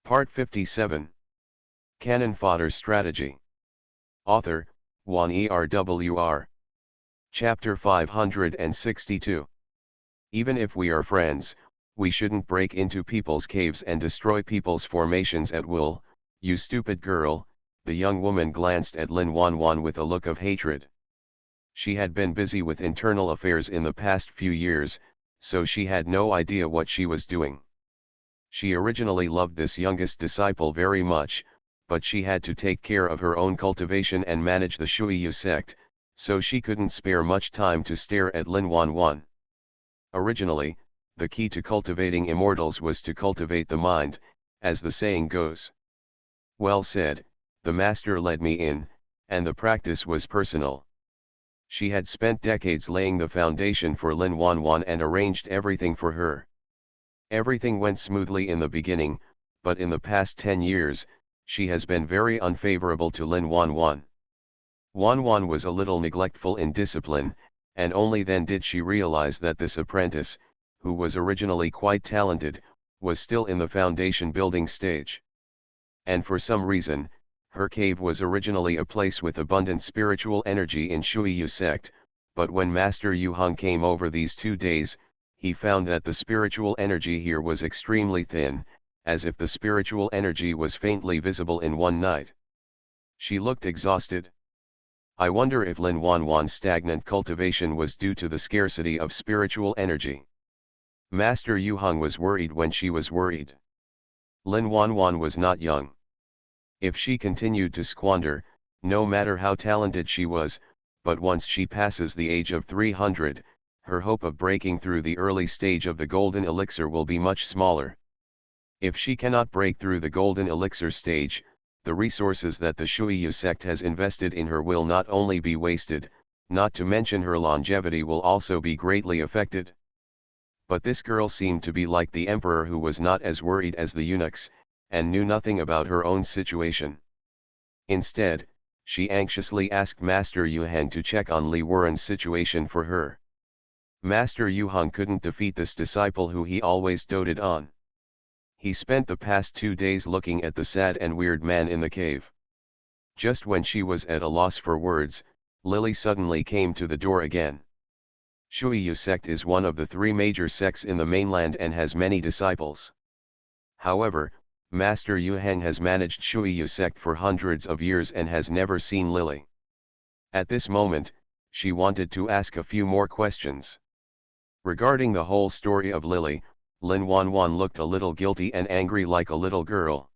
Part 57. Cannon Fodder Strategy. Author, Juan ERWR. Chapter 562. Even if we are friends, we shouldn't break into people's caves and destroy people's formations at will, you stupid girl. The young woman glanced at Lin Wanwan with a look of hatred. She had been busy with internal affairs in the past few years, so she had no idea what she was doing. She originally loved this youngest disciple very much, but she had to take care of her own cultivation and manage the Shuiyu sect, so she couldn't spare much time to stare at Lin Wanwan. Originally, the key to cultivating immortals was to cultivate the mind, as the saying goes. Well said, the master led me in, and the practice was personal. She had spent decades laying the foundation for Lin Wanwan and arranged everything for her. Everything went smoothly in the beginning, but in the past 10 years, she has been very unfavorable to Lin Wanwan. Wanwan was a little neglectful in discipline, and only then did she realize that this apprentice, who was originally quite talented, was still in the foundation building stage. And for some reason, her cave was originally a place with abundant spiritual energy in Shuiyu sect, but when Master Yu Heng came over these 2 days, he found that the spiritual energy here was extremely thin, as if the spiritual energy was faintly visible in one night. She looked exhausted. I wonder if Lin Wanwan's stagnant cultivation was due to the scarcity of spiritual energy. Master Yu Heng was worried when she was worried. Lin Wanwan was not young. If she continued to squander, no matter how talented she was, but once she passes the age of 300, her hope of breaking through the early stage of the golden elixir will be much smaller. If she cannot break through the golden elixir stage, the resources that the Shuiyu sect has invested in her will not only be wasted, not to mention her longevity will also be greatly affected. But this girl seemed to be like the emperor, who was not as worried as the eunuchs, and knew nothing about her own situation. Instead, she anxiously asked Master Yu Heng to check on Li Wuren's situation for her. Master Yu Heng couldn't defeat this disciple who he always doted on. He spent the past 2 days looking at the sad and weird man in the cave. Just when she was at a loss for words, Lily suddenly came to the door again. Shuiyu sect is one of the 3 major sects in the mainland and has many disciples. However, Master Yu Heng has managed Shuiyu sect for hundreds of years and has never seen Lily. At this moment, she wanted to ask a few more questions. Regarding the whole story of Lily, Lin Wanwan looked a little guilty and angry, like a little girl.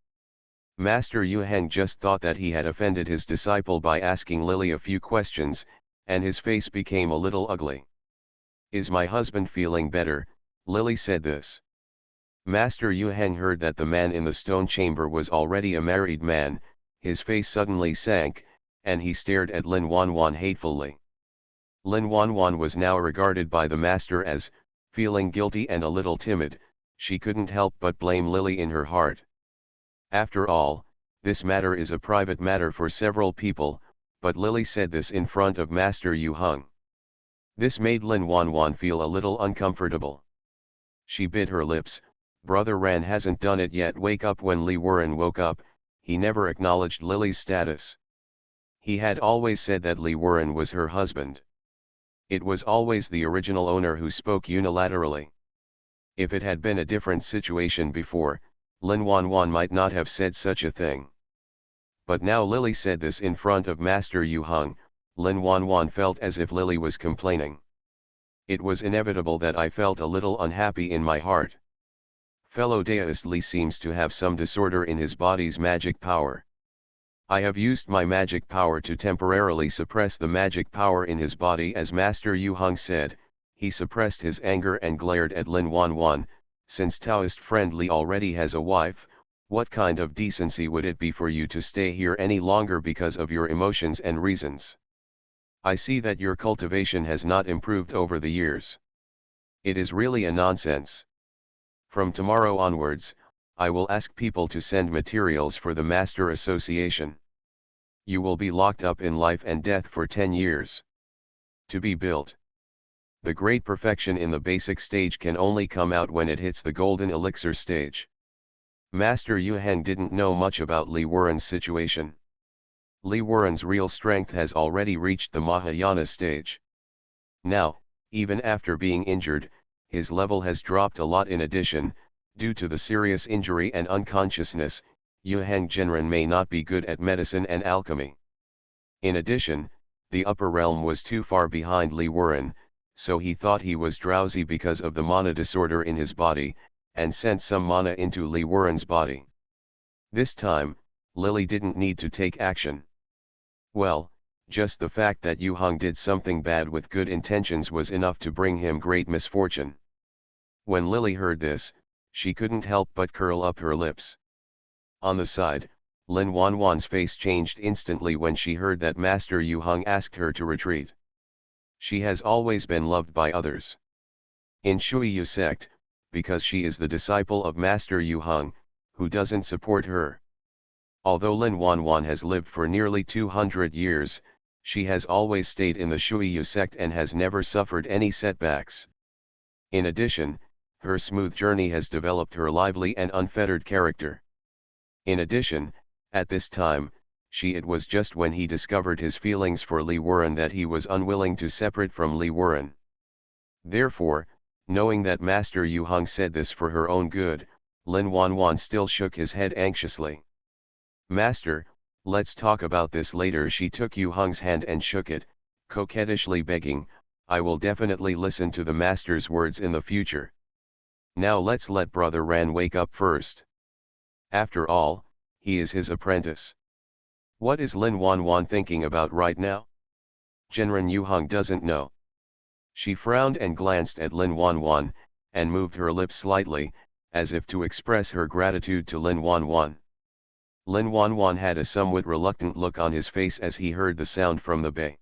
Master Yu Heng just thought that he had offended his disciple by asking Lily a few questions, and his face became a little ugly. "Is my husband feeling better?" Lily said this. Master Yu Heng heard that the man in the stone chamber was already a married man. His face suddenly sank, and he stared at Lin Wanwan hatefully. Lin Wanwan was now regarded by the master as, feeling guilty and a little timid. She couldn't help but blame Lily in her heart. After all, this matter is a private matter for several people, but Lily said this in front of Master Yu Heng. This made Lin Wanwan feel a little uncomfortable. She bit her lips. Brother Ran hasn't done it yet. Wake up. When Li Wuren woke up, he never acknowledged Lily's status. He had always said that Li Wuren was her husband. It was always the original owner who spoke unilaterally. If it had been a different situation before, Lin Wanwan might not have said such a thing. But now Lily said this in front of Master Yu Heng. Lin Wanwan felt as if Lily was complaining. It was inevitable that I felt a little unhappy in my heart. Fellow deist Li seems to have some disorder in his body's magic power. I have used my magic power to temporarily suppress the magic power in his body. As Master Yu Heng said, he suppressed his anger and glared at Lin Wanwan. Since Taoist friend Li already has a wife, what kind of decency would it be for you to stay here any longer because of your emotions and reasons? I see that your cultivation has not improved over the years. It is really a nonsense. From tomorrow onwards, I will ask people to send materials for the Master Association. You will be locked up in life and death for 10 years. To be built. The great perfection in the basic stage can only come out when it hits the golden elixir stage. Master Yu Heng didn't know much about Li Wuren's situation. Li Wuren's real strength has already reached the Mahayana stage. Now, even after being injured, his level has dropped a lot. In addition, due to the serious injury and unconsciousness, Yu Heng Genren may not be good at medicine and alchemy. In addition, the upper realm was too far behind Li Wuren, so he thought he was drowsy because of the mana disorder in his body, and sent some mana into Li Wuren's body. This time, Lily didn't need to take action. Well, just the fact that Yu Heng did something bad with good intentions was enough to bring him great misfortune. When Lily heard this, she couldn't help but curl up her lips. On the side, Lin Wanwan's face changed instantly when she heard that Master Yu Heng asked her to retreat. She has always been loved by others. In Shui Yu sect, because she is the disciple of Master Yu Heng, who doesn't support her. Although Lin Wanwan has lived for nearly 200 years, she has always stayed in the Shui Yu sect and has never suffered any setbacks. In addition, her smooth journey has developed her lively and unfettered character. In addition, at this time, it was just when he discovered his feelings for Li Wuren that he was unwilling to separate from Li Wuren. Therefore, knowing that Master Yu Heng said this for her own good, Lin Wanwan still shook his head anxiously. Master, let's talk about this later. She took Yu Heng's hand and shook it, coquettishly begging, I will definitely listen to the master's words in the future. Now let's let Brother Ran wake up first. After all, he is his apprentice. What is Lin Wanwan thinking about right now? Genren Yu Heng doesn't know. She frowned and glanced at Lin Wanwan, and moved her lips slightly, as if to express her gratitude to Lin Wanwan. Lin Wanwan had a somewhat reluctant look on his face as he heard the sound from the bay.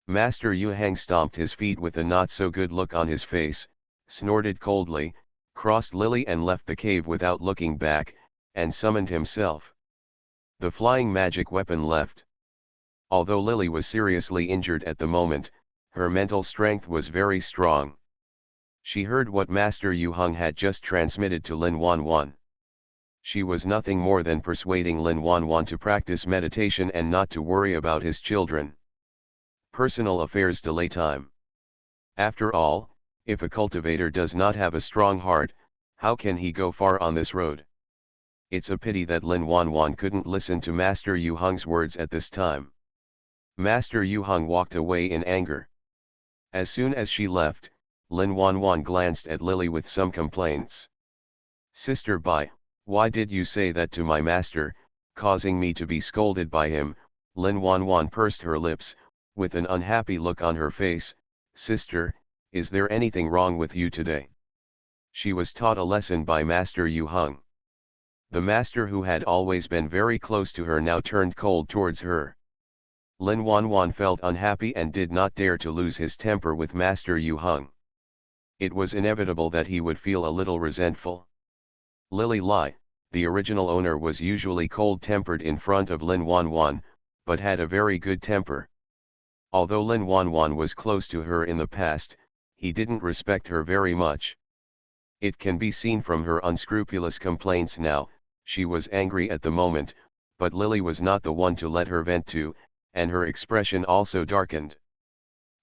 Master Yu Heng stomped his feet with a not-so-good look on his face, snorted coldly, crossed Lily and left the cave without looking back, and summoned himself. The flying magic weapon left. Although Lily was seriously injured at the moment, her mental strength was very strong. She heard what Master Yu Heng had just transmitted to Lin Wanwan. She was nothing more than persuading Lin Wanwan to practice meditation and not to worry about his children. Personal affairs delay time. After all, if a cultivator does not have a strong heart, how can he go far on this road? It's a pity that Lin Wanwan couldn't listen to Master Yu Heng's words at this time. Master Yu Heng walked away in anger. As soon as she left, Lin Wanwan glanced at Lily with some complaints. Sister Bai, why did you say that to my master, causing me to be scolded by him? Lin Wanwan pursed her lips, with an unhappy look on her face. Sister, is there anything wrong with you today? She was taught a lesson by Master Yu Heng. The master, who had always been very close to her, now turned cold towards her. Lin Wanwan felt unhappy and did not dare to lose his temper with Master Yu Heng. It was inevitable that he would feel a little resentful. Lily Lai, the original owner, was usually cold-tempered in front of Lin Wanwan, but had a very good temper. Although Lin Wanwan was close to her in the past, he didn't respect her very much. It can be seen from her unscrupulous complaints now. She was angry at the moment, but Lily was not the one to let her vent to, and her expression also darkened.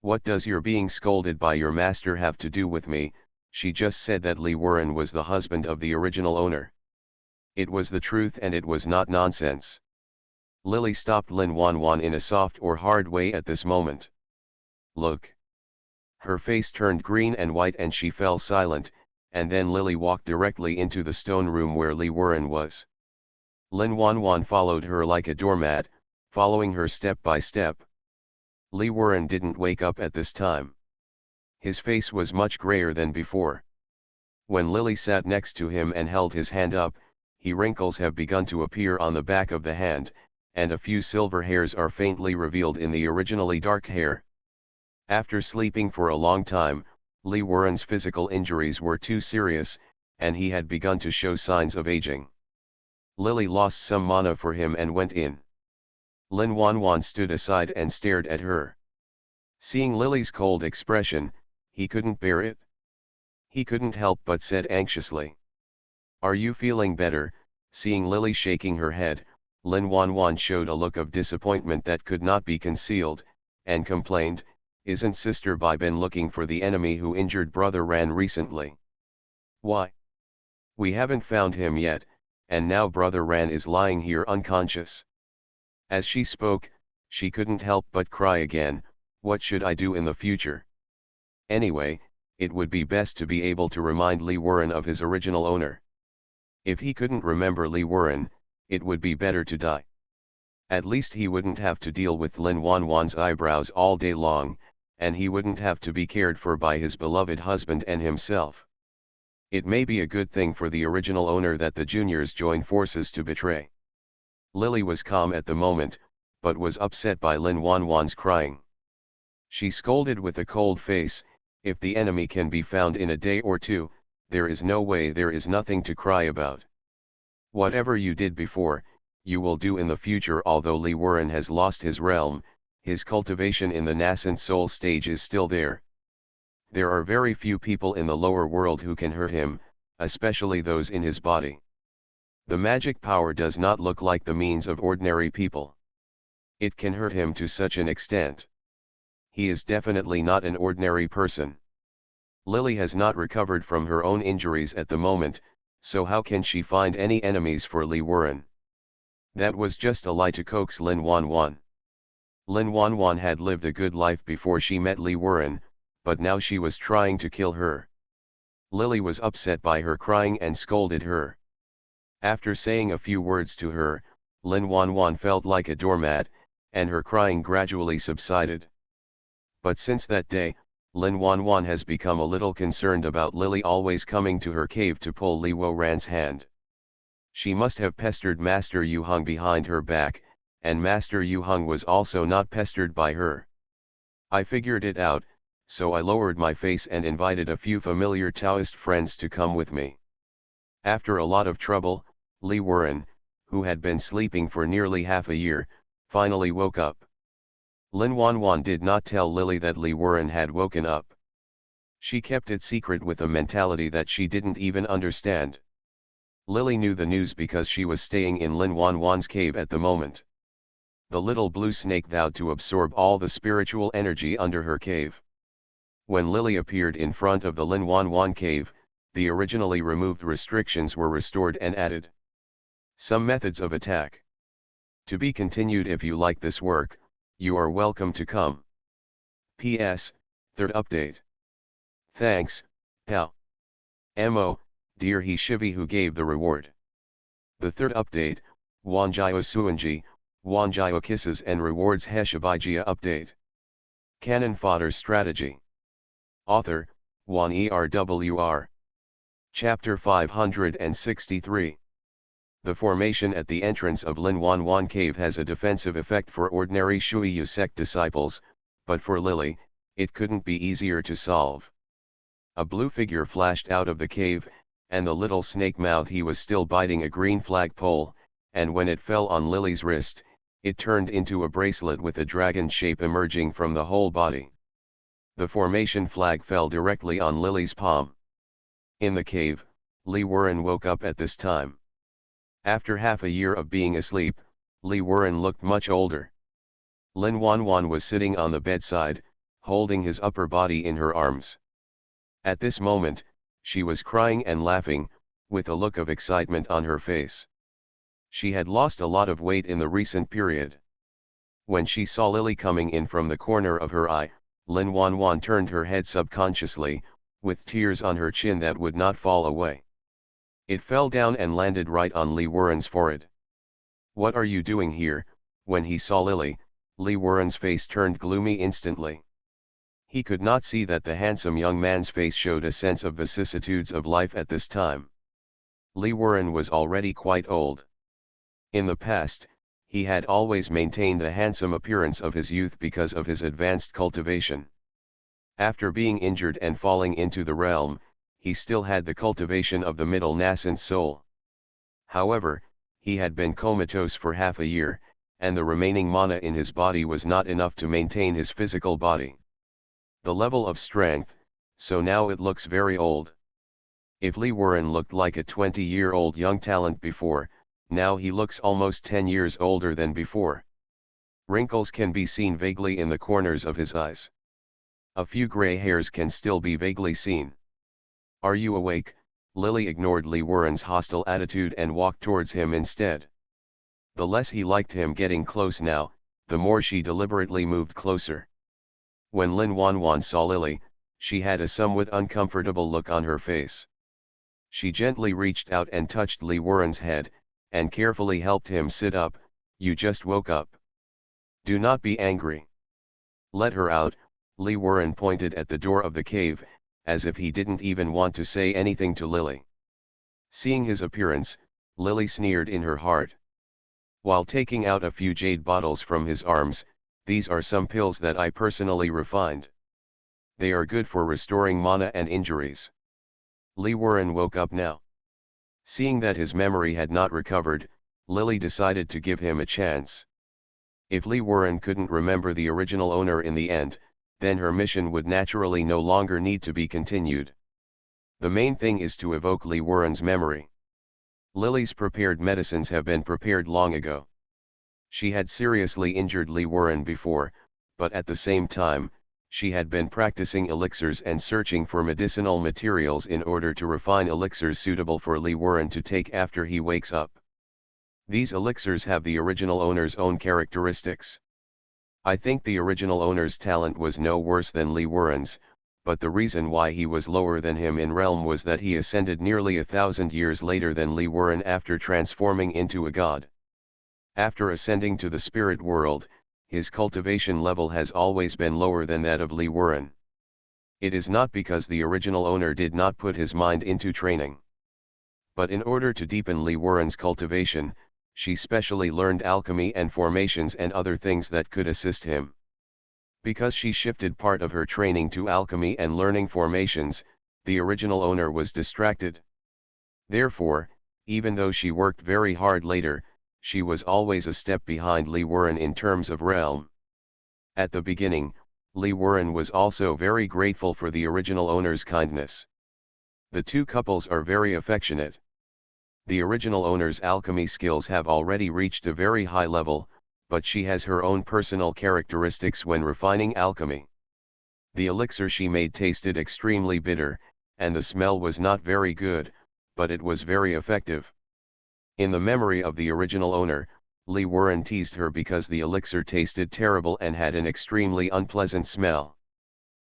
What does your being scolded by your master have to do with me? She just said that Li Wuren was the husband of the original owner. It was the truth and it was not nonsense. Lily stopped Lin Wanwan in a soft or hard way at this moment. Look. Her face turned green and white and she fell silent, and then Lily walked directly into the stone room where Li Wuren was. Lin Wanwan followed her like a doormat, following her step by step. Li Wuren didn't wake up at this time. His face was much grayer than before. When Lily sat next to him and held his hand up, wrinkles have begun to appear on the back of the hand, and a few silver hairs are faintly revealed in the originally dark hair. After sleeping for a long time, Li Wuren's physical injuries were too serious, and he had begun to show signs of aging. Lily lost some mana for him and went in. Lin Wanwan stood aside and stared at her. Seeing Lily's cold expression, he couldn't bear it. He couldn't help but said anxiously, "Are you feeling better, Seeing Lily shaking her head, Lin Wanwan showed a look of disappointment that could not be concealed, and complained, "Isn't Sister Bai been looking for the enemy who injured Brother Ran recently? Why? We haven't found him yet, and now Brother Ran is lying here unconscious." As she spoke, she couldn't help but cry again. What should I do in the future? Anyway, it would be best to be able to remind Li Wuren of his original owner. If he couldn't remember Li Wuren, it would be better to die. At least he wouldn't have to deal with Lin Wanwan's eyebrows all day long, and he wouldn't have to be cared for by his beloved husband and himself. It may be a good thing for the original owner that the juniors join forces to betray. Lily was calm at the moment, but was upset by Lin Wanwan's crying. She scolded with a cold face, "If the enemy can be found in a day or two, there is no way there is nothing to cry about. Whatever you did before, you will do in the future." Although Li Wuren has lost his realm, his cultivation in the nascent soul stage is still there. There are very few people in the lower world who can hurt him, especially those in his body. The magic power does not look like the means of ordinary people. It can hurt him to such an extent. He is definitely not an ordinary person. Lily has not recovered from her own injuries at the moment, so how can she find any enemies for Li Wuren? That was just a lie to coax Lin Wanwan. Lin Wanwan had lived a good life before she met Li Wuren, but now she was trying to kill her. Lily was upset by her crying and scolded her. After saying a few words to her, Lin Wanwan felt like a doormat, and her crying gradually subsided. But since that day, Lin Wanwan has become a little concerned about Lily always coming to her cave to pull Li Wuren's hand. She must have pestered Master Yu Hung behind her back, and Master Yu Hung was also not pestered by her. I figured it out, so I lowered my face and invited a few familiar Taoist friends to come with me. After a lot of trouble, Li Wuren, who had been sleeping for nearly half a year, finally woke up. Lin Wanwan did not tell Lily that Li Wuren had woken up. She kept it secret with a mentality that she didn't even understand. Lily knew the news because she was staying in Lin Wanwan's cave at the moment. The little blue snake vowed to absorb all the spiritual energy under her cave. When Lily appeared in front of the Lin Wanwan cave, the originally removed restrictions were restored and added. Some methods of attack. To be continued. If you like this work, you are welcome to come. P.S. Third update. Thanks, pal. M.O., dear he Shivi who gave the reward. The third update, Wanjio Suanji, Wanjio Kisses and Rewards Heshabijia update. Canon Fodder Strategy. Author, Wan ERWR. Chapter 563. The formation at the entrance of Lin Wanwan Cave has a defensive effect for ordinary Shuiyu sect disciples, but for Lily, it couldn't be easier to solve. A blue figure flashed out of the cave, and the little snake mouth he was still biting a green flagpole, and when it fell on Lily's wrist, it turned into a bracelet with a dragon shape emerging from the whole body. The formation flag fell directly on Lily's palm. In the cave, Li Wuren woke up at this time. After half a year of being asleep, Li Wuren looked much older. Lin Wanwan was sitting on the bedside, holding his upper body in her arms. At this moment, she was crying and laughing, with a look of excitement on her face. She had lost a lot of weight in the recent period. When she saw Lily coming in from the corner of her eye, Lin Wanwan turned her head subconsciously, with tears on her chin that would not fall away. It fell down and landed right on Li Wuren's forehead. "What are you doing here?" When he saw Lily, Li Wuren's face turned gloomy instantly. He could not see that the handsome young man's face showed a sense of vicissitudes of life at this time. Li Wuren was already quite old. In the past, he had always maintained the handsome appearance of his youth because of his advanced cultivation. After being injured and falling into the realm, he still had the cultivation of the middle nascent soul. However, he had been comatose for half a year, and the remaining mana in his body was not enough to maintain his physical body. The level of strength, so now it looks very old. If Li Wuren looked like a 20-year-old young talent before, Now he looks almost 10 years older than before. Wrinkles can be seen vaguely in the corners of his eyes. A few gray hairs can still be vaguely seen. "Are you awake?" Lily ignored Lee Warren's hostile attitude and walked towards him instead. The less he liked him getting close now, the more she deliberately moved closer. When Lin Wanwan saw Lily, she had a somewhat uncomfortable look on her face. She gently reached out and touched Lee Warren's head, and carefully helped him sit up. "You just woke up. Do not be angry. Let her out." Lee Warren pointed at the door of the cave, as if he didn't even want to say anything to Lily. Seeing his appearance, Lily sneered in her heart. While taking out a few jade bottles from his arms, "These are some pills that I personally refined. They are good for restoring mana and injuries." Lee Warren woke up now. Seeing that his memory had not recovered, Lily decided to give him a chance. If Lee Warren couldn't remember the original owner in the end, then her mission would naturally no longer need to be continued. The main thing is to evoke Lee Warren's memory. Lily's prepared medicines have been prepared long ago. She had seriously injured Lee Warren before, but at the same time, she had been practicing elixirs and searching for medicinal materials in order to refine elixirs suitable for Lee Warren to take after he wakes up. These elixirs have the original owner's own characteristics. I think the original owner's talent was no worse than Lee Warren's, but the reason why he was lower than him in realm was that he ascended nearly 1,000 years later than Lee Warren after transforming into a god. After ascending to the spirit world, his cultivation level has always been lower than that of Lee Warren. It is not because the original owner did not put his mind into training. But in order to deepen Lee Warren's cultivation, she specially learned alchemy and formations and other things that could assist him. Because she shifted part of her training to alchemy and learning formations, the original owner was distracted. Therefore, even though she worked very hard later, she was always a step behind Lee Warren in terms of realm. At the beginning, Lee Warren was also very grateful for the original owner's kindness. The two couples are very affectionate. The original owner's alchemy skills have already reached a very high level, but she has her own personal characteristics when refining alchemy. The elixir she made tasted extremely bitter, and the smell was not very good, but it was very effective. In the memory of the original owner, Lee Warren teased her because the elixir tasted terrible and had an extremely unpleasant smell.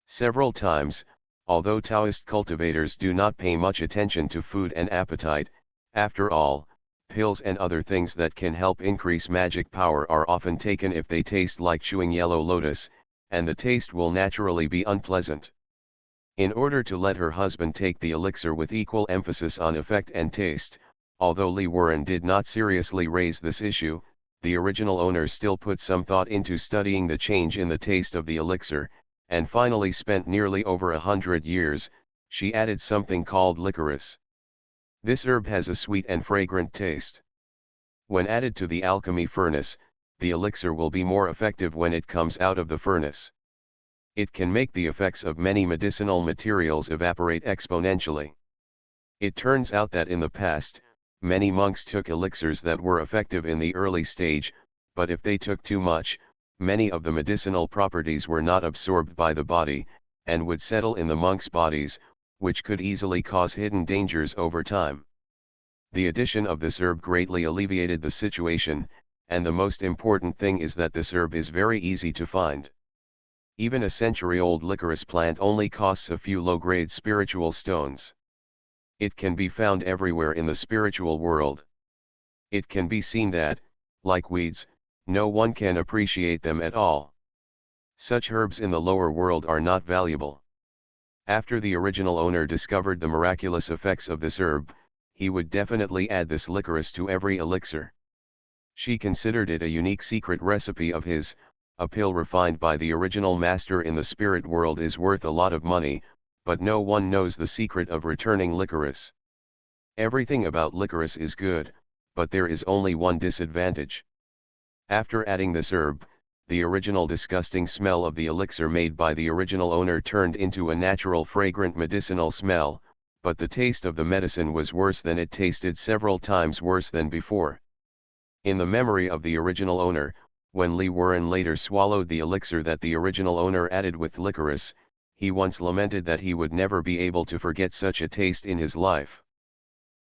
Several times, although Taoist cultivators do not pay much attention to food and appetite, after all, pills and other things that can help increase magic power are often taken if they taste like chewing yellow lotus, and the taste will naturally be unpleasant. In order to let her husband take the elixir with equal emphasis on effect and taste, although Lee Warren did not seriously raise this issue, the original owner still put some thought into studying the change in the taste of the elixir, and finally spent nearly over 100 years. She added something called licorice. This herb has a sweet and fragrant taste. When added to the alchemy furnace, the elixir will be more effective when it comes out of the furnace. It can make the effects of many medicinal materials evaporate exponentially. It turns out that in the past, many monks took elixirs that were effective in the early stage, but if they took too much, many of the medicinal properties were not absorbed by the body, and would settle in the monks' bodies, which could easily cause hidden dangers over time. The addition of this herb greatly alleviated the situation, and the most important thing is that this herb is very easy to find. Even a century-old licorice plant only costs a few low-grade spiritual stones. It can be found everywhere in the spiritual world. It can be seen that, like weeds, no one can appreciate them at all. Such herbs in the lower world are not valuable. After the original owner discovered the miraculous effects of this herb, he would definitely add this licorice to every elixir. She considered it a unique secret recipe of his. A pill refined by the original master in the spirit world is worth a lot of money, but no one knows the secret of returning licorice. Everything about licorice is good, but there is only one disadvantage. After adding this herb, the original disgusting smell of the elixir made by the original owner turned into a natural fragrant medicinal smell, but the taste of the medicine was worse than it tasted several times worse than before. In the memory of the original owner, when Lee Warren later swallowed the elixir that the original owner added with licorice, he once lamented that he would never be able to forget such a taste in his life.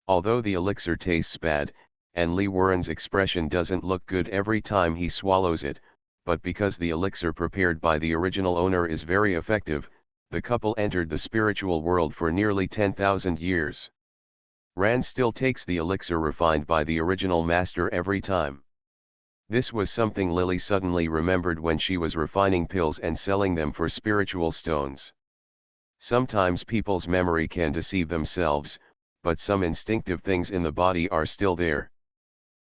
Although the elixir tastes bad, and Lee Warren's expression doesn't look good every time he swallows it, but because the elixir prepared by the original owner is very effective, the couple entered the spiritual world for nearly 10,000 years. Rand still takes the elixir refined by the original master every time. This was something Lily suddenly remembered when she was refining pills and selling them for spiritual stones. Sometimes people's memory can deceive themselves, but some instinctive things in the body are still there.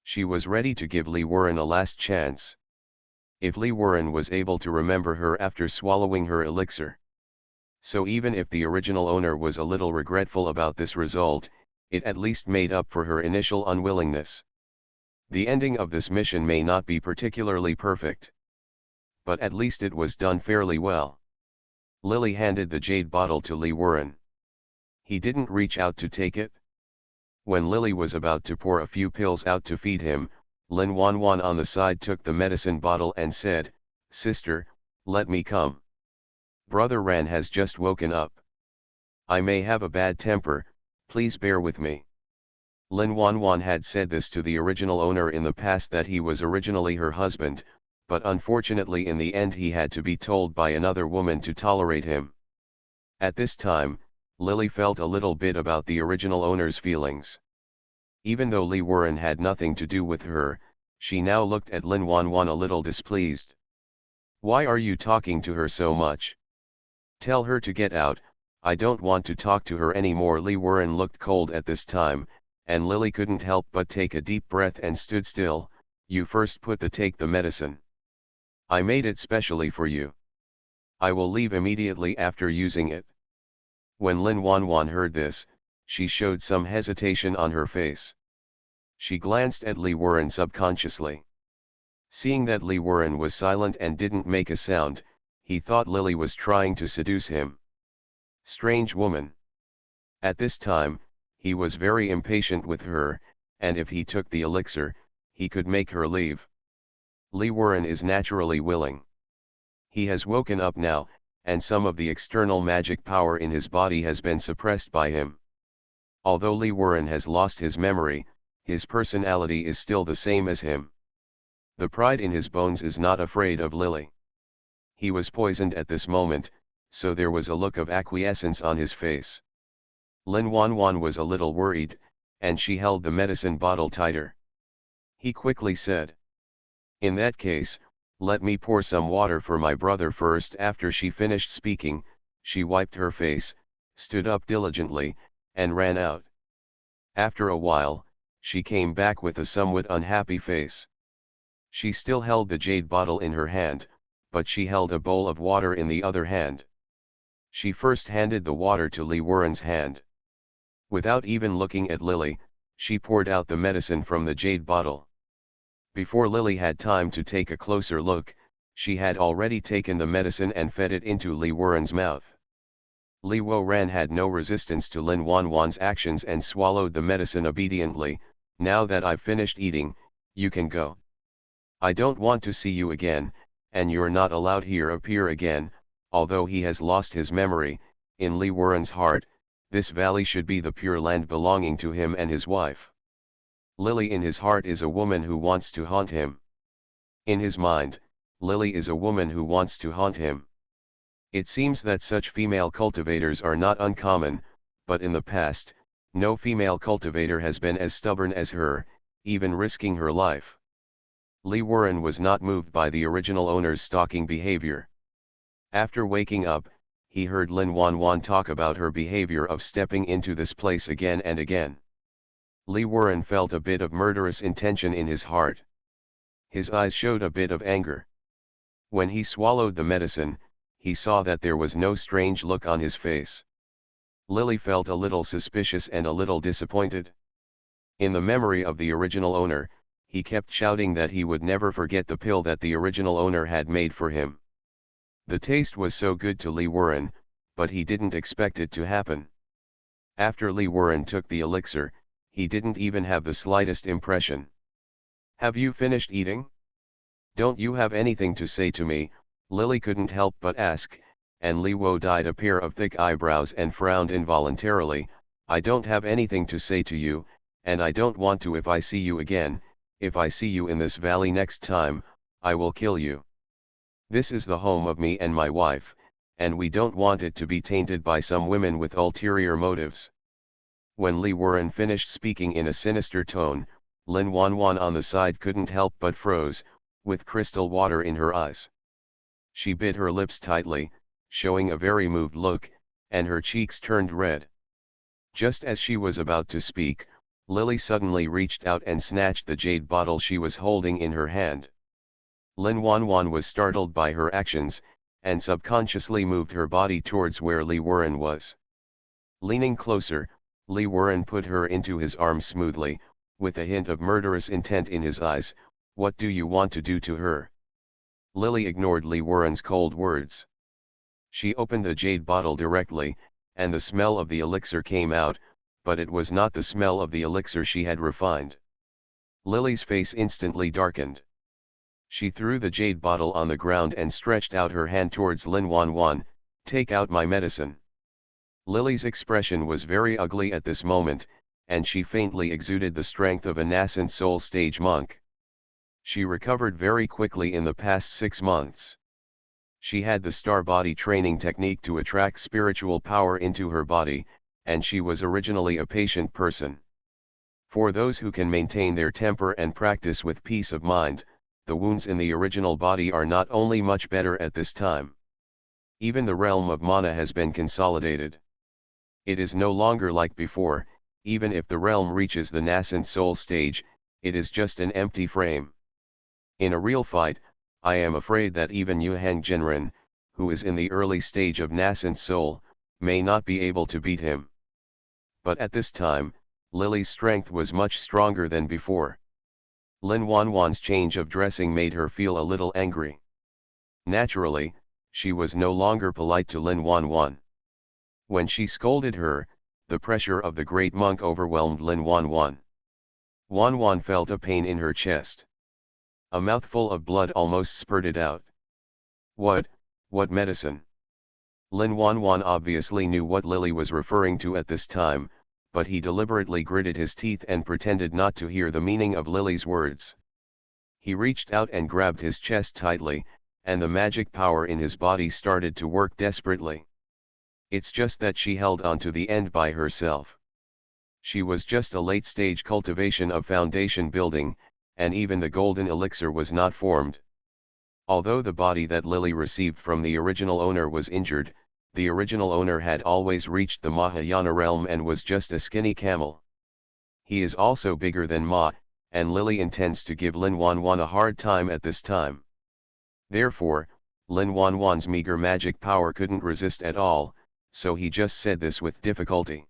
She was ready to give Lee Warren a last chance. If Lee Warren was able to remember her after swallowing her elixir. So even if the original owner was a little regretful about this result, it at least made up for her initial unwillingness. The ending of this mission may not be particularly perfect, but at least it was done fairly well. Lily handed the jade bottle to Lee Warren. He didn't reach out to take it. When Lily was about to pour a few pills out to feed him, Lin Wanwan on the side took the medicine bottle and said, "Sister, let me come. Brother Ran has just woken up. I may have a bad temper, please bear with me." Lin Wanwan had said this to the original owner in the past, that he was originally her husband, but unfortunately in the end he had to be told by another woman to tolerate him. At this time, Lily felt a little bit about the original owner's feelings. Even though Lee Warren had nothing to do with her, she now looked at Lin Wanwan a little displeased. "Why are you talking to her so much? Tell her to get out, I don't want to talk to her anymore." Lee Warren looked cold at this time, and Lily couldn't help but take a deep breath and stood still. "You first take the medicine. I made it specially for you. I will leave immediately after using it." When Lin Wanwan heard this, she showed some hesitation on her face. She glanced at Lee Warren subconsciously. Seeing that Lee Warren was silent and didn't make a sound, he thought Lily was trying to seduce him. Strange woman. At this time, he was very impatient with her, and if he took the elixir, he could make her leave. Lee Warren is naturally willing. He has woken up now, and some of the external magic power in his body has been suppressed by him. Although Lee Warren has lost his memory, his personality is still the same as him. The pride in his bones is not afraid of Lily. He was poisoned at this moment, so there was a look of acquiescence on his face. Lin Wanwan was a little worried, and she held the medicine bottle tighter. He quickly said, "In that case, let me pour some water for my brother first." After she finished speaking, she wiped her face, stood up diligently, and ran out. After a while, she came back with a somewhat unhappy face. She still held the jade bottle in her hand, but she held a bowl of water in the other hand. She first handed the water to Lee Warren's hand. Without even looking at Lily, she poured out the medicine from the jade bottle. Before Lily had time to take a closer look, she had already taken the medicine and fed it into Lee Warren's mouth. Lee Wo-ran had no resistance to Lin Wanwan's actions and swallowed the medicine obediently. "Now that I've finished eating, you can go. I don't want to see you again, and you're not allowed here." Appear again. Although he has lost his memory, in Lee Warren's heart, this valley should be the pure land belonging to him and his wife. Lily in his heart is a woman who wants to haunt him. In his mind, Lily is a woman who wants to haunt him. It seems that such female cultivators are not uncommon, but in the past, no female cultivator has been as stubborn as her, even risking her life. Lee Warren was not moved by the original owner's stalking behavior. After waking up, he heard Lin Wanwan talk about her behavior of stepping into this place again and again. Lee Warren felt a bit of murderous intention in his heart. His eyes showed a bit of anger. When he swallowed the medicine, he saw that there was no strange look on his face. Lily felt a little suspicious and a little disappointed. In the memory of the original owner, he kept shouting that he would never forget the pill that the original owner had made for him. The taste was so good to Lee Warren, but he didn't expect it to happen. After Lee Warren took the elixir, he didn't even have the slightest impression. Have you finished eating? Don't you have anything to say to me? Lily couldn't help but ask, and Li Wo dyed a pair of thick eyebrows and frowned involuntarily. I don't have anything to say to you, and I don't want to if I see you again. If I see you in this valley next time, I will kill you. This is the home of me and my wife, and we don't want it to be tainted by some women with ulterior motives. When Li Wuren finished speaking in a sinister tone, Lin Wanwan on the side couldn't help but froze, with crystal water in her eyes. She bit her lips tightly, showing a very moved look, and her cheeks turned red. Just as she was about to speak, Lily suddenly reached out and snatched the jade bottle she was holding in her hand. Lin Wanwan was startled by her actions, and subconsciously moved her body towards where Li Wuren was. Leaning closer, Li Wuren put her into his arms smoothly, with a hint of murderous intent in his eyes. What do you want to do to her? Lily ignored Li Wuren's cold words. She opened the jade bottle directly, and the smell of the elixir came out, but it was not the smell of the elixir she had refined. Lily's face instantly darkened. She threw the jade bottle on the ground and stretched out her hand towards Lin Wanwan. Take out my medicine. Lily's expression was very ugly at this moment, and she faintly exuded the strength of a nascent soul stage monk. She recovered very quickly in the past 6 months. She had the star body training technique to attract spiritual power into her body, and she was originally a patient person. For those who can maintain their temper and practice with peace of mind, the wounds in the original body are not only much better at this time. Even the realm of mana has been consolidated. It is no longer like before. Even if the realm reaches the nascent soul stage, it is just an empty frame. In a real fight, I am afraid that even Yu Hang Jinren, who is in the early stage of nascent soul, may not be able to beat him. But at this time, Lily's strength was much stronger than before. Lin Wanwan's change of dressing made her feel a little angry. Naturally, she was no longer polite to Lin Wanwan. When she scolded her, the pressure of the great monk overwhelmed Lin Wanwan. Wanwan felt a pain in her chest. A mouthful of blood almost spurted out. What medicine? Lin Wanwan obviously knew what Lily was referring to at this time, but he deliberately gritted his teeth and pretended not to hear the meaning of Lily's words. He reached out and grabbed his chest tightly, and the magic power in his body started to work desperately. It's just that she held on to the end by herself. She was just a late-stage cultivation of foundation building, and even the golden elixir was not formed. Although the body that Lily received from the original owner was injured, the original owner had always reached the Mahayana realm and was just a skinny camel. He is also bigger than Ma, and Lily intends to give Lin Wanwan a hard time at this time. Therefore, Lin Wanwan's meager magic power couldn't resist at all, so he just said this with difficulty.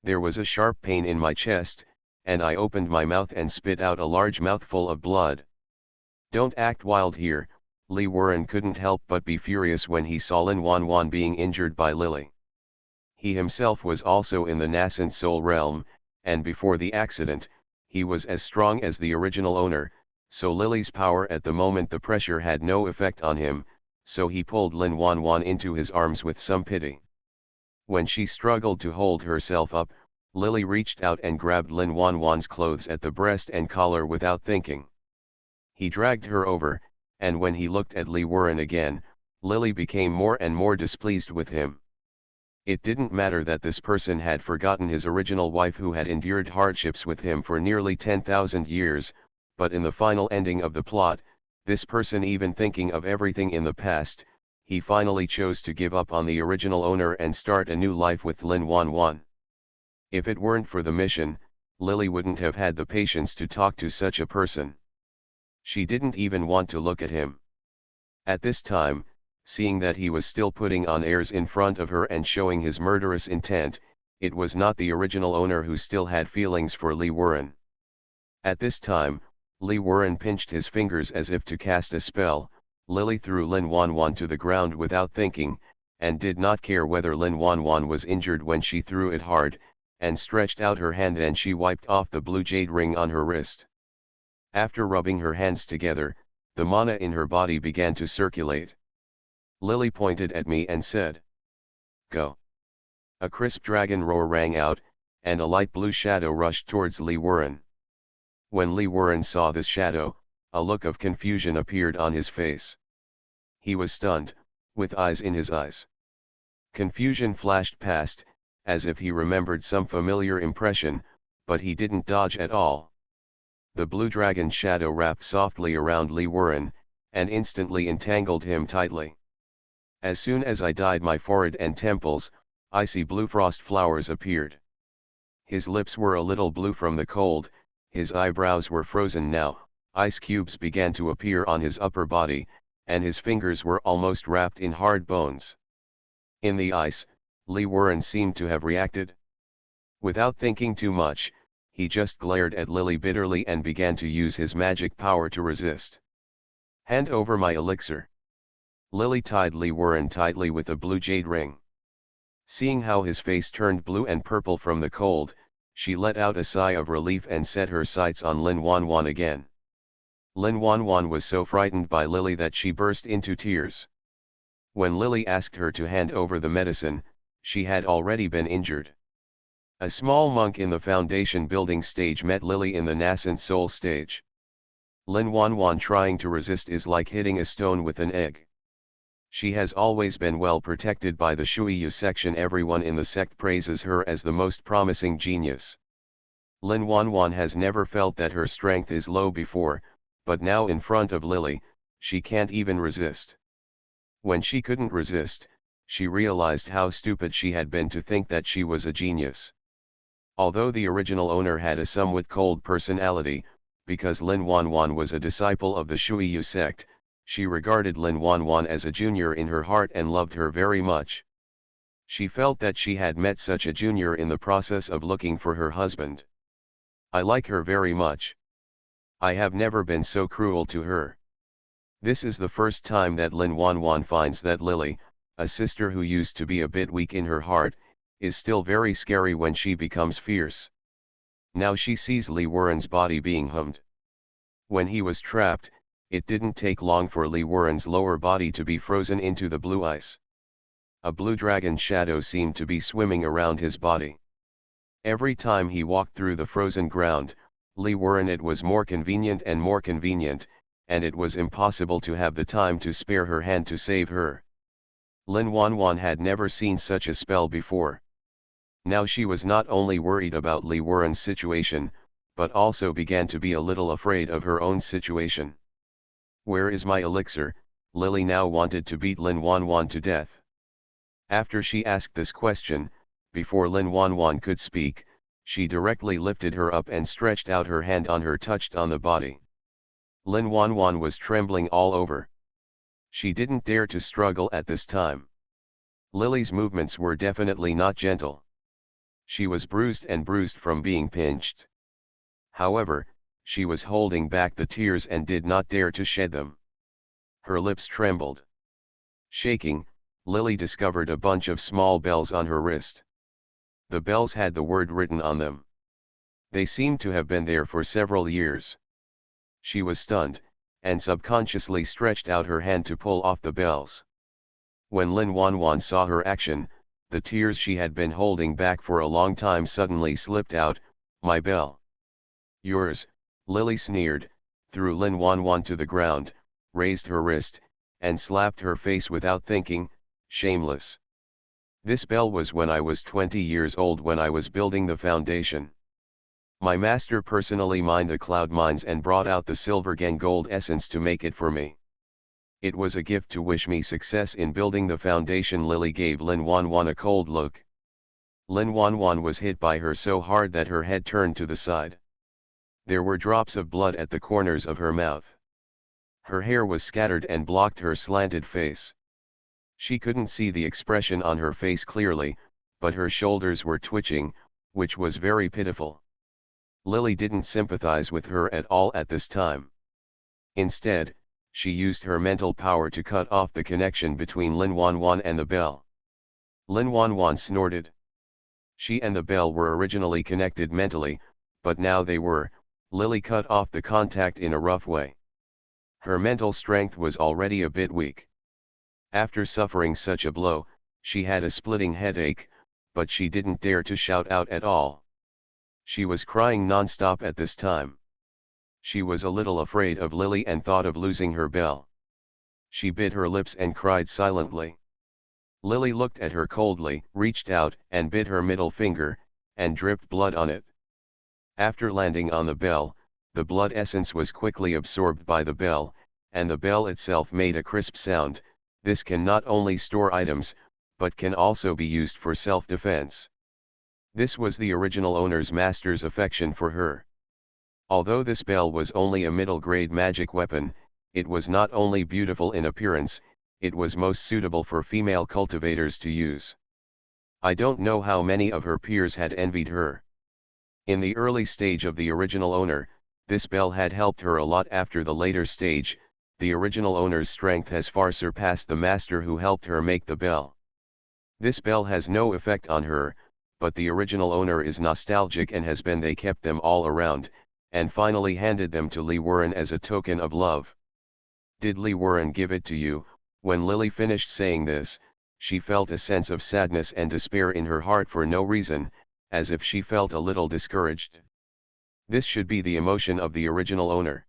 There was a sharp pain in my chest, and I opened my mouth and spit out a large mouthful of blood. Don't act wild here. Li Wuren couldn't help but be furious when he saw Lin Wanwan being injured by Lily. He himself was also in the nascent soul realm, and before the accident, he was as strong as the original owner, so Lily's power at the moment the pressure had no effect on him, so he pulled Lin Wanwan into his arms with some pity. When she struggled to hold herself up, Lily reached out and grabbed Lin Wanwan's clothes at the breast and collar without thinking. He dragged her over, and when he looked at Li Wuren again, Lily became more and more displeased with him. It didn't matter that this person had forgotten his original wife who had endured hardships with him for nearly 10,000 years, but in the final ending of the plot, this person, even thinking of everything in the past, he finally chose to give up on the original owner and start a new life with Lin Wanwan. If it weren't for the mission, Lily wouldn't have had the patience to talk to such a person. She didn't even want to look at him. At this time, seeing that he was still putting on airs in front of her and showing his murderous intent, it was not the original owner who still had feelings for Li Wuren. At this time, Li Wuren pinched his fingers as if to cast a spell. Lily threw Lin Wanwan to the ground without thinking, and did not care whether Lin Wanwan was injured when she threw it hard, and stretched out her hand and she wiped off the blue jade ring on her wrist. After rubbing her hands together, the mana in her body began to circulate. Lily pointed at me and said, "Go." A crisp dragon roar rang out, and a light blue shadow rushed towards Lee Warren. When Lee Warren saw this shadow, a look of confusion appeared on his face. He was stunned, with eyes in his eyes. Confusion flashed past, as if he remembered some familiar impression, but he didn't dodge at all. The blue dragon shadow wrapped softly around Lee Warren, and instantly entangled him tightly. As soon as I dyed my forehead and temples, icy blue frost flowers appeared. His lips were a little blue from the cold, his eyebrows were frozen now, ice cubes began to appear on his upper body, and his fingers were almost wrapped in hard bones. In the ice, Lee Warren seemed to have reacted. Without thinking too much, he just glared at Lily bitterly and began to use his magic power to resist. "Hand over my elixir." Lily tied Lee Warren tightly with a blue jade ring. Seeing how his face turned blue and purple from the cold, she let out a sigh of relief and set her sights on Lin Wanwan again. Lin Wanwan was so frightened by Lily that she burst into tears. When Lily asked her to hand over the medicine, she had already been injured. A small monk in the foundation building stage met Lily in the nascent soul stage. Lin Wanwan trying to resist is like hitting a stone with an egg. She has always been well protected by the Shuiyu section. Everyone in the sect praises her as the most promising genius. Lin Wanwan has never felt that her strength is low before, but now in front of Lily, she can't even resist. When she couldn't resist, she realized how stupid she had been to think that she was a genius. Although the original owner had a somewhat cold personality, because Lin Wanwan was a disciple of the Shuiyu sect, she regarded Lin Wanwan as a junior in her heart and loved her very much. She felt that she had met such a junior in the process of looking for her husband. "I like her very much. I have never been so cruel to her." This is the first time that Lin Wanwan finds that Lily, a sister who used to be a bit weak in her heart, is still very scary when she becomes fierce. Now she sees Lee Warren's body being hummed. When he was trapped, it didn't take long for Lee Warren's lower body to be frozen into the blue ice. A blue dragon shadow seemed to be swimming around his body. Every time he walked through the frozen ground, Lee Warren it was more convenient, and it was impossible to have the time to spare her hand to save her. Lin Wanwan had never seen such a spell before. Now she was not only worried about Lee Warren's situation, but also began to be a little afraid of her own situation. "Where is my elixir?" Lily now wanted to beat Lin Wanwan to death. After she asked this question, before Lin Wanwan could speak, she directly lifted her up and stretched out her hand on her, touched on the body. Lin Wanwan was trembling all over. She didn't dare to struggle at this time. Lily's movements were definitely not gentle. She was bruised from being pinched. However, she was holding back the tears and did not dare to shed them. Her lips trembled. Shaking, Lily discovered a bunch of small bells on her wrist. The bells had the word written on them. They seemed to have been there for several years. She was stunned, and subconsciously stretched out her hand to pull off the bells. When Lin Wanwan saw her action, the tears she had been holding back for a long time suddenly slipped out. "My bell." "Yours," Lily sneered, threw Lin Wanwan to the ground, raised her wrist, and slapped her face without thinking. "Shameless. This bell was when I was 20 years old, when I was building the foundation. My master personally mined the cloud mines and brought out the silver and gold essence to make it for me. It was a gift to wish me success in building the foundation." Lily gave Lin Wanwan a cold look. Lin Wanwan was hit by her so hard that her head turned to the side. There were drops of blood at the corners of her mouth. Her hair was scattered and blocked her slanted face. She couldn't see the expression on her face clearly, but her shoulders were twitching, which was very pitiful. Lily didn't sympathize with her at all at this time. Instead, she used her mental power to cut off the connection between Lin Wanwan and the bell. Lin Wanwan snorted. She and the bell were originally connected mentally, but now they were. Lily cut off the contact in a rough way. Her mental strength was already a bit weak. After suffering such a blow, she had a splitting headache, but she didn't dare to shout out at all. She was crying non-stop at this time. She was a little afraid of Lily and thought of losing her bell. She bit her lips and cried silently. Lily looked at her coldly, reached out and bit her middle finger, and dripped blood on it. After landing on the bell, the blood essence was quickly absorbed by the bell, and the bell itself made a crisp sound. This can not only store items, but can also be used for self-defense. This was the original owner's master's affection for her. Although this bell was only a middle-grade magic weapon, it was not only beautiful in appearance, it was most suitable for female cultivators to use. I don't know how many of her peers had envied her. In the early stage of the original owner, this bell had helped her a lot. After the later stage, the original owner's strength has far surpassed the master who helped her make the bell. This bell has no effect on her, but the original owner is nostalgic and has been. They kept them all around, and finally handed them to Lee Warren as a token of love. Did Lee Warren give it to you? When Lily finished saying this, she felt a sense of sadness and despair in her heart for no reason, as if she felt a little discouraged. This should be the emotion of the original owner.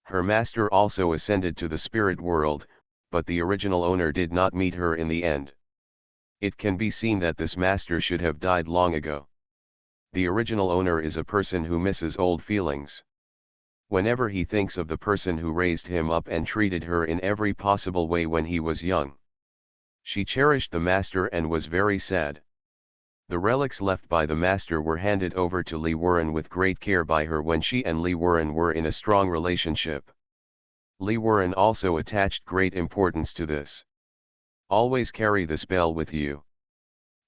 Her master also ascended to the spirit world, but the original owner did not meet her in the end. It can be seen that this master should have died long ago. The original owner is a person who misses old feelings. Whenever he thinks of the person who raised him up and treated her in every possible way when he was young. She cherished the master and was very sad. The relics left by the master were handed over to Lee Warren with great care by her when she and Lee Warren were in a strong relationship. Lee Warren also attached great importance to this. Always carry this bell with you.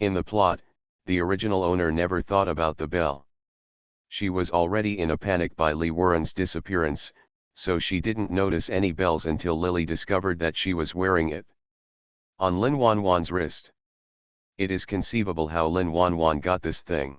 In the plot, the original owner never thought about the bell. She was already in a panic by Lee Warren's disappearance, so she didn't notice any bells until Lily discovered that she was wearing it on Lin Wanwan's wrist. It is conceivable how Lin Wanwan got this thing.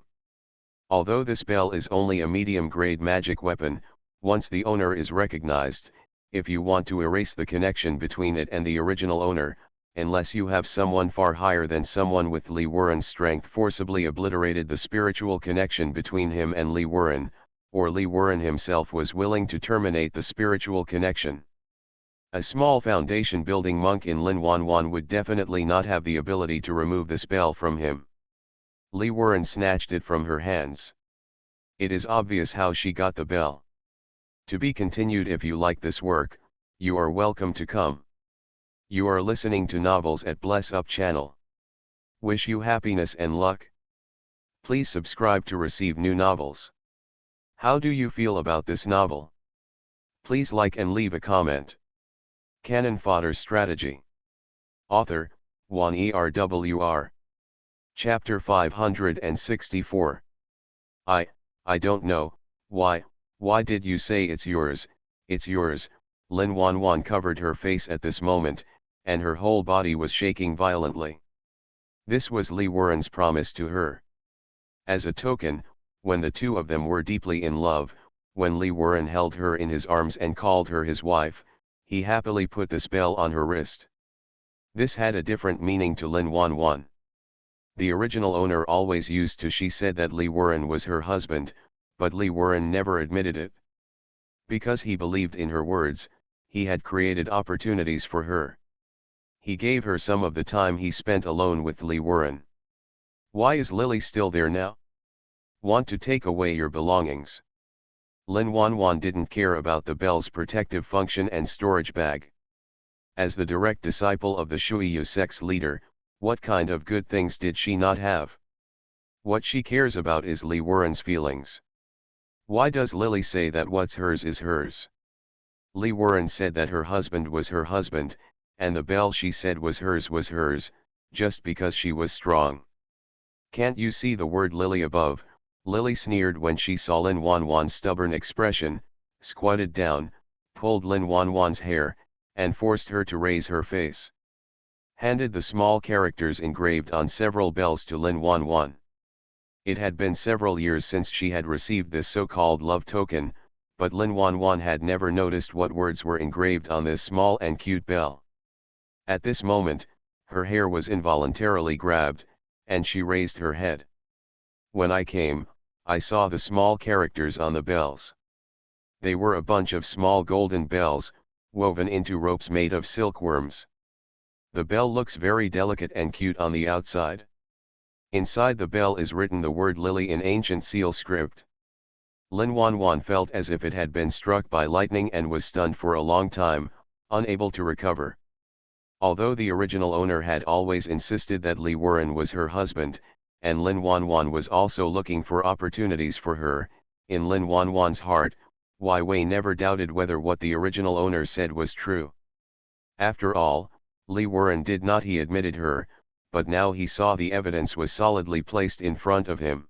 Although this bell is only a medium-grade magic weapon, once the owner is recognized, if you want to erase the connection between it and the original owner, unless you have someone far higher than someone with Lee Warren's strength forcibly obliterated the spiritual connection between him and Lee Warren, or Lee Warren himself was willing to terminate the spiritual connection. A small foundation-building monk in Lin Wanwan would definitely not have the ability to remove the spell from him. Lee Warren snatched it from her hands. It is obvious how she got the bell. To be continued. If you like this work, you are welcome to come. You are listening to Novels at Bless Up channel. Wish you happiness and luck. Please subscribe to receive new novels. How do you feel about this novel? Please like and leave a comment. Cannon Fodder Strategy. Author, Juan ERWR. Chapter 564. I don't know, why did you say it's yours? It's yours. Lin Wanwan covered her face at this moment, and her whole body was shaking violently. This was Lee Warren's promise to her. As a token, when the two of them were deeply in love, when Lee Warren held her in his arms and called her his wife, he happily put the spell on her wrist. This had a different meaning to Lin Wanwan. The original owner always used to. She said that Lee Warren was her husband, but Lee Warren never admitted it. Because he believed in her words, he had created opportunities for her. He gave her some of the time he spent alone with Lee Warren. Why is Lily still there now? Want to take away your belongings. Lin Wanwan didn't care about the bell's protective function and storage bag. As the direct disciple of the Shuiyu sect's leader, what kind of good things did she not have? What she cares about is Lee Warren's feelings. Why does Lily say that what's hers is hers? Lee Warren said that her husband was her husband, and the bell she said was hers, just because she was strong. Can't you see the word Lily above? Lily sneered when she saw Lin Wanwan's stubborn expression, squatted down, pulled Lin Wanwan's hair, and forced her to raise her face. Handed the small characters engraved on several bells to Lin Wanwan. It had been several years since she had received this so-called love token, but Lin Wanwan had never noticed what words were engraved on this small and cute bell. At this moment, her hair was involuntarily grabbed, and she raised her head. When I came, I saw the small characters on the bells. They were a bunch of small golden bells, woven into ropes made of silkworms. The bell looks very delicate and cute on the outside. Inside the bell is written the word Lily in ancient seal script. Lin Wanwan felt as if it had been struck by lightning and was stunned for a long time, unable to recover. Although the original owner had always insisted that Li Wuren was her husband, and Lin Wanwan was also looking for opportunities for her, in Lin Wanwan's heart, Wai Wei never doubted whether what the original owner said was true. After all, Li Wuren did not, he admitted her, but now he saw the evidence was solidly placed in front of him.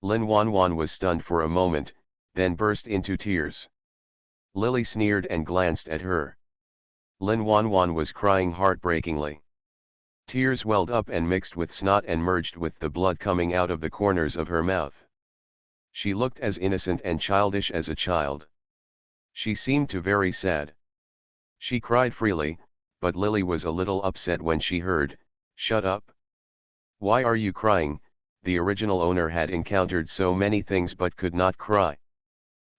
Lin Wanwan was stunned for a moment, then burst into tears. Lily sneered and glanced at her. Lin Wanwan was crying heartbreakingly. Tears welled up and mixed with snot and merged with the blood coming out of the corners of her mouth. She looked as innocent and childish as a child. She seemed to very sad. She cried freely, but Lily was a little upset when she heard, "Shut up. Why are you crying?" The original owner had encountered so many things but could not cry.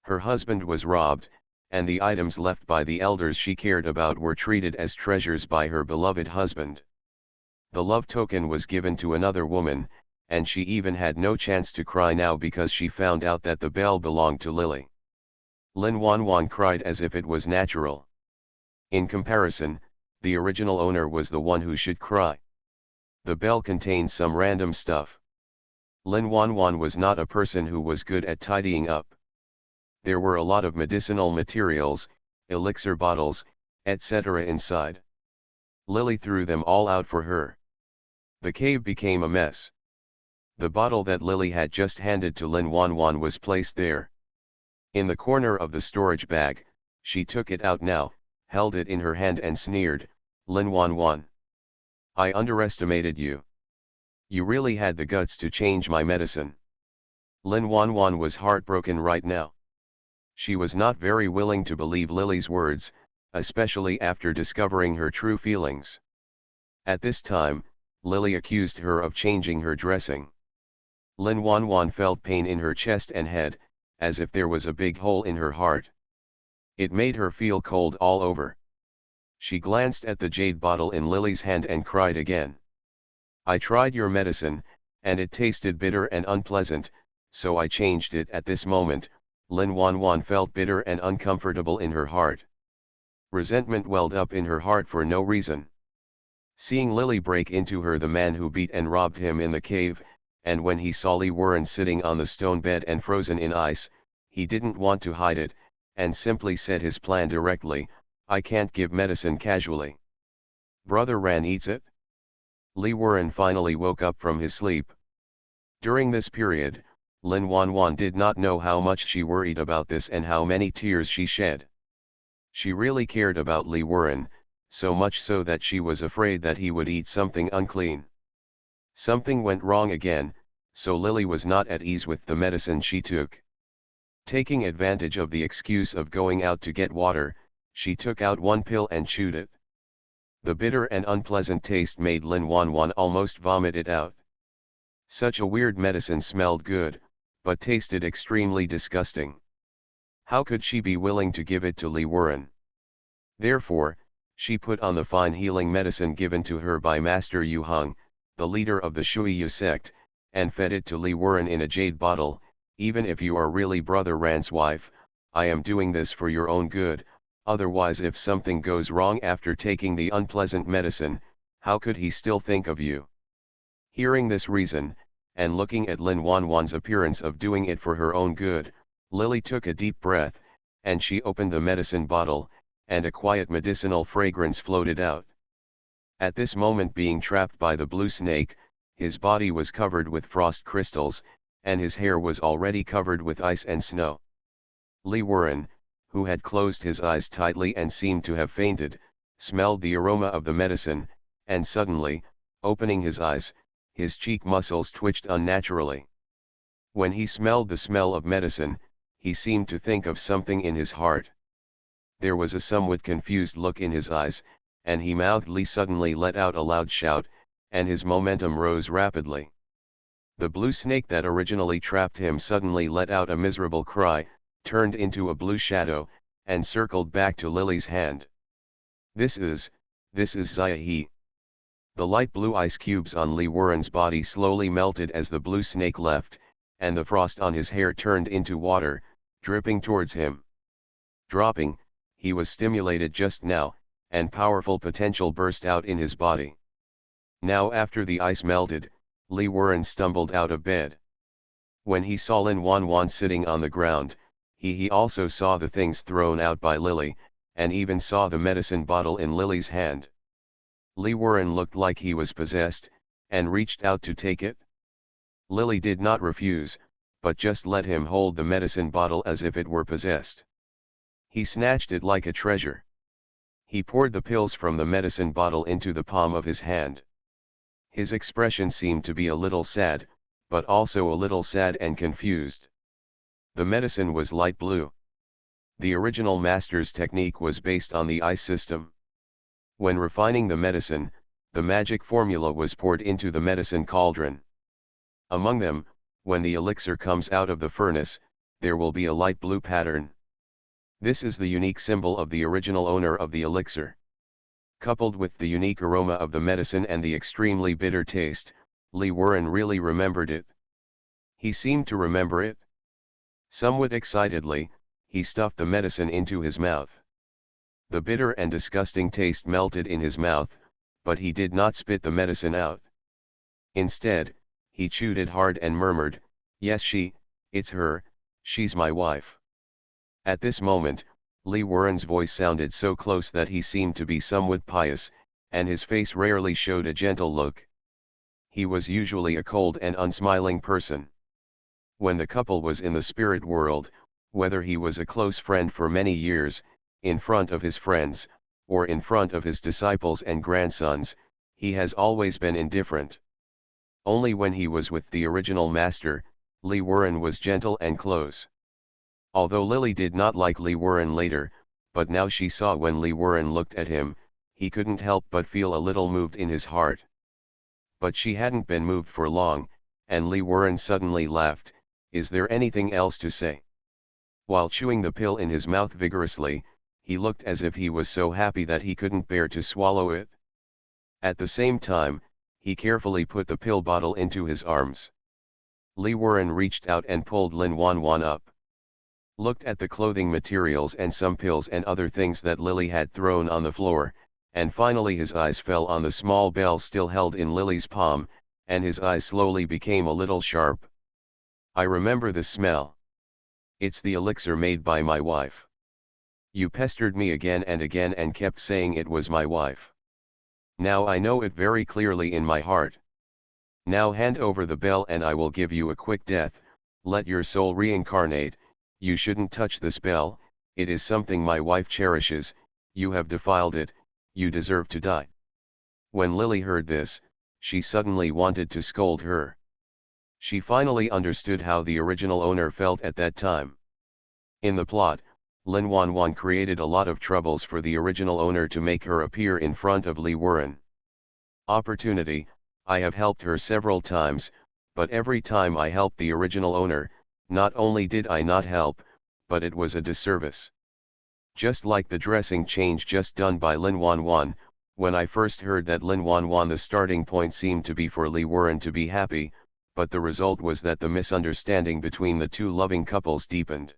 Her husband was robbed, and the items left by the elders she cared about were treated as treasures by her beloved husband. The love token was given to another woman, and she even had no chance to cry now because she found out that the bell belonged to Lily. Lin Wanwan cried as if it was natural. In comparison, the original owner was the one who should cry. The bell contained some random stuff. Lin Wanwan was not a person who was good at tidying up. There were a lot of medicinal materials, elixir bottles, etc. inside. Lily threw them all out for her. The cave became a mess. The bottle that Lily had just handed to Lin Wanwan was placed there. In the corner of the storage bag, she took it out now, held it in her hand and sneered, "Lin Wanwan. I underestimated you. You really had the guts to change my medicine." Lin Wanwan was heartbroken right now. She was not very willing to believe Lily's words, especially after discovering her true feelings. At this time, Lily accused her of changing her dressing. Lin Wanwan felt pain in her chest and head, as if there was a big hole in her heart. It made her feel cold all over. She glanced at the jade bottle in Lily's hand and cried again. "I tried your medicine, and it tasted bitter and unpleasant, so I changed it." At this moment, Lin Wanwan felt bitter and uncomfortable in her heart. Resentment welled up in her heart for no reason. Seeing Lily break into her, the man who beat and robbed him in the cave, and when he saw Li Wuren sitting on the stone bed and frozen in ice, he didn't want to hide it, and simply said his plan directly, "I can't give medicine casually. Brother Ran eats it." Li Wuren finally woke up from his sleep. During this period, Lin Wanwan did not know how much she worried about this and how many tears she shed. She really cared about Li Wuren, so much so that she was afraid that he would eat something unclean. Something went wrong again, so Lily was not at ease with the medicine she took. Taking advantage of the excuse of going out to get water, she took out one pill and chewed it. The bitter and unpleasant taste made Lin Wanwan almost vomit it out. Such a weird medicine smelled good, but tasted extremely disgusting. How could she be willing to give it to Li Wuren? Therefore, she put on the fine healing medicine given to her by Master Yu Hung, the leader of the Shuiyu sect, and fed it to Li Wuren in a jade bottle. "Even if you are really Brother Ran's wife, I am doing this for your own good, otherwise if something goes wrong after taking the unpleasant medicine, how could he still think of you?" Hearing this reason, and looking at Lin Wanwan's appearance of doing it for her own good, Lily took a deep breath, and she opened the medicine bottle, and a quiet medicinal fragrance floated out. At this moment, being trapped by the blue snake, his body was covered with frost crystals, and his hair was already covered with ice and snow. Li Wuren, who had closed his eyes tightly and seemed to have fainted, smelled the aroma of the medicine, and suddenly, opening his eyes, his cheek muscles twitched unnaturally. When he smelled the smell of medicine, he seemed to think of something in his heart. There was a somewhat confused look in his eyes, and he mouthedly suddenly let out a loud shout, and his momentum rose rapidly. The blue snake that originally trapped him suddenly let out a miserable cry, turned into a blue shadow, and circled back to Lily's hand. This is Zaya. The light blue ice cubes on Lee Warren's body slowly melted as the blue snake left, and the frost on his hair turned into water, dripping towards him. Dropping, he was stimulated just now, and powerful potential burst out in his body. Now after the ice melted, Lee Warren stumbled out of bed. When he saw Lin Wan sitting on the ground, he also saw the things thrown out by Lily, and even saw the medicine bottle in Lily's hand. Lee Warren looked like he was possessed, and reached out to take it. Lily did not refuse, but just let him hold the medicine bottle as if it were possessed. He snatched it like a treasure. He poured the pills from the medicine bottle into the palm of his hand. His expression seemed to be a little sad, but also a little sad and confused. The medicine was light blue. The original master's technique was based on the ice system. When refining the medicine, the magic formula was poured into the medicine cauldron. Among them, when the elixir comes out of the furnace, there will be a light blue pattern. This is the unique symbol of the original owner of the elixir. Coupled with the unique aroma of the medicine and the extremely bitter taste, Lee Warren really remembered it. He seemed to remember it. Somewhat excitedly, he stuffed the medicine into his mouth. The bitter and disgusting taste melted in his mouth, but he did not spit the medicine out. Instead, he chewed it hard and murmured, "Yes, it's her, she's my wife." At this moment, Lee Warren's voice sounded so close that he seemed to be somewhat pious, and his face rarely showed a gentle look. He was usually a cold and unsmiling person. When the couple was in the spirit world, whether he was a close friend for many years, in front of his friends, or in front of his disciples and grandsons, he has always been indifferent. Only when he was with the original master, Lee Warren was gentle and close. Although Lily did not like Lee Warren later, but now she saw when Lee Warren looked at him, he couldn't help but feel a little moved in his heart. But she hadn't been moved for long, and Lee Warren suddenly laughed. "Is there anything else to say?" While chewing the pill in his mouth vigorously, he looked as if he was so happy that he couldn't bear to swallow it. At the same time, he carefully put the pill bottle into his arms. Lee Warren reached out and pulled Lin Wan up. Looked at the clothing materials and some pills and other things that Lily had thrown on the floor, and finally his eyes fell on the small bell still held in Lily's palm, and his eyes slowly became a little sharp. "I remember the smell. It's the elixir made by my wife. You pestered me again and kept saying it was my wife. Now I know it very clearly in my heart. Now hand over the bell and I will give you a quick death, let your soul reincarnate. You shouldn't touch this bell, it is something my wife cherishes, you have defiled it, you deserve to die." When Lily heard this, she suddenly wanted to scold her. She finally understood how the original owner felt at that time. In the plot, Lin Wan created a lot of troubles for the original owner to make her appear in front of Lee Warren. Opportunity, I have helped her several times, but every time I helped the original owner, not only did I not help, but it was a disservice. Just like the dressing change just done by Lin Wan, when I first heard that Lin Wan the starting point seemed to be for Lee Warren to be happy, but the result was that the misunderstanding between the two loving couples deepened.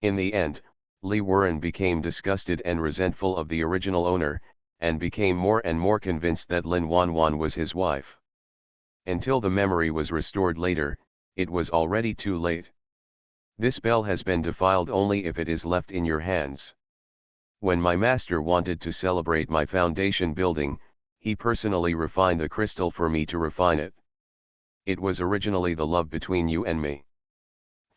In the end, Lee Warren became disgusted and resentful of the original owner, and became more and more convinced that Lin Wan was his wife. Until the memory was restored later, it was already too late. This bell has been defiled only if it is left in your hands. When my master wanted to celebrate my foundation building, he personally refined the crystal for me to refine it. It was originally the love between you and me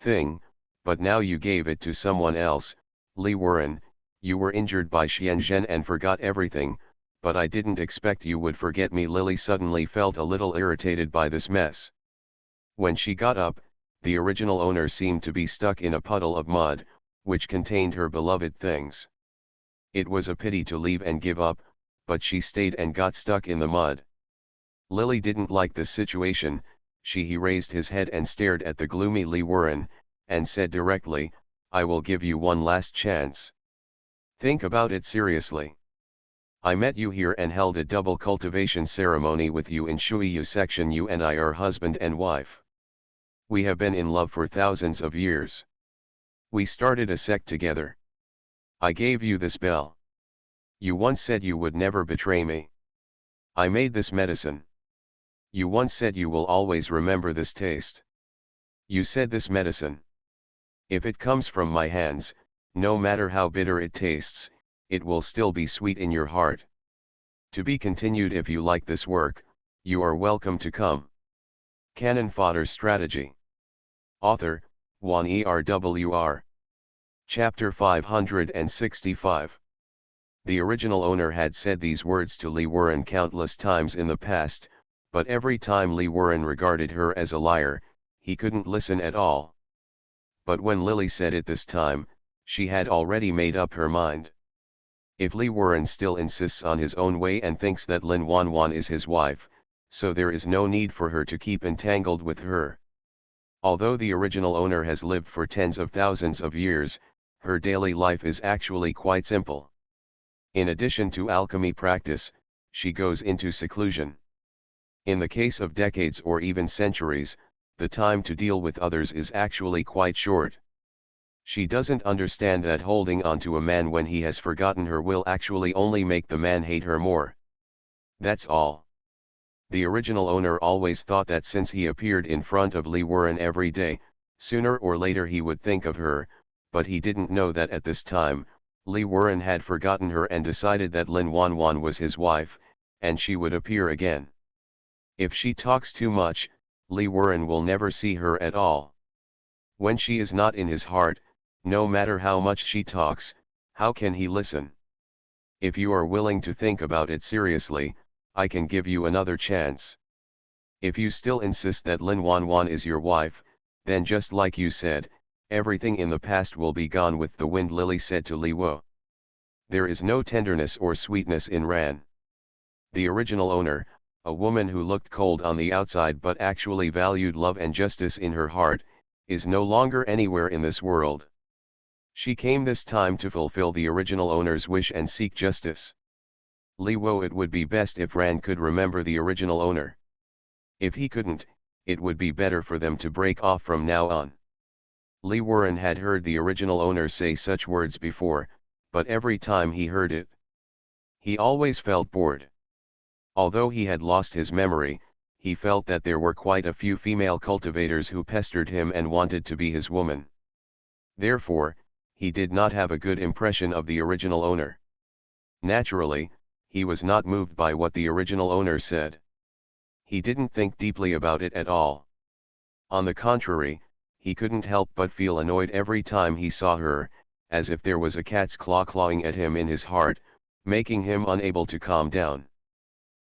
thing, but now you gave it to someone else. Lee Warren, you were injured by Xianzhen and forgot everything, but I didn't expect you would forget me. Lily suddenly felt a little irritated by this mess. When she got up, The original owner seemed to be stuck in a puddle of mud, which contained her beloved things. It was a pity to leave and give up, but she stayed and got stuck in the mud. Lily didn't like this situation. He raised his head and stared at the gloomy Lee Warren, and said directly, "I will give you one last chance. Think about it seriously. I met you here and held a double cultivation ceremony with you in Shuiyu section. You and I are husband and wife. We have been in love for thousands of years. We started a sect together. I gave you this bell. You once said you would never betray me. I made this medicine. You once said you will always remember this taste. You said this medicine. If it comes from my hands, no matter how bitter it tastes, it will still be sweet in your heart. To be continued. If you like this work, you are welcome to come." Cannon Fodder Strategy. Author, Juan ERWR. Chapter 565. The original owner had said these words to Lee Warren countless times in the past, but every time Lee Warren regarded her as a liar, he couldn't listen at all. But when Lily said it this time, she had already made up her mind. If Lee Warren still insists on his own way and thinks that Lin Wanwan is his wife, so there is no need for her to keep entangled with her. Although the original owner has lived for tens of thousands of years, her daily life is actually quite simple. In addition to alchemy practice, she goes into seclusion. In the case of decades or even centuries, the time to deal with others is actually quite short. She doesn't understand that holding on to a man when he has forgotten her will actually only make the man hate her more. That's all. The original owner always thought that since he appeared in front of Lee Warren every day, sooner or later he would think of her, but he didn't know that at this time, Lee Warren had forgotten her and decided that Lin Wanwan was his wife, and she would appear again. If she talks too much, Lee Warren will never see her at all. When she is not in his heart, no matter how much she talks, how can he listen? If you are willing to think about it seriously, I can give you another chance. If you still insist that Lin Wanwan is your wife, then just like you said, everything in the past will be gone with the wind. Lily said to Li Wo. There is no tenderness or sweetness in Ran. The original owner, a woman who looked cold on the outside but actually valued love and justice in her heart, is no longer anywhere in this world. She came this time to fulfill the original owner's wish and seek justice. Li Wo, it would be best if Ran could remember the original owner. If he couldn't, it would be better for them to break off from now on. Lee Warren had heard the original owner say such words before, but every time he heard it, he always felt bored. Although he had lost his memory, he felt that there were quite a few female cultivators who pestered him and wanted to be his woman. Therefore, he did not have a good impression of the original owner. Naturally, he was not moved by what the original owner said. He didn't think deeply about it at all. On the contrary, he couldn't help but feel annoyed every time he saw her, as if there was a cat's claw clawing at him in his heart, making him unable to calm down.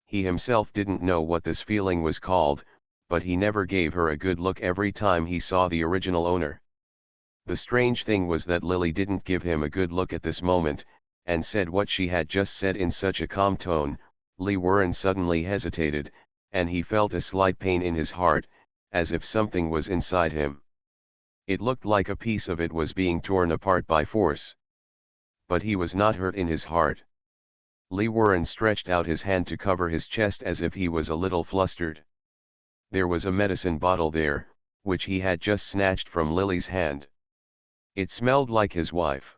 He himself didn't know what this feeling was called, but he never gave her a good look every time he saw the original owner. The strange thing was that Lily didn't give him a good look at this moment, and said what she had just said in such a calm tone. Lee Warren suddenly hesitated, and he felt a slight pain in his heart, as if something was inside him. It looked like a piece of it was being torn apart by force. But he was not hurt in his heart. Lee Warren stretched out his hand to cover his chest as if he was a little flustered. There was a medicine bottle there, which he had just snatched from Lily's hand. It smelled like his wife.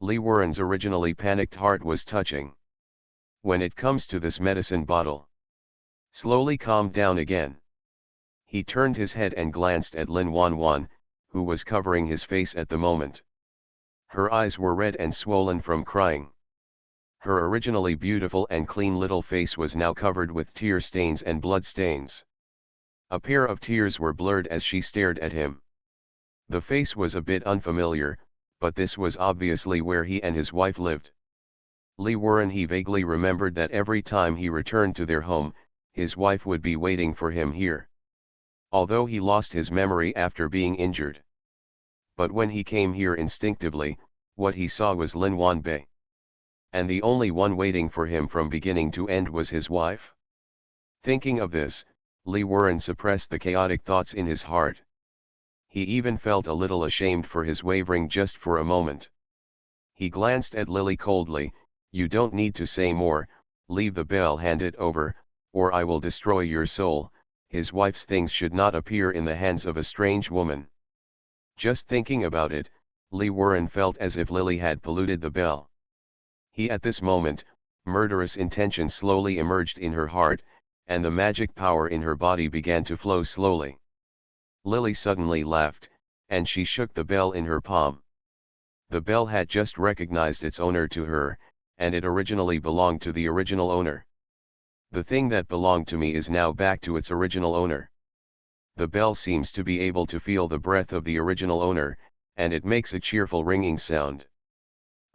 Lee Warren's originally panicked heart was touching. When it comes to this medicine bottle, slowly calmed down again. He turned his head and glanced at Lin Wanwan, who was covering his face at the moment. Her eyes were red and swollen from crying. Her originally beautiful and clean little face was now covered with tear stains and blood stains. A pair of tears were blurred as she stared at him. The face was a bit unfamiliar, but this was obviously where he and his wife lived. Lee Warren, he vaguely remembered that every time he returned to their home, his wife would be waiting for him here. although he lost his memory after being injured. But when he came here instinctively, what he saw was Lin Wanbei. And the only one waiting for him from beginning to end was his wife. Thinking of this, Li Wuren suppressed the chaotic thoughts in his heart. He even felt a little ashamed for his wavering just for a moment. He glanced at Lily coldly. "You don't need to say more, leave the bell, hand it over, or I will destroy your soul." His wife's things should not appear in the hands of a strange woman. Just thinking about it, Li Wuren felt as if Lily had polluted the bell. At this moment, murderous intention slowly emerged in her heart, and the magic power in her body began to flow slowly. Lily suddenly laughed, and she shook the bell in her palm. The bell had just recognized its owner to her, and it originally belonged to the original owner. The thing that belonged to me is now back to its original owner. The bell seems to be able to feel the breath of the original owner, and it makes a cheerful ringing sound.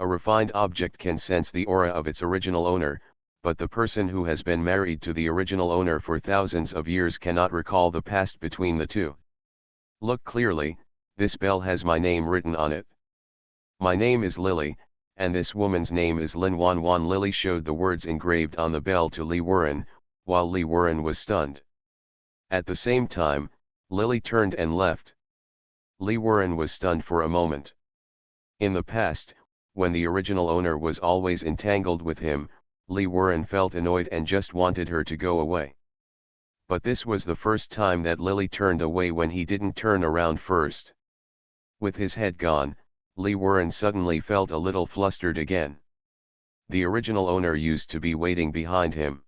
A refined object can sense the aura of its original owner, but the person who has been married to the original owner for thousands of years cannot recall the past between the two. Look clearly, this bell has my name written on it. My name is Lily, and this woman's name is Lin Wanwan. Lily showed the words engraved on the bell to Li Wuren, while Li Wuren was stunned. At the same time, Lily turned and left. Li Wuren was stunned for a moment. In the past, when the original owner was always entangled with him, Li Wuren felt annoyed and just wanted her to go away. But this was the first time that Lily turned away when he didn't turn around first. With his head gone, Li Wuren suddenly felt a little flustered again. The original owner used to be waiting behind him.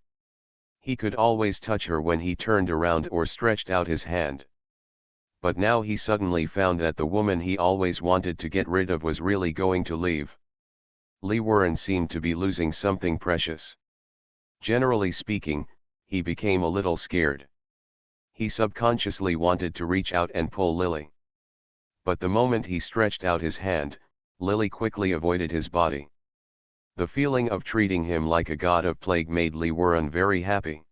He could always touch her when he turned around or stretched out his hand. But now he suddenly found that the woman he always wanted to get rid of was really going to leave. Li Wuren seemed to be losing something precious. Generally speaking, he became a little scared. He subconsciously wanted to reach out and pull Lily. But the moment he stretched out his hand, Lily quickly avoided his body. The feeling of treating him like a god of plague made Li Wuren very happy.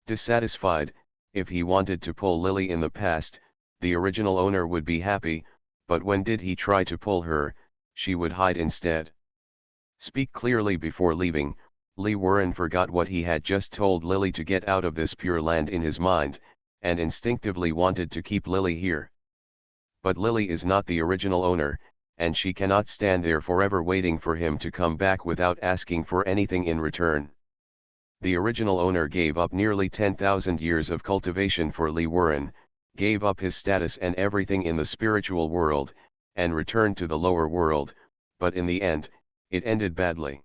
Dissatisfied, if he wanted to pull Lily in the past, the original owner would be happy, but when did he try to pull her, she would hide instead. Speak clearly before leaving. Li Wuren forgot what he had just told Lily to get out of this pure land in his mind, and instinctively wanted to keep Lily here. But Lily is not the original owner, and she cannot stand there forever waiting for him to come back without asking for anything in return. The original owner gave up nearly 10,000 years of cultivation for Li Wuren, gave up his status and everything in the spiritual world, and returned to the lower world, but in the end, it ended badly.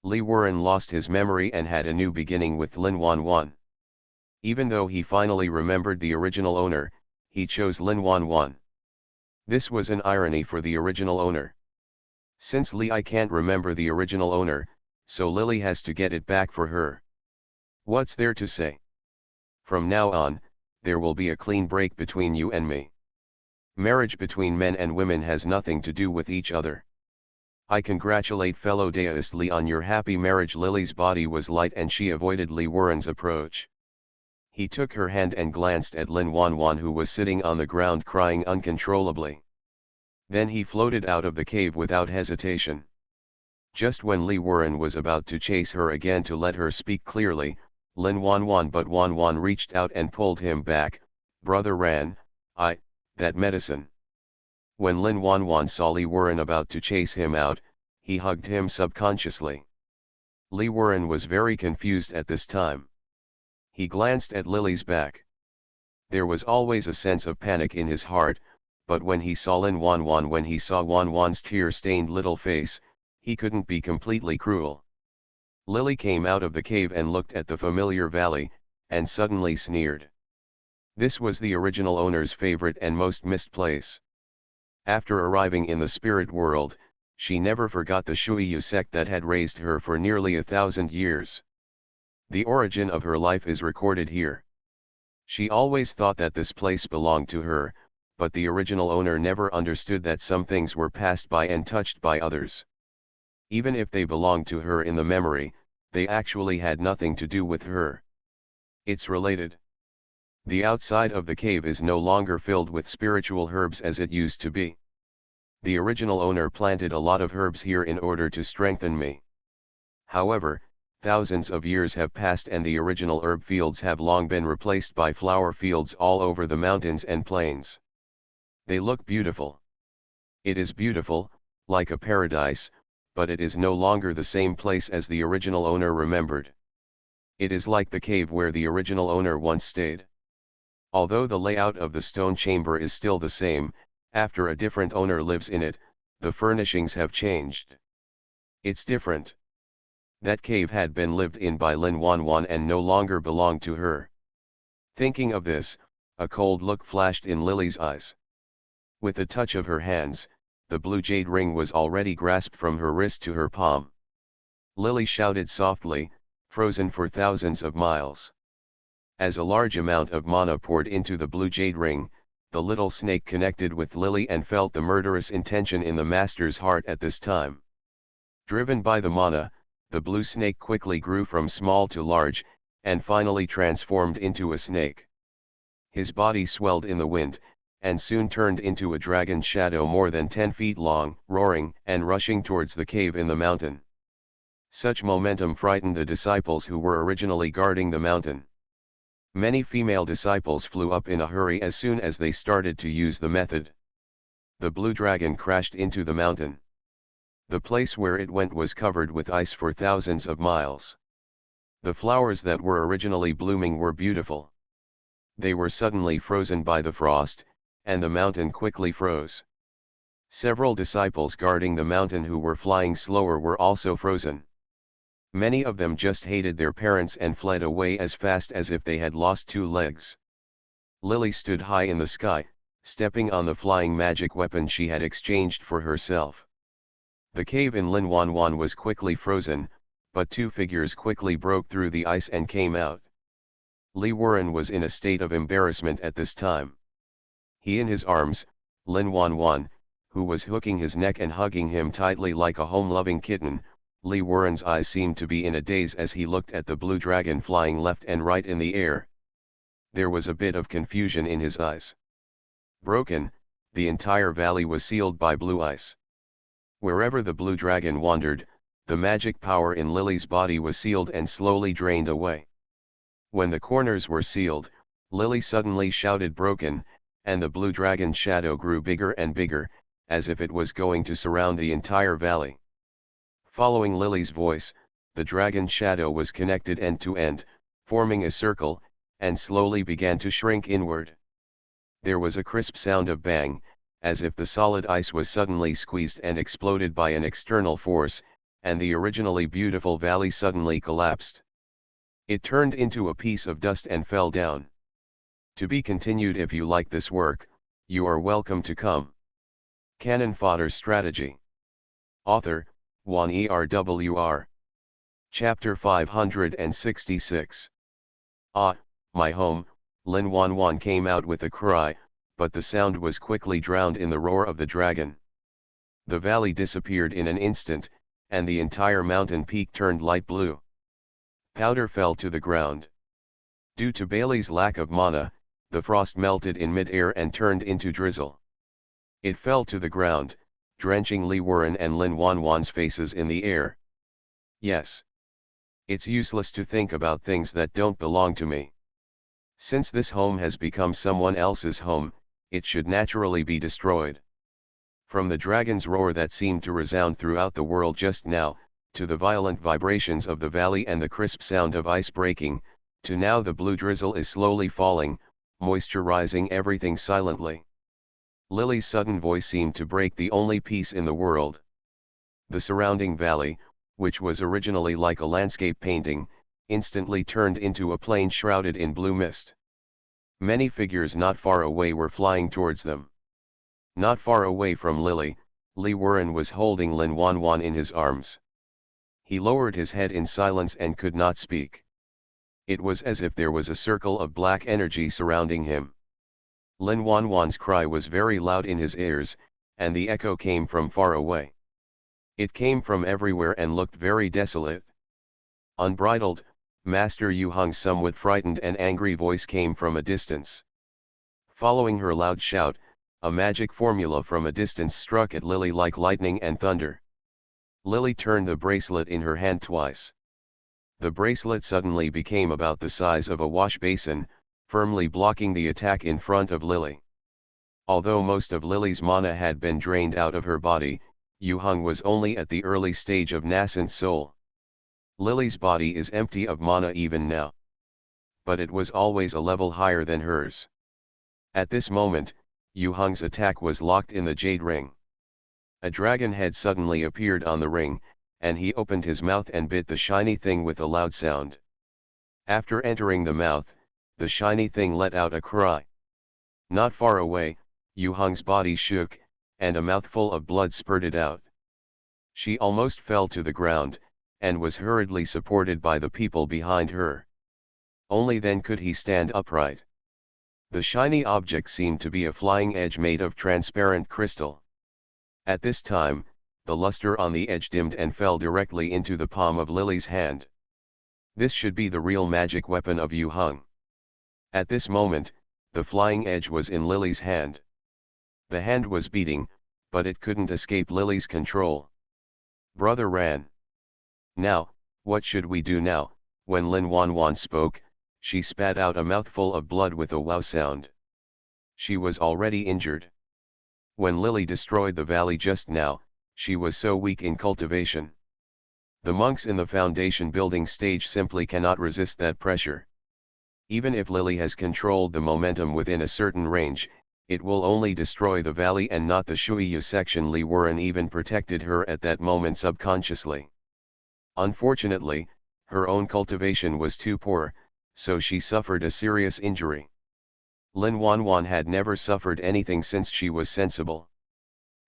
Li Wuren lost his memory and had a new beginning with Lin Wanwan. Even though he finally remembered the original owner, he chose Lin Wanwan. This was an irony for the original owner. Since Li can't remember the original owner, so Lily has to get it back for her. What's there to say? From now on, there will be a clean break between you and me. Marriage between men and women has nothing to do with each other. I congratulate fellow deist Li on your happy marriage. Lily's body was light and she avoided Li Wuren's approach. He took her hand and glanced at Lin Wanwan, who was sitting on the ground crying uncontrollably. Then he floated out of the cave without hesitation. Just when Li Wuren was about to chase her again to let her speak clearly, Lin Wanwan reached out and pulled him back. Brother Ran, that medicine. When Lin Wanwan saw Li Wuren about to chase him out, he hugged him subconsciously. Li Wuren was very confused at this time. He glanced at Lily's back. There was always a sense of panic in his heart, but when he saw Lin Wanwan, when he saw Wanwan's tear-stained little face, he couldn't be completely cruel. Lily came out of the cave and looked at the familiar valley, and suddenly sneered. This was the original owner's favorite and most missed place. After arriving in the spirit world, she never forgot the Shuiyu sect that had raised her for nearly 1,000 years. The origin of her life is recorded here. She always thought that this place belonged to her, but the original owner never understood that some things were passed by and touched by others. Even if they belonged to her in the memory, they actually had nothing to do with her. It's related. The outside of the cave is no longer filled with spiritual herbs as it used to be. The original owner planted a lot of herbs here in order to strengthen me. However, thousands of years have passed and the original herb fields have long been replaced by flower fields all over the mountains and plains. They look beautiful. It is beautiful, like a paradise, but it is no longer the same place as the original owner remembered. It is like the cave where the original owner once stayed. Although the layout of the stone chamber is still the same, after a different owner lives in it, the furnishings have changed. It's different. That cave had been lived in by Lin Wanwan and no longer belonged to her. Thinking of this, a cold look flashed in Lily's eyes. With a touch of her hands, the blue jade ring was already grasped from her wrist to her palm. Lily shouted softly, "Frozen for thousands of miles." As a large amount of mana poured into the blue jade ring, the little snake connected with Lily and felt the murderous intention in the master's heart at this time. Driven by the mana, the blue snake quickly grew from small to large, and finally transformed into a snake. His body swelled in the wind, and soon turned into a dragon shadow more than 10 feet long, roaring and rushing towards the cave in the mountain. Such momentum frightened the disciples who were originally guarding the mountain. Many female disciples flew up in a hurry as soon as they started to use the method. The blue dragon crashed into the mountain. The place where it went was covered with ice for thousands of miles. The flowers that were originally blooming were beautiful. They were suddenly frozen by the frost, and the mountain quickly froze. Several disciples guarding the mountain who were flying slower were also frozen. Many of them just hated their parents and fled away as fast as if they had lost 2 legs. Lily stood high in the sky, stepping on the flying magic weapon she had exchanged for herself. The cave in Lin Wanwan was quickly frozen, but 2 figures quickly broke through the ice and came out. Li Wuren was in a state of embarrassment at this time. He in his arms, Lin Wanwan, who was hooking his neck and hugging him tightly like a home-loving kitten. Li Wuren's eyes seemed to be in a daze as he looked at the blue dragon flying left and right in the air. There was a bit of confusion in his eyes. Broken, the entire valley was sealed by blue ice. Wherever the blue dragon wandered, the magic power in Lily's body was sealed and slowly drained away. When the corners were sealed, Lily suddenly shouted "broken," and the blue dragon shadow grew bigger and bigger, as if it was going to surround the entire valley. Following Lily's voice, the dragon shadow was connected end to end, forming a circle, and slowly began to shrink inward. There was a crisp sound of bang, as if the solid ice was suddenly squeezed and exploded by an external force, and the originally beautiful valley suddenly collapsed. It turned into a piece of dust and fell down. To be continued. If you like this work, you are welcome to come. Cannon Fodder Strategy. Author, Wan ERWR. Chapter 566. "Ah, my home," Lin Wanwan came out with a cry, but the sound was quickly drowned in the roar of the dragon. The valley disappeared in an instant, and the entire mountain peak turned light blue. Powder fell to the ground. Due to Bailey's lack of mana, the frost melted in mid-air and turned into drizzle. It fell to the ground, drenching Li Wuren and Lin Wanwan's faces in the air. Yes. It's useless to think about things that don't belong to me. Since this home has become someone else's home, it should naturally be destroyed. From the dragon's roar that seemed to resound throughout the world just now, to the violent vibrations of the valley and the crisp sound of ice breaking, to now the blue drizzle is slowly falling, moisturizing everything silently. Lily's sudden voice seemed to break the only peace in the world. The surrounding valley, which was originally like a landscape painting, instantly turned into a plain shrouded in blue mist. Many figures not far away were flying towards them. Not far away from Lily, Li Wuren was holding Lin Wanwan in his arms. He lowered his head in silence and could not speak. It was as if there was a circle of black energy surrounding him. Lin Wanwan's cry was very loud in his ears, and the echo came from far away. It came from everywhere and looked very desolate. Unbridled, Master Yu Hung's somewhat frightened and angry voice came from a distance. Following her loud shout, a magic formula from a distance struck at Lily like lightning and thunder. Lily turned the bracelet in her hand twice. The bracelet suddenly became about the size of a wash basin, firmly blocking the attack in front of Lily. Although most of Lily's mana had been drained out of her body, Yu Hung was only at the early stage of nascent soul. Lily's body is empty of mana even now. But it was always a level higher than hers. At this moment, Yu Hung's attack was locked in the jade ring. A dragon head suddenly appeared on the ring, and he opened his mouth and bit the shiny thing with a loud sound. After entering the mouth, the shiny thing let out a cry. Not far away, Yu Hung's body shook, and a mouthful of blood spurted out. She almost fell to the ground, and was hurriedly supported by the people behind her. Only then could he stand upright. The shiny object seemed to be a flying edge made of transparent crystal. At this time, the luster on the edge dimmed and fell directly into the palm of Lily's hand. This should be the real magic weapon of Yu Hung. At this moment, the flying edge was in Lily's hand. The hand was beating, but it couldn't escape Lily's control. Brother ran. Now, what should we do now? When Lin Wanwan spoke, she spat out a mouthful of blood with a wow sound. She was already injured. When Lily destroyed the valley just now, she was so weak in cultivation. The monks in the foundation building stage simply cannot resist that pressure. Even if Lily has controlled the momentum within a certain range, it will only destroy the valley and not the Shuiyu section. Li Wuren even protected her at that moment subconsciously. Unfortunately, her own cultivation was too poor, so she suffered a serious injury. Lin Wanwan had never suffered anything since she was sensible.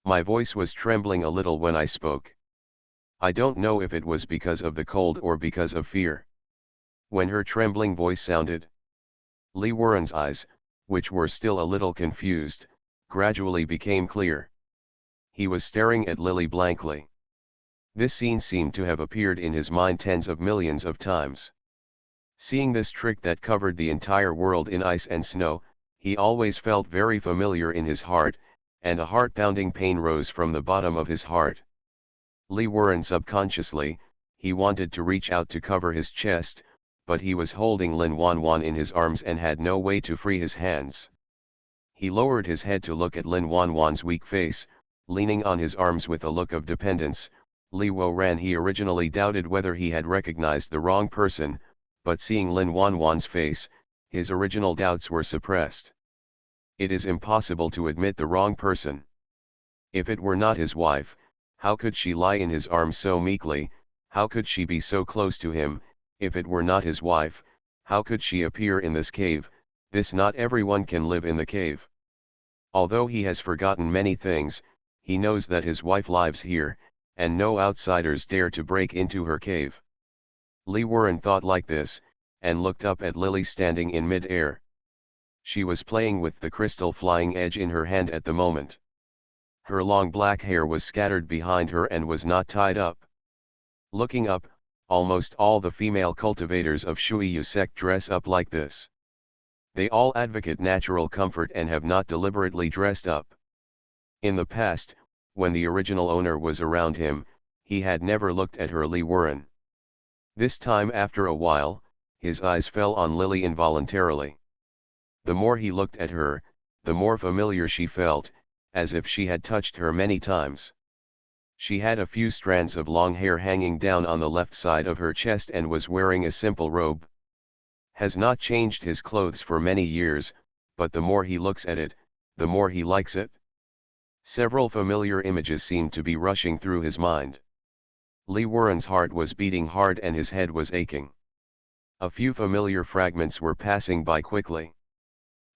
My voice was trembling a little when I spoke. I don't know if it was because of the cold or because of fear. When her trembling voice sounded, Li Wuren's eyes, which were still a little confused, gradually became clear. He was staring at Lily blankly. This scene seemed to have appeared in his mind tens of millions of times. Seeing this trick that covered the entire world in ice and snow, he always felt very familiar in his heart, and a heart-pounding pain rose from the bottom of his heart. Li Wuren subconsciously, he wanted to reach out to cover his chest, but he was holding Lin Wanwan in his arms and had no way to free his hands. He lowered his head to look at Lin Wanwan's weak face, leaning on his arms with a look of dependence. Li Wuren he originally doubted whether he had recognized the wrong person, but seeing Lin Wanwan's face, his original doubts were suppressed. It is impossible to admit the wrong person. If it were not his wife, how could she lie in his arms so meekly? How could she be so close to him? If it were not his wife, how could she appear in this cave? This not everyone can live in the cave. Although he has forgotten many things, he knows that his wife lives here, and no outsiders dare to break into her cave. Li Wuren thought like this, and looked up at Lily standing in mid-air. She was playing with the crystal flying edge in her hand at the moment. Her long black hair was scattered behind her and was not tied up. Looking up, almost all the female cultivators of Shuiyu sect dress up like this. They all advocate natural comfort and have not deliberately dressed up. In the past, when the original owner was around him, he had never looked at her. Li Wuren. This time after a while, his eyes fell on Lily involuntarily. The more he looked at her, the more familiar she felt, as if she had touched her many times. She had a few strands of long hair hanging down on the left side of her chest and was wearing a simple robe. Has not changed his clothes for many years, but the more he looks at it, the more he likes it. Several familiar images seemed to be rushing through his mind. Li Wuren's heart was beating hard and his head was aching. A few familiar fragments were passing by quickly.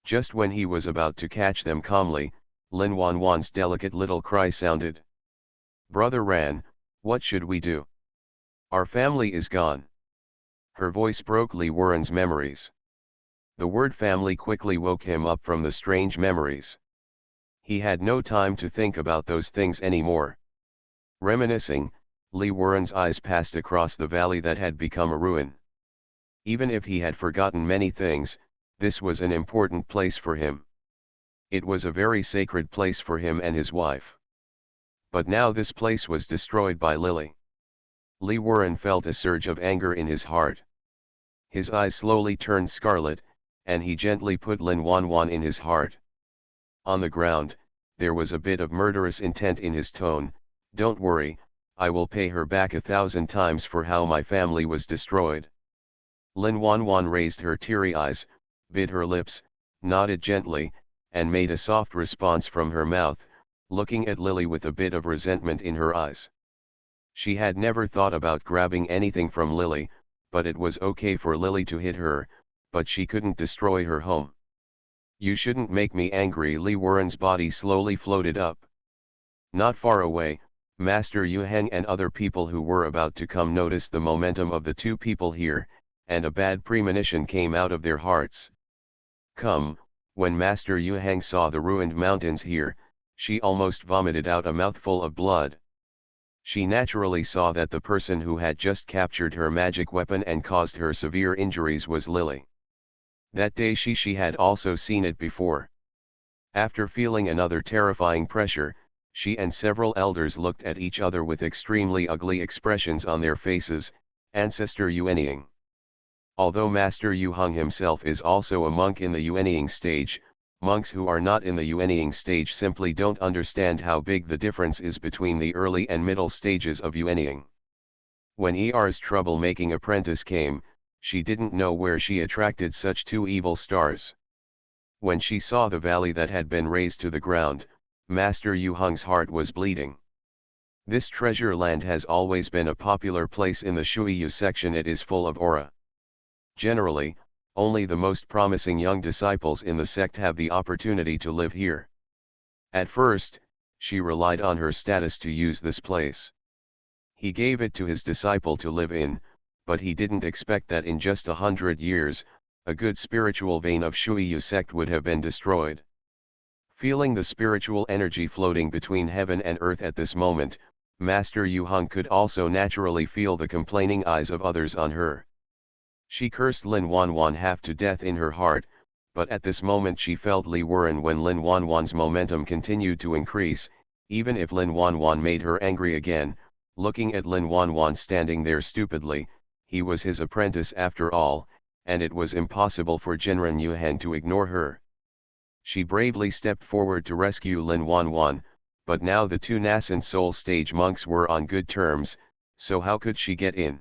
Just when he was about to catch them calmly, Lin Wanwan's delicate little cry sounded. Brother Ran, what should we do? Our family is gone. Her voice broke Li Wuren's memories. The word family quickly woke him up from the strange memories. He had no time to think about those things anymore. Reminiscing, Li Wuren's eyes passed across the valley that had become a ruin. Even if he had forgotten many things, this was an important place for him. It was a very sacred place for him and his wife. But now this place was destroyed by Lily. Lee Warren felt a surge of anger in his heart. His eyes slowly turned scarlet, and he gently put Lin Wanwan in his heart. On the ground, there was a bit of murderous intent in his tone. "Don't worry, I will pay her back 1,000 times for how my family was destroyed." Lin Wanwan raised her teary eyes, bit her lips, nodded gently, and made a soft response from her mouth, looking at Lily with a bit of resentment in her eyes. She had never thought about grabbing anything from Lily, but it was okay for Lily to hit her, but she couldn't destroy her home. "You shouldn't make me angry." Lee Warren's body slowly floated up. Not far away, Master Yu Heng and other people who were about to come noticed the momentum of the two people here, and a bad premonition came out of their hearts. Come, when Master Yu Heng saw the ruined mountains here, she almost vomited out a mouthful of blood. She naturally saw that the person who had just captured her magic weapon and caused her severe injuries was Lily. That day she had also seen it before. After feeling another terrifying pressure, she and several elders looked at each other with extremely ugly expressions on their faces. Ancestor Yuanying. Although Master Yu Heng himself is also a monk in the Yuanying stage, monks who are not in the Yuanying stage simply don't understand how big the difference is between the early and middle stages of Yuanying. When Er's troublemaking apprentice came, she didn't know where she attracted such two evil stars. When she saw the valley that had been razed to the ground, Master Yu Heng's heart was bleeding. This treasure land has always been a popular place in the Shuiyu section. It is full of aura. Generally, only the most promising young disciples in the sect have the opportunity to live here. At first, she relied on her status to use this place. He gave it to his disciple to live in, but he didn't expect that in just 100 years, a good spiritual vein of Shuiyu sect would have been destroyed. Feeling the spiritual energy floating between heaven and earth at this moment, Master Yu Heng could also naturally feel the complaining eyes of others on her. She cursed Lin Wanwan half to death in her heart, but at this moment she felt Lee Warren when Lin Wanwan's momentum continued to increase. Even if Lin Wanwan made her angry again, looking at Lin Wanwan standing there stupidly, he was his apprentice after all, and it was impossible for Genren Yu Heng to ignore her. She bravely stepped forward to rescue Lin Wanwan, but now the two nascent soul stage monks were on good terms, so how could she get in?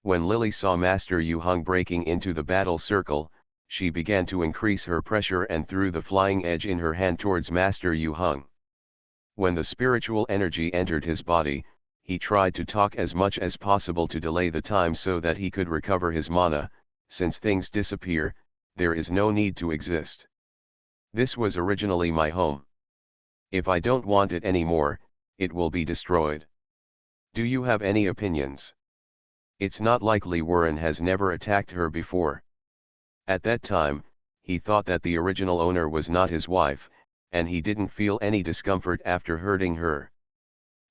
When Lily saw Master Yu Heng breaking into the battle circle, she began to increase her pressure and threw the flying edge in her hand towards Master Yu Heng. When the spiritual energy entered his body, he tried to talk as much as possible to delay the time so that he could recover his mana. Since things disappear, there is no need to exist. This was originally my home. If I don't want it anymore, it will be destroyed. Do you have any opinions? It's not likely Warren has never attacked her before. At that time, he thought that the original owner was not his wife, and he didn't feel any discomfort after hurting her.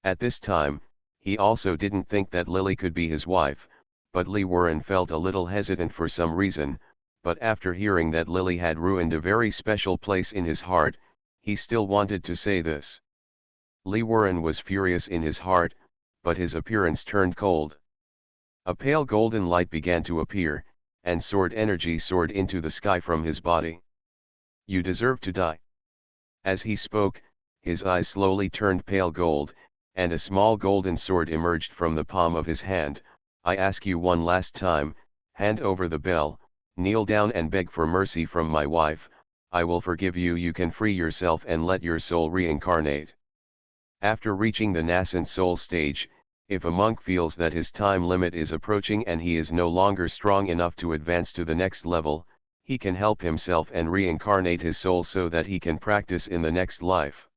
At this time, he also didn't think that Lily could be his wife, but Lee Warren felt a little hesitant for some reason, but after hearing that Lily had ruined a very special place in his heart, he still wanted to say this. Lee Warren was furious in his heart, but his appearance turned cold. A pale golden light began to appear, and sword energy soared into the sky from his body. You deserve to die. As he spoke, his eyes slowly turned pale gold, and a small golden sword emerged from the palm of his hand. I ask you one last time, hand over the bell, kneel down and beg for mercy from my wife. I will forgive you. You can free yourself and let your soul reincarnate. After reaching the nascent soul stage, if a monk feels that his time limit is approaching and he is no longer strong enough to advance to the next level, he can help himself and reincarnate his soul so that he can practice in the next life.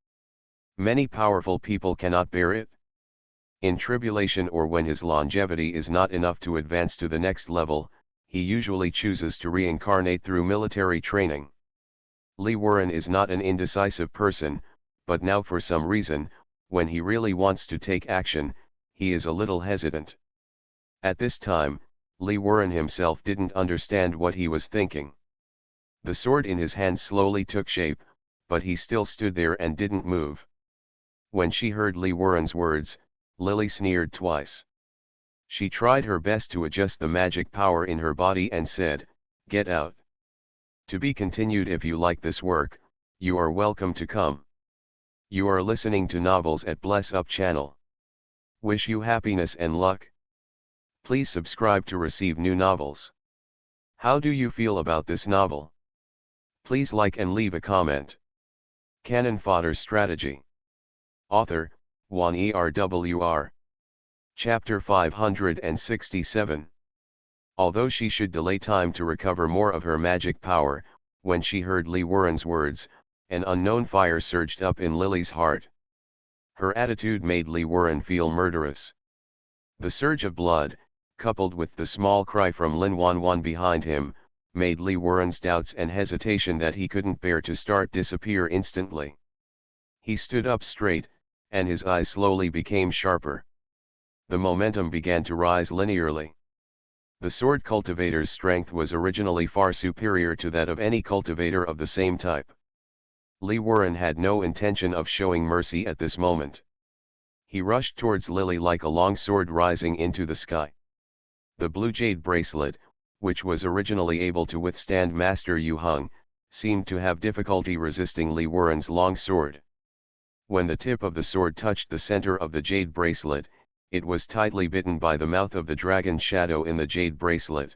Many powerful people cannot bear it. In tribulation or when his longevity is not enough to advance to the next level, he usually chooses to reincarnate through military training. Lee Warren is not an indecisive person, but now for some reason, when he really wants to take action, he is a little hesitant. At this time, Lee Warren himself didn't understand what he was thinking. The sword in his hand slowly took shape, but he still stood there and didn't move. When she heard Lee Warren's words, Lily sneered twice. She tried her best to adjust the magic power in her body and said, "Get out." To be continued. If you like this work, you are welcome to come. You are listening to Novels at Bless Up channel. Wish you happiness and luck. Please subscribe to receive new novels. How do you feel about this novel? Please like and leave a comment. Cannon Fodder Strategy. Author, Juan ERWR. Chapter 567. Although she should delay time to recover more of her magic power, when she heard Lee Warren's words, an unknown fire surged up in Lily's heart. Her attitude made Lee Warren feel murderous. The surge of blood, coupled with the small cry from Lin Wanwan behind him, made Lee Warren's doubts and hesitation that he couldn't bear to start disappear instantly. He stood up straight, and his eyes slowly became sharper. The momentum began to rise linearly. The sword cultivator's strength was originally far superior to that of any cultivator of the same type. Lee Warren had no intention of showing mercy at this moment. He rushed towards Lily like a long sword rising into the sky. The blue jade bracelet, which was originally able to withstand Master Yu Hung, seemed to have difficulty resisting Lee Warren's long sword. When the tip of the sword touched the center of the jade bracelet, it was tightly bitten by the mouth of the dragon shadow in the jade bracelet.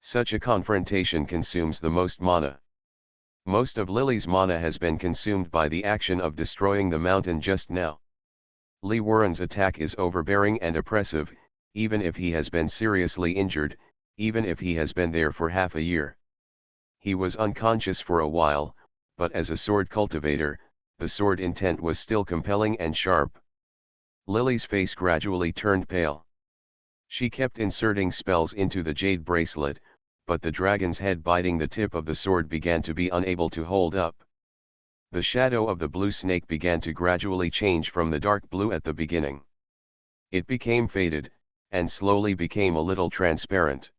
Such a confrontation consumes the most mana. Most of Lily's mana has been consumed by the action of destroying the mountain just now. Lee Warren's attack is overbearing and oppressive, even if he has been seriously injured, even if he has been there for half a year. He was unconscious for a while, but as a sword cultivator, the sword intent was still compelling and sharp. Lily's face gradually turned pale. She kept inserting spells into the jade bracelet, but the dragon's head biting the tip of the sword began to be unable to hold up. The shadow of the blue snake began to gradually change from the dark blue at the beginning. It became faded, and slowly became a little transparent.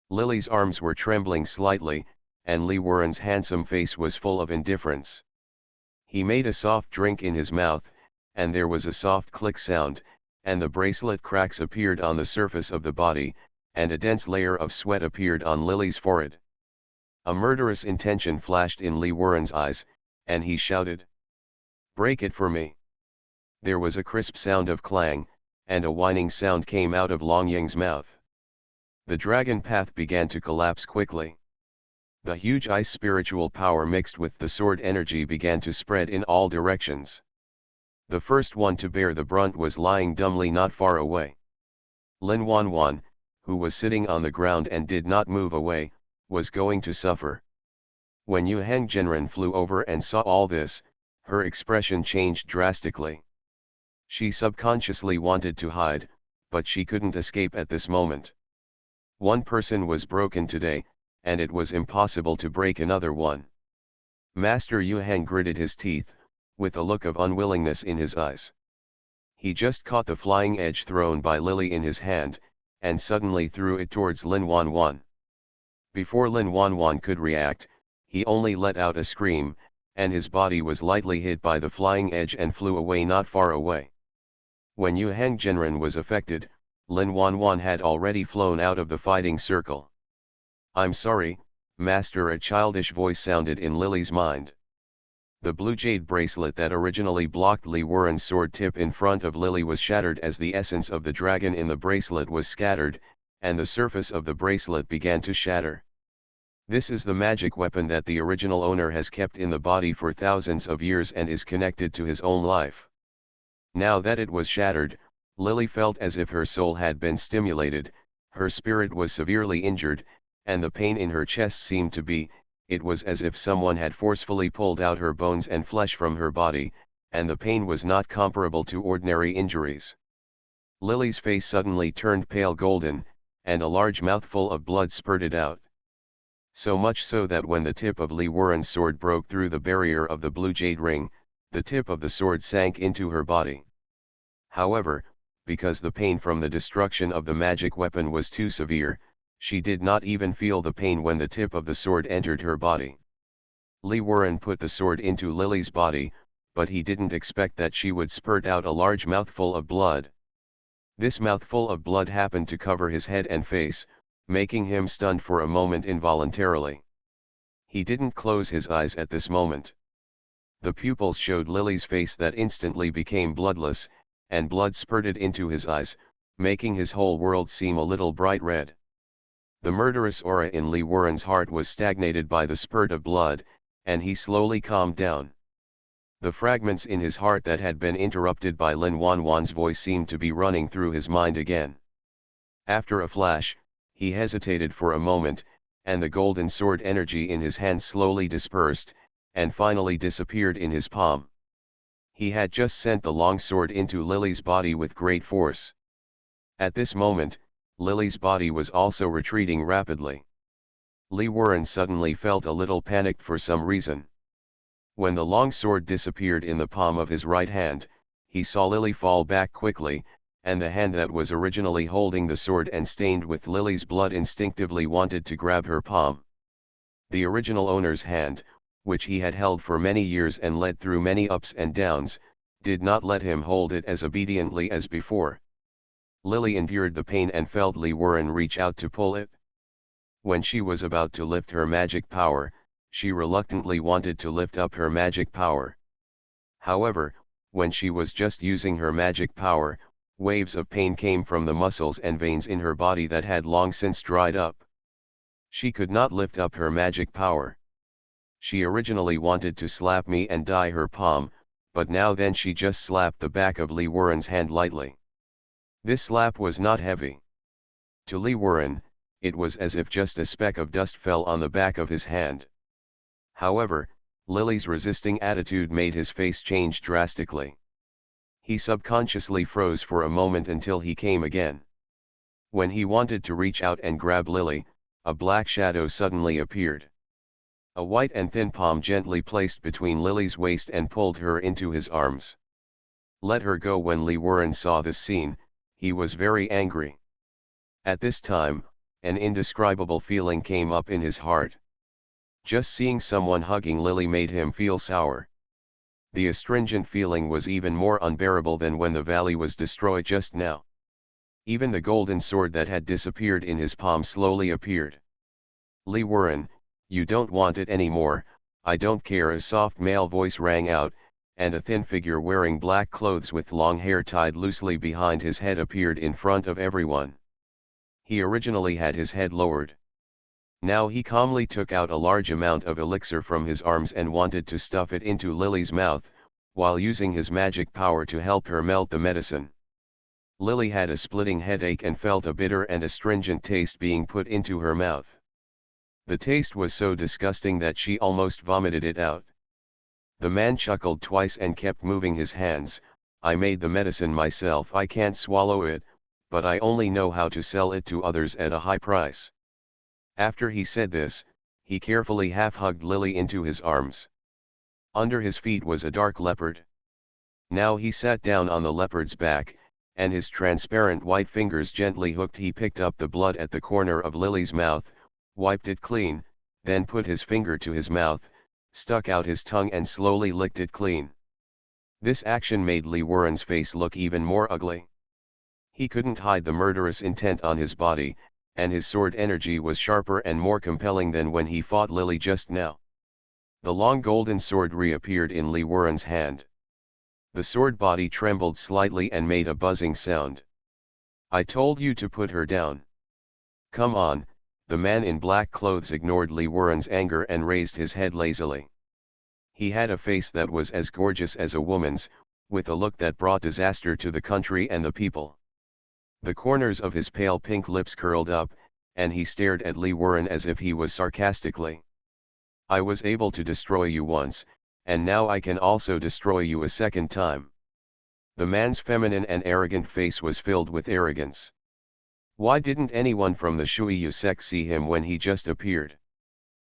Lily's arms were trembling slightly, and Lee Warren's handsome face was full of indifference. He made a soft drink in his mouth, and there was a soft click sound, and the bracelet cracks appeared on the surface of the body, and a dense layer of sweat appeared on Lily's forehead. A murderous intention flashed in Lee Warren's eyes, and he shouted, "Break it for me." There was a crisp sound of clang, and a whining sound came out of Long Ying's mouth. The dragon path began to collapse quickly. The huge ice spiritual power mixed with the sword energy began to spread in all directions. The first one to bear the brunt was lying dumbly not far away. Lin Wanwan, who was sitting on the ground and did not move away, was going to suffer. When Yu Heng Genren flew over and saw all this, her expression changed drastically. She subconsciously wanted to hide, but she couldn't escape at this moment. One person was broken today, and it was impossible to break another one. Master Yu Heng gritted his teeth, with a look of unwillingness in his eyes. He just caught the flying edge thrown by Lily in his hand, and suddenly threw it towards Lin Wanwan. Before Lin Wanwan could react, he only let out a scream, and his body was lightly hit by the flying edge and flew away not far away. When Yu Heng Genren was affected, Lin Wanwan had already flown out of the fighting circle. "I'm sorry, Master," a childish voice sounded in Lily's mind. The blue jade bracelet that originally blocked Lee Warren's sword tip in front of Lily was shattered as the essence of the dragon in the bracelet was scattered, and the surface of the bracelet began to shatter. This is the magic weapon that the original owner has kept in the body for thousands of years and is connected to his own life. Now that it was shattered, Lily felt as if her soul had been stimulated, her spirit was severely injured, and the pain in her chest seemed to be, it was as if someone had forcefully pulled out her bones and flesh from her body, and the pain was not comparable to ordinary injuries. Lily's face suddenly turned pale golden, and a large mouthful of blood spurted out. So much so that when the tip of Lee Warren's sword broke through the barrier of the blue jade ring, the tip of the sword sank into her body. However, because the pain from the destruction of the magic weapon was too severe. She did not even feel the pain when the tip of the sword entered her body. Lee Warren put the sword into Lily's body, but he didn't expect that she would spurt out a large mouthful of blood. This mouthful of blood happened to cover his head and face, making him stunned for a moment involuntarily. He didn't close his eyes at this moment. The pupils showed Lily's face that instantly became bloodless, and blood spurted into his eyes, making his whole world seem a little bright red. The murderous aura in Lee Warren's heart was stagnated by the spurt of blood, and he slowly calmed down. The fragments in his heart that had been interrupted by Lin Wanwan's voice seemed to be running through his mind again. After a flash, he hesitated for a moment, and the golden sword energy in his hand slowly dispersed, and finally disappeared in his palm. He had just sent the long sword into Lily's body with great force. At this moment, Lily's body was also retreating rapidly. Lee Warren suddenly felt a little panicked for some reason. When the long sword disappeared in the palm of his right hand, he saw Lily fall back quickly, and the hand that was originally holding the sword and stained with Lily's blood instinctively wanted to grab her palm. The original owner's hand, which he had held for many years and led through many ups and downs, did not let him hold it as obediently as before. Lily endured the pain and felt Lee Warren reach out to pull it. When she was about to lift her magic power, she reluctantly wanted to lift up her magic power. However, when she was just using her magic power, waves of pain came from the muscles and veins in her body that had long since dried up. She could not lift up her magic power. She originally wanted to slap me and dye her palm, but now then she just slapped the back of Lee Warren's hand lightly. This slap was not heavy. To Lee Warren, it was as if just a speck of dust fell on the back of his hand. However, Lily's resisting attitude made his face change drastically. He subconsciously froze for a moment until he came again. When he wanted to reach out and grab Lily, a black shadow suddenly appeared. A white and thin palm gently placed between Lily's waist and pulled her into his arms. Let her go. When Lee Warren saw this scene, he was very angry. At this time, an indescribable feeling came up in his heart. Just seeing someone hugging Lily made him feel sour. The astringent feeling was even more unbearable than when the valley was destroyed just now. Even the golden sword that had disappeared in his palm slowly appeared. Lee Warren, you don't want it anymore, I don't care. A soft male voice rang out, and a thin figure wearing black clothes with long hair tied loosely behind his head appeared in front of everyone. He originally had his head lowered. Now he calmly took out a large amount of elixir from his arms and wanted to stuff it into Lily's mouth, while using his magic power to help her melt the medicine. Lily had a splitting headache and felt a bitter and astringent taste being put into her mouth. The taste was so disgusting that she almost vomited it out. The man chuckled twice and kept moving his hands. I made the medicine myself. I can't swallow it, but I only know how to sell it to others at a high price. After he said this, he carefully half-hugged Lily into his arms. Under his feet was a dark leopard. Now he sat down on the leopard's back, and his transparent white fingers gently hooked. He picked up the blood at the corner of Lily's mouth, wiped it clean, then put his finger to his mouth, stuck out his tongue and slowly licked it clean. This action made Lee Warren's face look even more ugly. He couldn't hide the murderous intent on his body, and his sword energy was sharper and more compelling than when he fought Lily just now. The long golden sword reappeared in Lee Warren's hand. The sword body trembled slightly and made a buzzing sound. I told you to put her down. Come on. The man in black clothes ignored Lee Warren's anger and raised his head lazily. He had a face that was as gorgeous as a woman's, with a look that brought disaster to the country and the people. The corners of his pale pink lips curled up, and he stared at Lee Warren as if he was sarcastically. I was able to destroy you once, and now I can also destroy you a second time. The man's feminine and arrogant face was filled with arrogance. Why didn't anyone from the Shuiyu sect see him when he just appeared?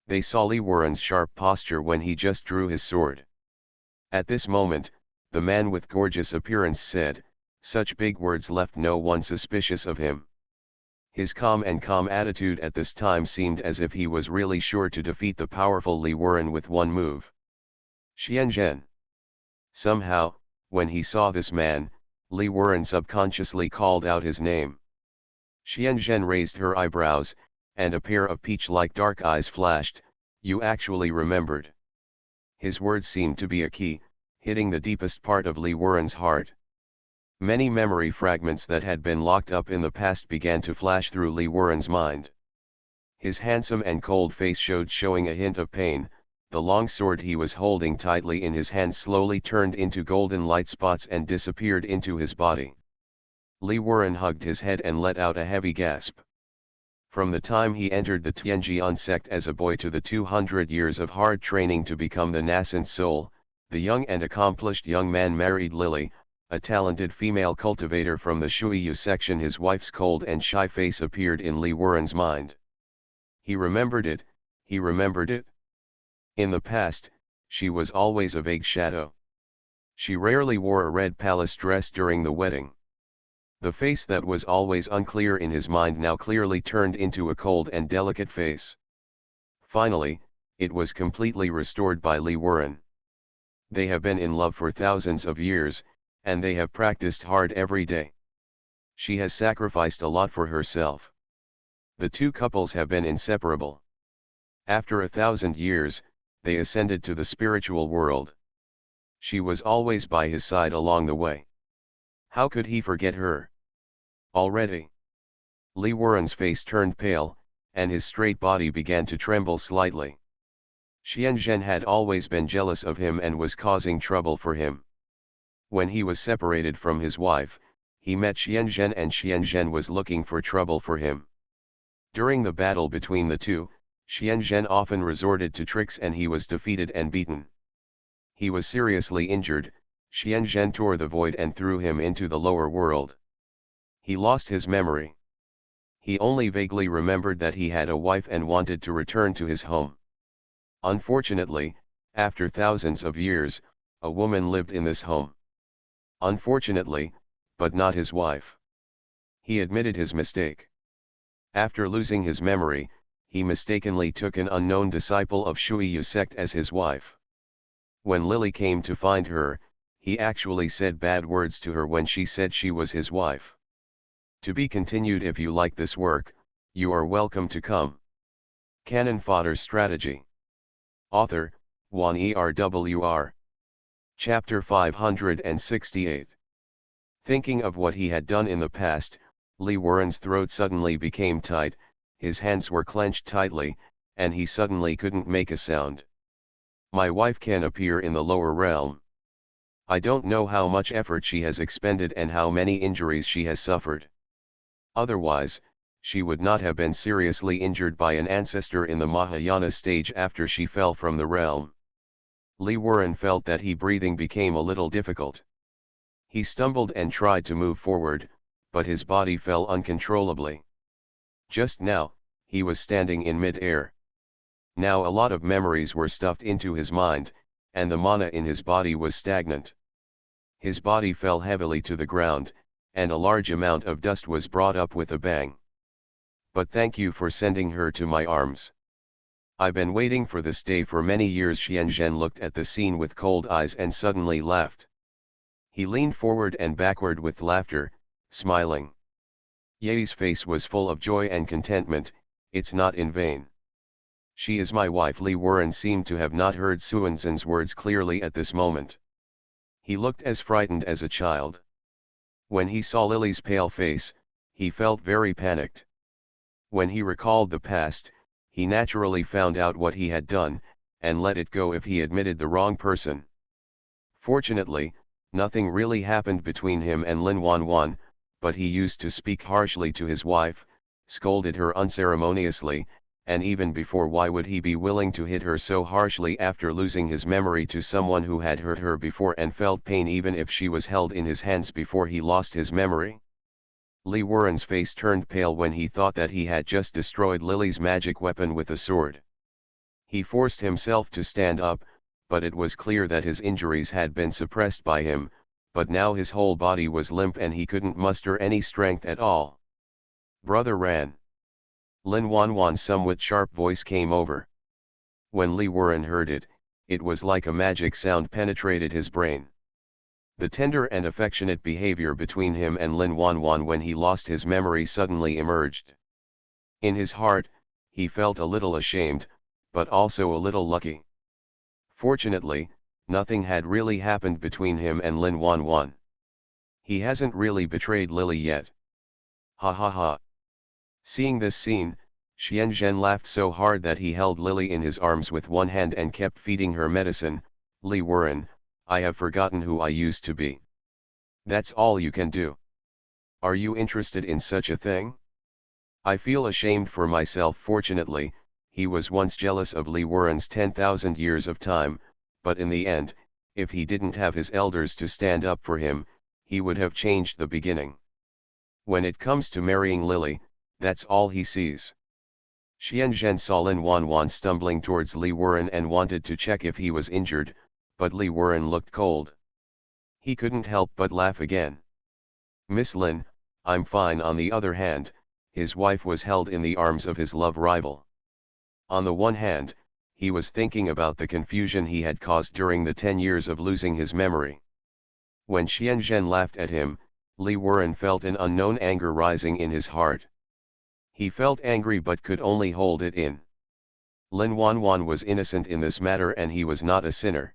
They saw Lee Warren's sharp posture when he just drew his sword. At this moment, the man with gorgeous appearance said, Such big words left no one suspicious of him. His calm attitude at this time seemed as if he was really sure to defeat the powerful Li Wuren with one move. Xianzhen. Somehow, when he saw this man, Li Wuren subconsciously called out his name. Xianzhen raised her eyebrows, and a pair of peach-like dark eyes flashed. You actually remembered. His words seemed to be a key, hitting the deepest part of Li Wuren's heart. Many memory fragments that had been locked up in the past began to flash through Li Wuren's mind. His handsome and cold face showing a hint of pain. The long sword he was holding tightly in his hand slowly turned into golden light spots and disappeared into his body. Li Wuren hugged his head and let out a heavy gasp. From the time he entered the Tianjian sect as a boy to the 200 years of hard training to become the nascent soul, the young and accomplished young man married Lily, a talented female cultivator from the Shuiyu section. His wife's cold and shy face appeared in Li Wuren's mind. He remembered it. In the past, she was always a vague shadow. She rarely wore a red palace dress during the wedding. The face that was always unclear in his mind now clearly turned into a cold and delicate face. Finally, it was completely restored by Li Wuren. They have been in love for thousands of years, and they have practiced hard every day. She has sacrificed a lot for herself. The two couples have been inseparable. After 1,000 years, they ascended to the spiritual world. She was always by his side along the way. How could he forget her? Already. Li Wuren's face turned pale, and his straight body began to tremble slightly. Xianzhen had always been jealous of him and was causing trouble for him. When he was separated from his wife, he met Xianzhen and Xianzhen was looking for trouble for him. During the battle between the two, Xianzhen often resorted to tricks and he was defeated and beaten. He was seriously injured. Xianzhen tore the void and threw him into the lower world. He lost his memory. He only vaguely remembered that he had a wife and wanted to return to his home. Unfortunately, after thousands of years, a woman lived in this home. Unfortunately, but not his wife. He admitted his mistake. After losing his memory, he mistakenly took an unknown disciple of Shuiyu sect as his wife. When Lily came to find her, he actually said bad words to her when she said she was his wife. To be continued. If you like this work, you are welcome to come. Cannon Fodder Strategy. Author, Juan ERWR. Chapter 568. Thinking of what he had done in the past, Li Wuren's throat suddenly became tight, his hands were clenched tightly, and he suddenly couldn't make a sound. My wife can appear in the lower realm. I don't know how much effort she has expended and how many injuries she has suffered. Otherwise, she would not have been seriously injured by an ancestor in the Mahayana stage after she fell from the realm. Li Wuren felt that his breathing became a little difficult. He stumbled and tried to move forward, but his body fell uncontrollably. Just now, he was standing in mid-air. Now a lot of memories were stuffed into his mind, and the mana in his body was stagnant. His body fell heavily to the ground, and a large amount of dust was brought up with a bang. But thank you for sending her to my arms. I've been waiting for this day for many years. Xianzhen looked at the scene with cold eyes and suddenly laughed. He leaned forward and backward with laughter, smiling. Ye's face was full of joy and contentment. It's not in vain. She is my wife. Li Wuren seemed to have not heard Xuanzhen's words clearly at this moment. He looked as frightened as a child. When he saw Lily's pale face, he felt very panicked. When he recalled the past, he naturally found out what he had done, and let it go if he admitted the wrong person. Fortunately, nothing really happened between him and Lin Wanwan, but he used to speak harshly to his wife, scolded her unceremoniously, and even before, why would he be willing to hit her so harshly after losing his memory to someone who had hurt her before and felt pain even if she was held in his hands before he lost his memory? Li Wuren's face turned pale when he thought that he had just destroyed Lily's magic weapon with a sword. He forced himself to stand up, but it was clear that his injuries had been suppressed by him, but now his whole body was limp and he couldn't muster any strength at all. "Brother Ran." Lin Wanwan's somewhat sharp voice came over. When Li Wuren heard it, it was like a magic sound penetrated his brain. The tender and affectionate behavior between him and Lin Wanwan when he lost his memory suddenly emerged. In his heart, he felt a little ashamed, but also a little lucky. Fortunately, nothing had really happened between him and Lin Wanwan. He hasn't really betrayed Lily yet. Ha ha ha. Seeing this scene, Xian Zhen laughed so hard that he held Lily in his arms with one hand and kept feeding her medicine. "Li Wuren, I have forgotten who I used to be. That's all you can do. Are you interested in such a thing? I feel ashamed for myself." Fortunately, he was once jealous of Li Wuren's 10,000 years of time, but in the end, if he didn't have his elders to stand up for him, he would have changed the beginning. When it comes to marrying Lily, that's all he sees. Xian Zhen saw Lin Wanwan stumbling towards Li Wuren and wanted to check if he was injured, but Li Wuren looked cold. He couldn't help but laugh again. "Miss Lin, I'm fine." On the other hand, his wife was held in the arms of his love rival. On the one hand, he was thinking about the confusion he had caused during the 10 years of losing his memory. When Xian Zhen laughed at him, Li Wuren felt an unknown anger rising in his heart. He felt angry but could only hold it in. Lin Wanwan was innocent in this matter and he was not a sinner.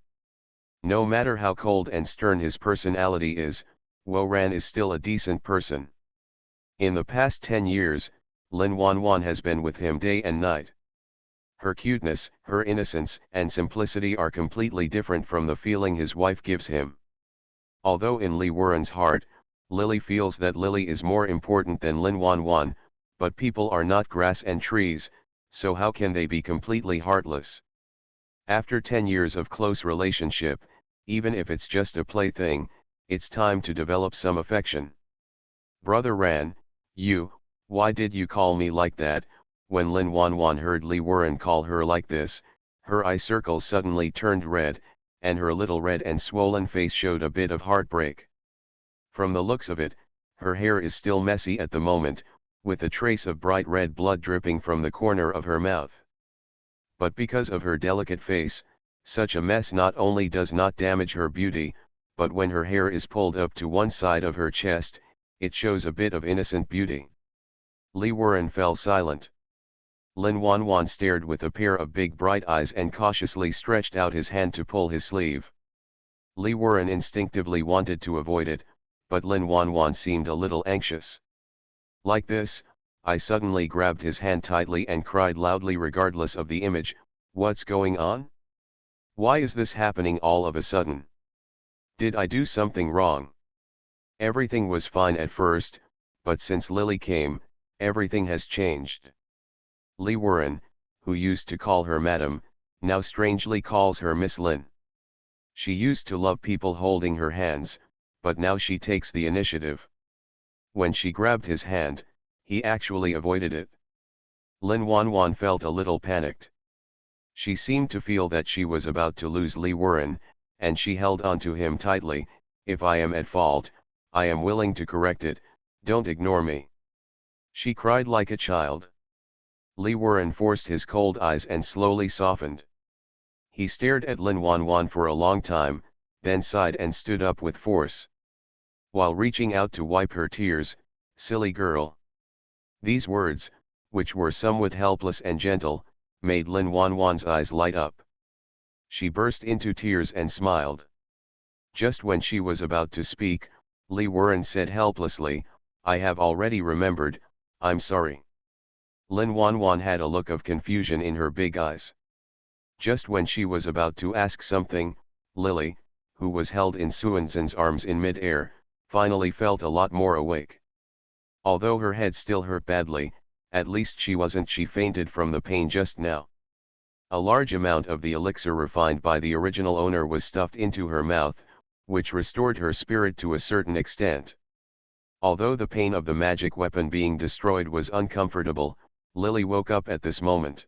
No matter how cold and stern his personality is, Wo Ran is still a decent person. In the past 10 years, Lin Wanwan has been with him day and night. Her cuteness, her innocence and simplicity are completely different from the feeling his wife gives him. Although in Li Wuren's heart, Lily feels that Lily is more important than Lin Wanwan, but people are not grass and trees, so how can they be completely heartless? After 10 years of close relationship, even if it's just a plaything, it's time to develop some affection. "Brother Ran, why did you call me like that?" When Lin Wanwan heard Li Wuren call her like this, her eye circles suddenly turned red, and her little red and swollen face showed a bit of heartbreak. From the looks of it, her hair is still messy at the moment, with a trace of bright red blood dripping from the corner of her mouth. But because of her delicate face, such a mess not only does not damage her beauty, but when her hair is pulled up to one side of her chest, it shows a bit of innocent beauty. Li Wuren fell silent. Lin Wanwan stared with a pair of big bright eyes and cautiously stretched out his hand to pull his sleeve. Li Wuren instinctively wanted to avoid it, but Lin Wanwan seemed a little anxious. Like this, I suddenly grabbed his hand tightly and cried loudly regardless of the image, "What's going on? Why is this happening all of a sudden? Did I do something wrong?" Everything was fine at first, but since Lily came, everything has changed. Li Wuren, who used to call her Madam, now strangely calls her Miss Lin. She used to love people holding her hands, but now she takes the initiative. When she grabbed his hand, he actually avoided it. Lin Wanwan felt a little panicked. She seemed to feel that she was about to lose Li Wuren, and she held on to him tightly. "If I am at fault, I am willing to correct it, don't ignore me," she cried like a child. Li Wuren forced his cold eyes and slowly softened. He stared at Lin Wanwan for a long time, then sighed and stood up with force. While reaching out to wipe her tears, "Silly girl." These words, which were somewhat helpless and gentle, made Lin Wanwan's eyes light up. She burst into tears and smiled. Just when she was about to speak, Li Wuren said helplessly, "I have already remembered, I'm sorry." Lin Wanwan had a look of confusion in her big eyes. Just when she was about to ask something, Lily, who was held in Suanzhen's arms in mid-air, finally felt a lot more awake. Although her head still hurt badly, at least she fainted from the pain just now. A large amount of the elixir refined by the original owner was stuffed into her mouth, which restored her spirit to a certain extent. Although the pain of the magic weapon being destroyed was uncomfortable, Lily woke up at this moment.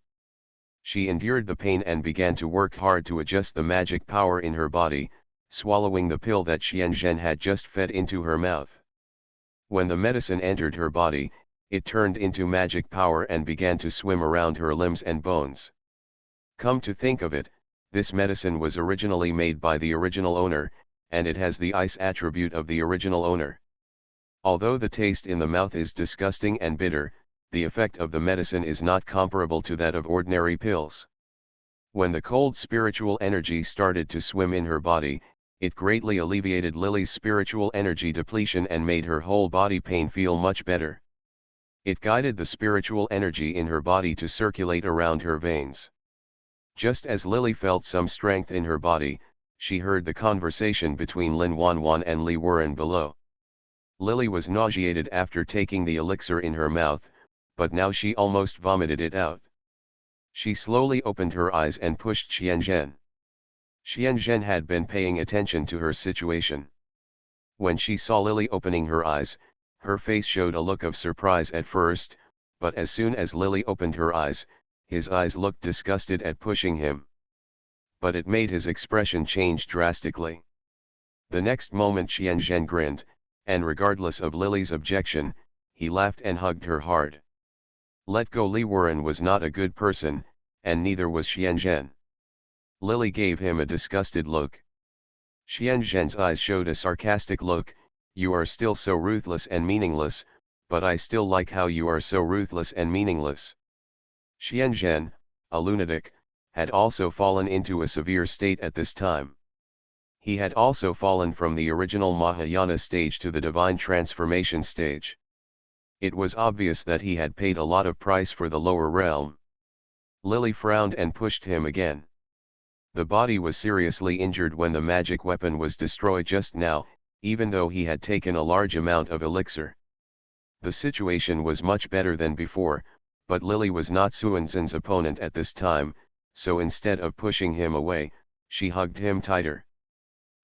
She endured the pain and began to work hard to adjust the magic power in her body, swallowing the pill that Xianzhen had just fed into her mouth. When the medicine entered her body, it turned into magic power and began to swim around her limbs and bones. Come to think of it, this medicine was originally made by the original owner, and it has the ice attribute of the original owner. Although the taste in the mouth is disgusting and bitter, the effect of the medicine is not comparable to that of ordinary pills. When the cold spiritual energy started to swim in her body, it greatly alleviated Lily's spiritual energy depletion and made her whole body pain feel much better. It guided the spiritual energy in her body to circulate around her veins. Just as Lily felt some strength in her body, she heard the conversation between Lin Wanwan and Li Wuren below. Lily was nauseated after taking the elixir in her mouth, but now she almost vomited it out. She slowly opened her eyes and pushed Xianzhen. Xianzhen had been paying attention to her situation. When she saw Lily opening her eyes, her face showed a look of surprise at first, but as soon as Lily opened her eyes, his eyes looked disgusted at pushing him. But it made his expression change drastically. The next moment Xianzhen grinned, and regardless of Lily's objection, he laughed and hugged her hard. Let go. Li Wuren was not a good person, and neither was Xianzhen. Lily gave him a disgusted look. Xianzhen's eyes showed a sarcastic look. You are still so ruthless and meaningless, but I still like how you are so ruthless and meaningless. Xianzhen, a lunatic, had also fallen into a severe state at this time. He had also fallen from the original Mahayana stage to the divine transformation stage. It was obvious that he had paid a lot of price for the lower realm. Lily frowned and pushed him again. The body was seriously injured when the magic weapon was destroyed just now, even though he had taken a large amount of elixir. The situation was much better than before, but Lily was not Suanzhen's opponent at this time, so instead of pushing him away, she hugged him tighter.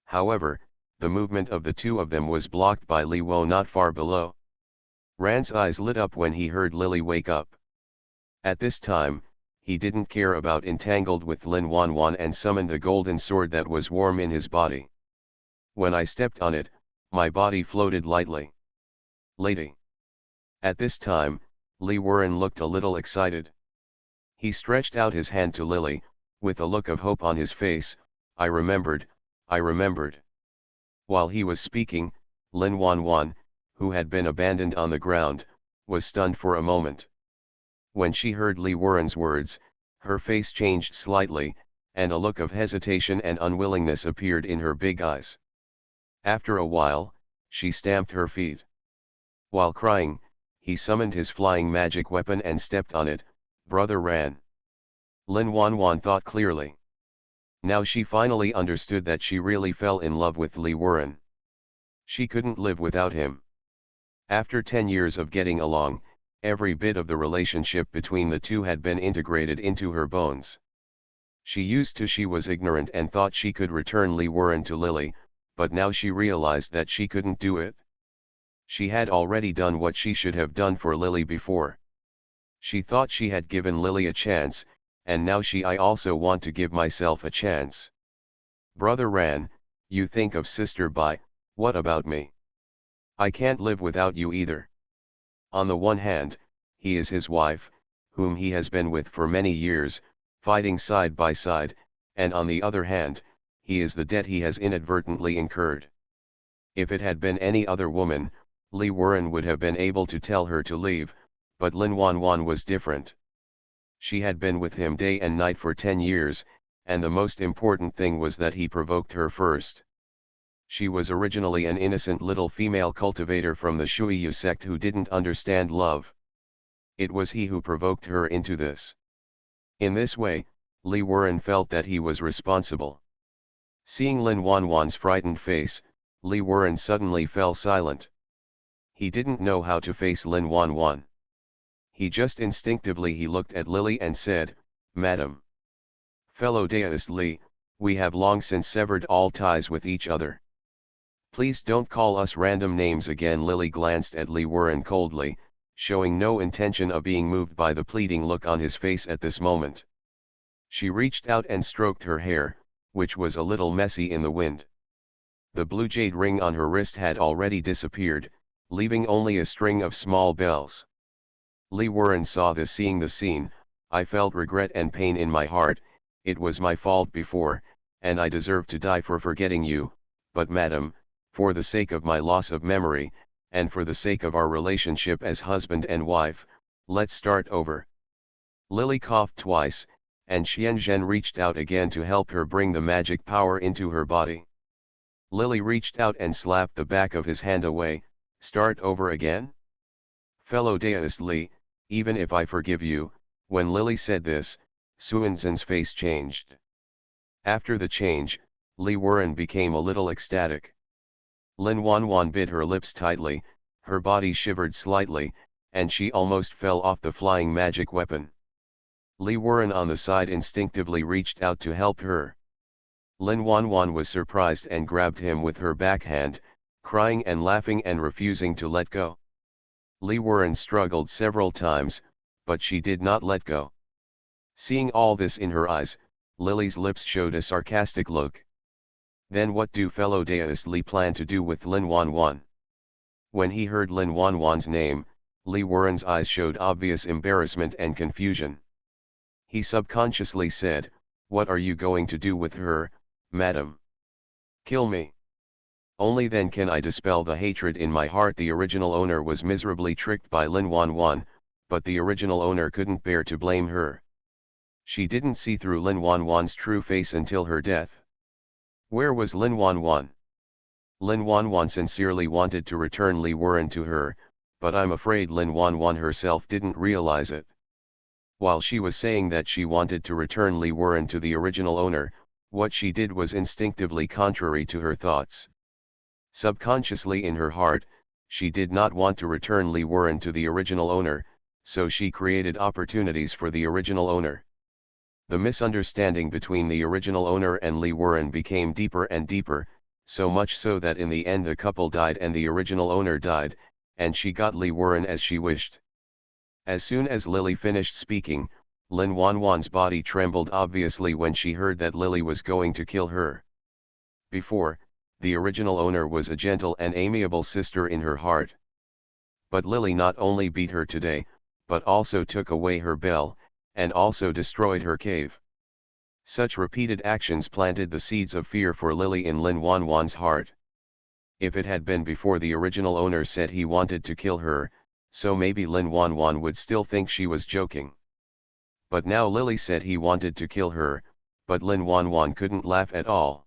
However, the movement of the two of them was blocked by Li Wo not far below. Ran's eyes lit up when he heard Lily wake up. At this time, he didn't care about entangled with Lin Wanwan and summoned the golden sword that was warm in his body. When I stepped on it, my body floated lightly. Lady. At this time, Li Wuren looked a little excited. He stretched out his hand to Lily, with a look of hope on his face. I remembered. While he was speaking, Lin Wanwan, who had been abandoned on the ground, was stunned for a moment. When she heard Li Wuren's words, her face changed slightly, and a look of hesitation and unwillingness appeared in her big eyes. After a while, she stamped her feet. While crying, he summoned his flying magic weapon and stepped on it. Brother Ran. Lin Wanwan thought clearly. Now she finally understood that she really fell in love with Li Wuren. She couldn't live without him. After 10 years of getting along, every bit of the relationship between the two had been integrated into her bones. She was ignorant and thought she could return Li Wuren to Lily, but now she realized that she couldn't do it. She had already done what she should have done for Lily before. She thought she had given Lily a chance, and now I also want to give myself a chance. Brother Ran, you think of Sister Bai, what about me? I can't live without you either. On the one hand, he is his wife, whom he has been with for many years, fighting side by side, and on the other hand, he is the debt he has inadvertently incurred. If it had been any other woman, Li Wuren would have been able to tell her to leave, but Lin Wanwan was different. She had been with him day and night for 10 years, and the most important thing was that he provoked her first. She was originally an innocent little female cultivator from the Shuiyu sect who didn't understand love. It was he who provoked her into this. In this way, Li Wuren felt that he was responsible. Seeing Lin Wanwan's frightened face, Li Wuren suddenly fell silent. He didn't know how to face Lin Wanwan. He just instinctively he looked at Lily and said, Madam. Fellow Daoist Li, we have long since severed all ties with each other. Please don't call us random names again. Lily glanced at Li Wuren coldly, showing no intention of being moved by the pleading look on his face at this moment. She reached out and stroked her hair, which was a little messy in the wind. The blue jade ring on her wrist had already disappeared, leaving only a string of small bells. Lee Warren saw this. Seeing the scene, I felt regret and pain in my heart. It was my fault before, and I deserve to die for forgetting you, but madam, for the sake of my loss of memory, and for the sake of our relationship as husband and wife, let's start over. Lily coughed twice, and Xian Zhen reached out again to help her bring the magic power into her body. Lily reached out and slapped the back of his hand away. Start over again? Fellow deist Li, even if I forgive you. When Lily said this, Suanzhen's face changed. After the change, Li Wuren became a little ecstatic. Lin Wanwan bit her lips tightly, her body shivered slightly, and she almost fell off the flying magic weapon. Li Wuren on the side instinctively reached out to help her. Lin Wanwan was surprised and grabbed him with her backhand, crying and laughing and refusing to let go. Li Wuren struggled several times, but she did not let go. Seeing all this in her eyes, Lily's lips showed a sarcastic look. Then what do fellow deist Li plan to do with Lin Wanwan? When he heard Lin Wanwan's name, Li Wuren's eyes showed obvious embarrassment and confusion. He subconsciously said, "What are you going to do with her, madam? Kill me. Only then can I dispel the hatred in my heart." The original owner was miserably tricked by Lin Wanwan, but the original owner couldn't bear to blame her. She didn't see through Lin Wanwan's true face until her death. Where was Lin Wanwan? Lin Wanwan sincerely wanted to return Li Wuren to her, but I'm afraid Lin Wanwan herself didn't realize it. While she was saying that she wanted to return Li Wuren to the original owner, what she did was instinctively contrary to her thoughts. Subconsciously in her heart, she did not want to return Li Wuren to the original owner, so she created opportunities for the original owner. The misunderstanding between the original owner and Li Wuren became deeper and deeper, so much so that in the end the couple died and the original owner died, and she got Li Wuren as she wished. As soon as Lily finished speaking, Lin Wanwan's body trembled obviously when she heard that Lily was going to kill her. Before, the original owner was a gentle and amiable sister in her heart. But Lily not only beat her today, but also took away her bell, and also destroyed her cave. Such repeated actions planted the seeds of fear for Lily in Lin Wanwan's heart. If it had been before the original owner said he wanted to kill her, so maybe Lin Wanwan would still think she was joking. But now Lily said he wanted to kill her, but Lin Wanwan couldn't laugh at all.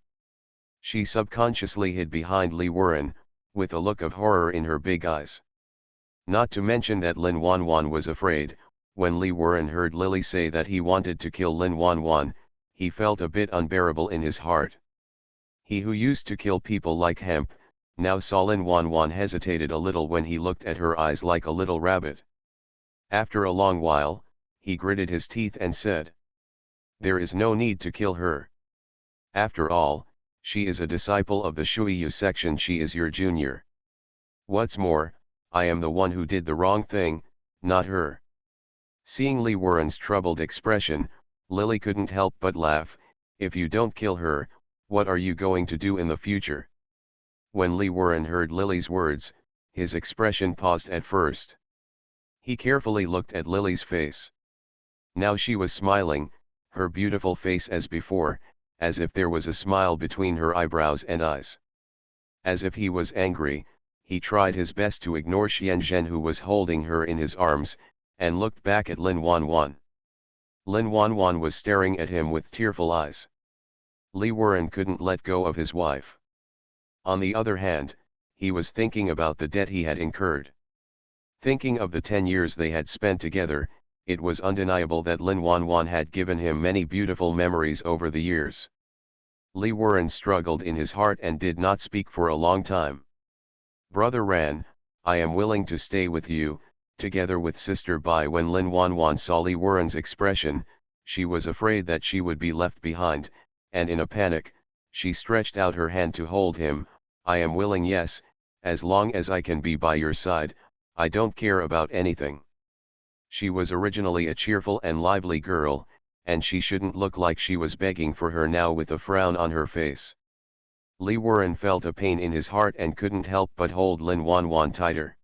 She subconsciously hid behind Li Wuren, with a look of horror in her big eyes. Not to mention that Lin Wanwan was afraid. When Li Wuren heard Lily say that he wanted to kill Lin Wanwan, he felt a bit unbearable in his heart. He who used to kill people like hemp, now saw Lin Wanwan hesitated a little when he looked at her eyes like a little rabbit. After a long while, he gritted his teeth and said, "There is no need to kill her. After all, she is a disciple of the Shuiyu section. She is your junior. What's more, I am the one who did the wrong thing, not her." Seeing Li Wuren's troubled expression, Lily couldn't help but laugh. "If you don't kill her, what are you going to do in the future?" When Li Wuren heard Lily's words, his expression paused at first. He carefully looked at Lily's face. Now she was smiling, her beautiful face as before, as if there was a smile between her eyebrows and eyes. As if he was angry, he tried his best to ignore Xian Zhen, who was holding her in his arms, and looked back at Lin Wanwan. Lin Wanwan was staring at him with tearful eyes. Li Wuren couldn't let go of his wife. On the other hand, he was thinking about the debt he had incurred. Thinking of the 10 years they had spent together, it was undeniable that Lin Wanwan had given him many beautiful memories over the years. Li Wuren struggled in his heart and did not speak for a long time. "Brother Ran, I am willing to stay with you, together with Sister Bai." When Lin Wanwan saw Li Wuren's expression, she was afraid that she would be left behind, and in a panic, she stretched out her hand to hold him. "I am willing, yes, as long as I can be by your side, I don't care about anything." She was originally a cheerful and lively girl, and she shouldn't look like she was begging for her now with a frown on her face. Li Wuren felt a pain in his heart and couldn't help but hold Lin Wanwan tighter.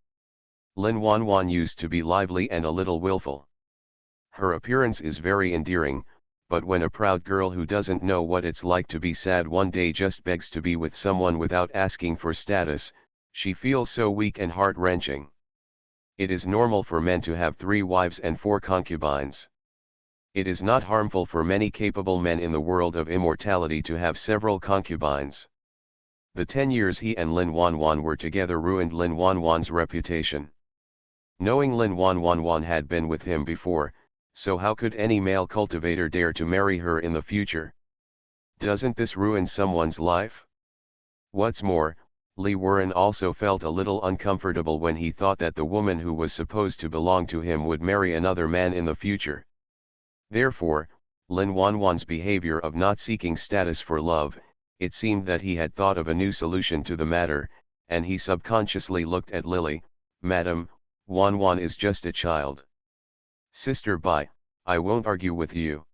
Lin Wanwan used to be lively and a little willful. Her appearance is very endearing, but when a proud girl who doesn't know what it's like to be sad one day just begs to be with someone without asking for status, she feels so weak and heart-wrenching. It is normal for men to have 3 wives and 4 concubines. It is not harmful for many capable men in the world of immortality to have several concubines. The 10 years he and Lin Wanwan were together ruined Lin Wanwan's reputation. Knowing Lin Wanwan had been with him before, so how could any male cultivator dare to marry her in the future? Doesn't this ruin someone's life? What's more, Li Wuren also felt a little uncomfortable when he thought that the woman who was supposed to belong to him would marry another man in the future. Therefore, Lin Wanwan's behavior of not seeking status for love, it seemed that he had thought of a new solution to the matter, and he subconsciously looked at Lily. Madam, Wanwan is just a child. Sister Bai, I won't argue with you.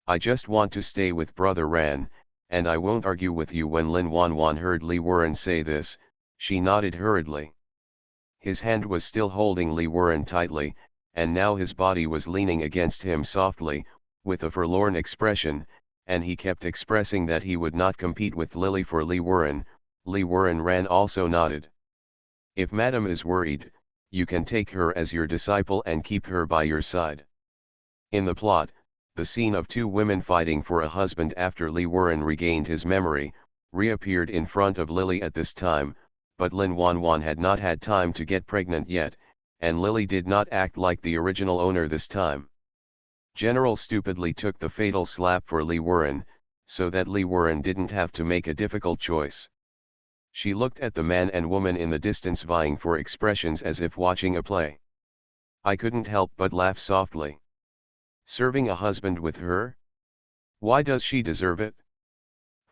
I just want to stay with Brother Ran, and I won't argue with you. When Lin Wanwan heard Li Wuren say this, she nodded hurriedly. His hand was still holding Li Wuren tightly, and now his body was leaning against him softly, with a forlorn expression, and he kept expressing that he would not compete with Lily for Li Wuren. Li Wuren Ran also nodded. If Madam is worried, you can take her as your disciple and keep her by your side. In the plot, the scene of 2 women fighting for a husband after Li Wuren regained his memory, reappeared in front of Lily at this time, but Lin Wanwan had not had time to get pregnant yet, and Lily did not act like the original owner this time. General stupidly took the fatal slap for Li Wuren, so that Li Wuren didn't have to make a difficult choice. She looked at the man and woman in the distance vying for expressions as if watching a play. I couldn't help but laugh softly. Serving a husband with her? Why does she deserve it?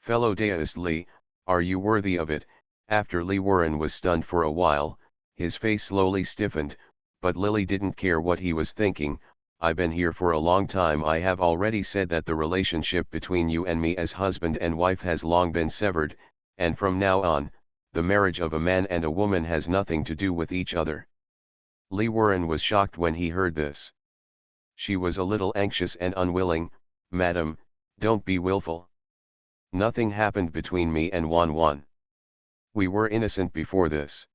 Fellow deist Li, are you worthy of it? After Li Wuren was stunned for a while, his face slowly stiffened, but Lily didn't care what he was thinking. I've been here for a long time. I have already said that the relationship between you and me as husband and wife has long been severed, and from now on, the marriage of a man and a woman has nothing to do with each other. Li Wuren was shocked when he heard this. She was a little anxious and unwilling. Madam, don't be willful. Nothing happened between me and Wanwan. We were innocent before this.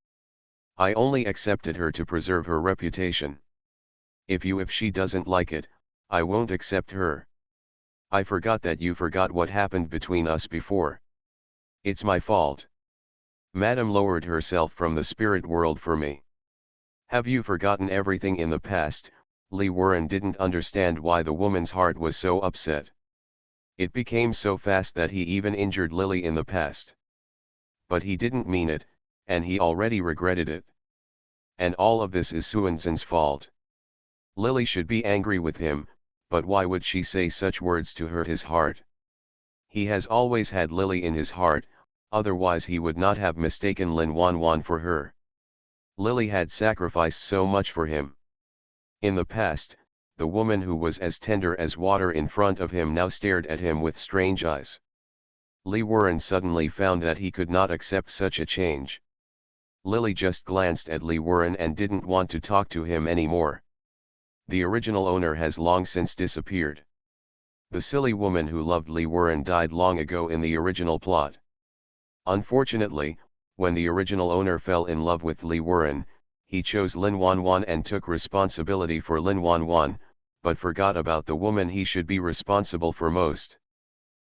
I only accepted her to preserve her reputation. If she doesn't like it, I won't accept her. I forgot that you forgot what happened between us before. It's my fault. Madam lowered herself from the spirit world for me. Have you forgotten everything in the past? Li Wuren didn't understand why the woman's heart was so upset. It became so fast that he even injured Lily in the past. But he didn't mean it, and he already regretted it. And all of this is Suanzhen's fault. Lily should be angry with him, but why would she say such words to hurt his heart? He has always had Lily in his heart, otherwise he would not have mistaken Lin Wanwan for her. Lily had sacrificed so much for him. In the past, the woman who was as tender as water in front of him now stared at him with strange eyes. Li Wuren suddenly found that he could not accept such a change. Lily just glanced at Li Wuren and didn't want to talk to him anymore. The original owner has long since disappeared. The silly woman who loved Li Wuren died long ago in the original plot. Unfortunately, when the original owner fell in love with Li Wuren, he chose Lin Wanwan and took responsibility for Lin Wanwan, but forgot about the woman he should be responsible for most.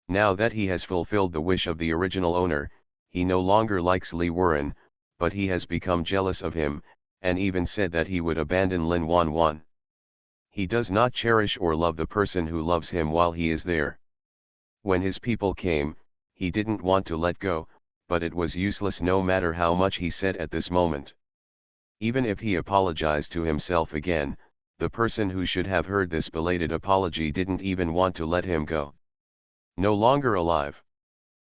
Now that he has fulfilled the wish of the original owner, he no longer likes Li Wuren, but he has become jealous of him, and even said that he would abandon Lin Wanwan. He does not cherish or love the person who loves him while he is there. When his people came, he didn't want to let go, but it was useless no matter how much he said at this moment. Even if he apologized to himself again, the person who should have heard this belated apology didn't even want to let him go. No longer alive.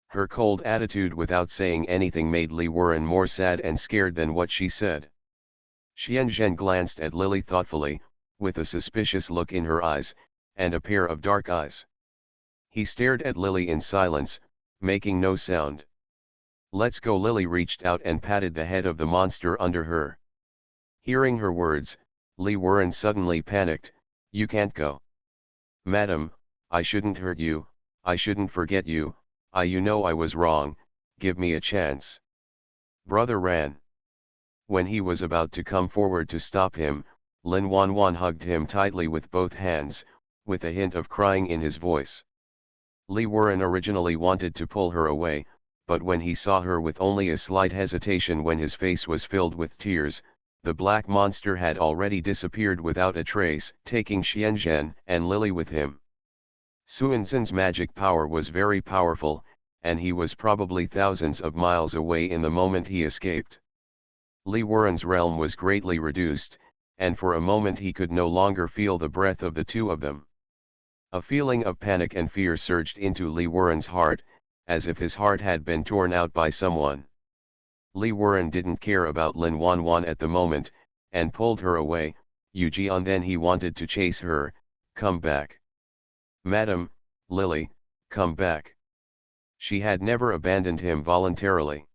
Her cold attitude without saying anything made Li Wuren more sad and scared than what she said. Xianzhen glanced at Lily thoughtfully, with a suspicious look in her eyes, and a pair of dark eyes. He stared at Lily in silence, making no sound. Let's go. Lily reached out and patted the head of the monster under her. Hearing her words, Lee Warren suddenly panicked. You can't go. Madam, I shouldn't hurt you, I shouldn't forget you, you know I was wrong, give me a chance. Brother ran. When he was about to come forward to stop him, Lin Wanwan hugged him tightly with both hands, with a hint of crying in his voice. Lee Warren originally wanted to pull her away, but when he saw her with only a slight hesitation when his face was filled with tears, the black monster had already disappeared without a trace, taking Xianzhen and Lily with him. Suanzhen's magic power was very powerful, and he was probably thousands of miles away in the moment he escaped. Lee Warren's realm was greatly reduced, and for a moment he could no longer feel the breath of the two of them. A feeling of panic and fear surged into Lee Warren's heart, as if his heart had been torn out by someone. Lee Warren didn't care about Lin Wanwan at the moment, and pulled her away. Yujian, then he wanted to chase her. Come back. Madam, Lily, come back. She had never abandoned him voluntarily.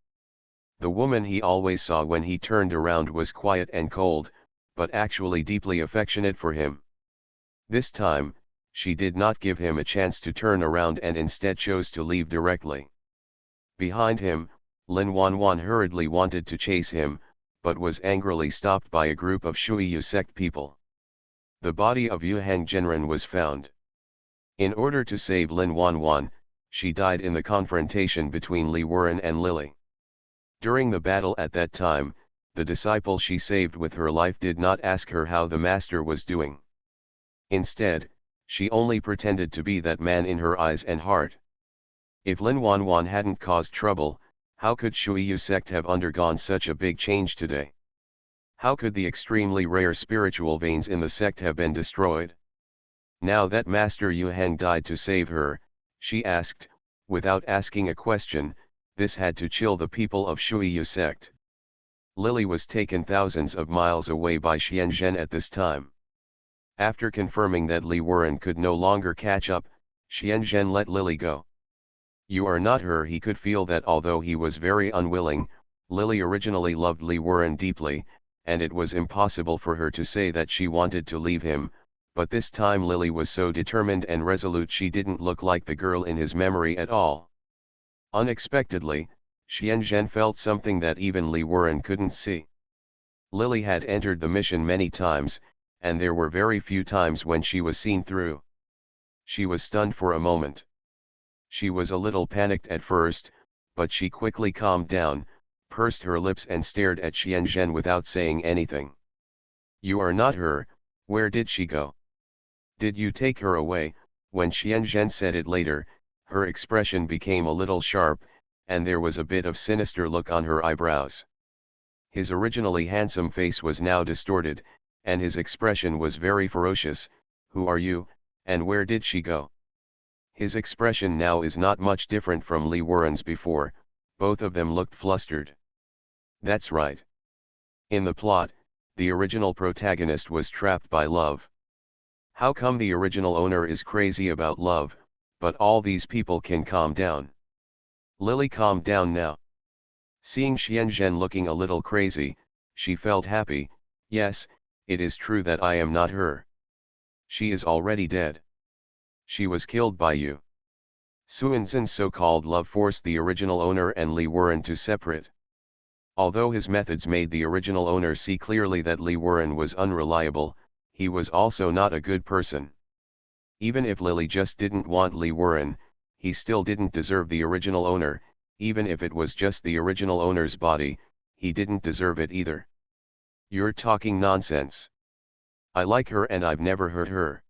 The woman he always saw when he turned around was quiet and cold, but actually deeply affectionate for him. This time, she did not give him a chance to turn around and instead chose to leave directly. Behind him, Lin Wanwan hurriedly wanted to chase him, but was angrily stopped by a group of Shuiyu sect people. The body of Yu Hangzhenren was found. In order to save Lin Wanwan, she died in the confrontation between Lee Warren and Lily. During the battle at that time, the disciple she saved with her life did not ask her how the master was doing. Instead, she only pretended to be that man in her eyes and heart. If Lin Wanwan hadn't caused trouble, how could Shuiyu sect have undergone such a big change today? How could the extremely rare spiritual veins in the sect have been destroyed? Now that Master Yu Heng died to save her, she asked, without asking a question. This had to chill the people of Shuiyu sect. Lily was taken thousands of miles away by Xianzhen at this time. After confirming that Lee Warren could no longer catch up, Xianzhen let Lily go. You are not her. He could feel that although he was very unwilling, Lily originally loved Lee Warren deeply, and it was impossible for her to say that she wanted to leave him, but this time Lily was so determined and resolute she didn't look like the girl in his memory at all. Unexpectedly, Xianzhen felt something that even Lee Warren couldn't see. Lily had entered the mission many times, and there were very few times when she was seen through. She was stunned for a moment. She was a little panicked at first, but she quickly calmed down, pursed her lips and stared at Xianzhen without saying anything. You are not her. Where did she go? Did you take her away? When Xianzhen said it later, her expression became a little sharp, and there was a bit of sinister look on her eyebrows. His originally handsome face was now distorted, and his expression was very ferocious. Who are you, and where did she go? His expression now is not much different from Lee Warren's before. Both of them looked flustered. That's right. In the plot, the original protagonist was trapped by love. How come the original owner is crazy about love, but all these people can calm down? Lily calmed down now. Seeing Xianzhen looking a little crazy, she felt happy. Yes, it is true that I am not her. She is already dead. She was killed by you. Suanzhen's so-called love forced the original owner and Lee Warren to separate. Although his methods made the original owner see clearly that Lee Warren was unreliable, he was also not a good person. Even if Lily just didn't want Lee Warren, he still didn't deserve the original owner. Even if it was just the original owner's body, he didn't deserve it either. You're talking nonsense. I like her and I've never hurt her.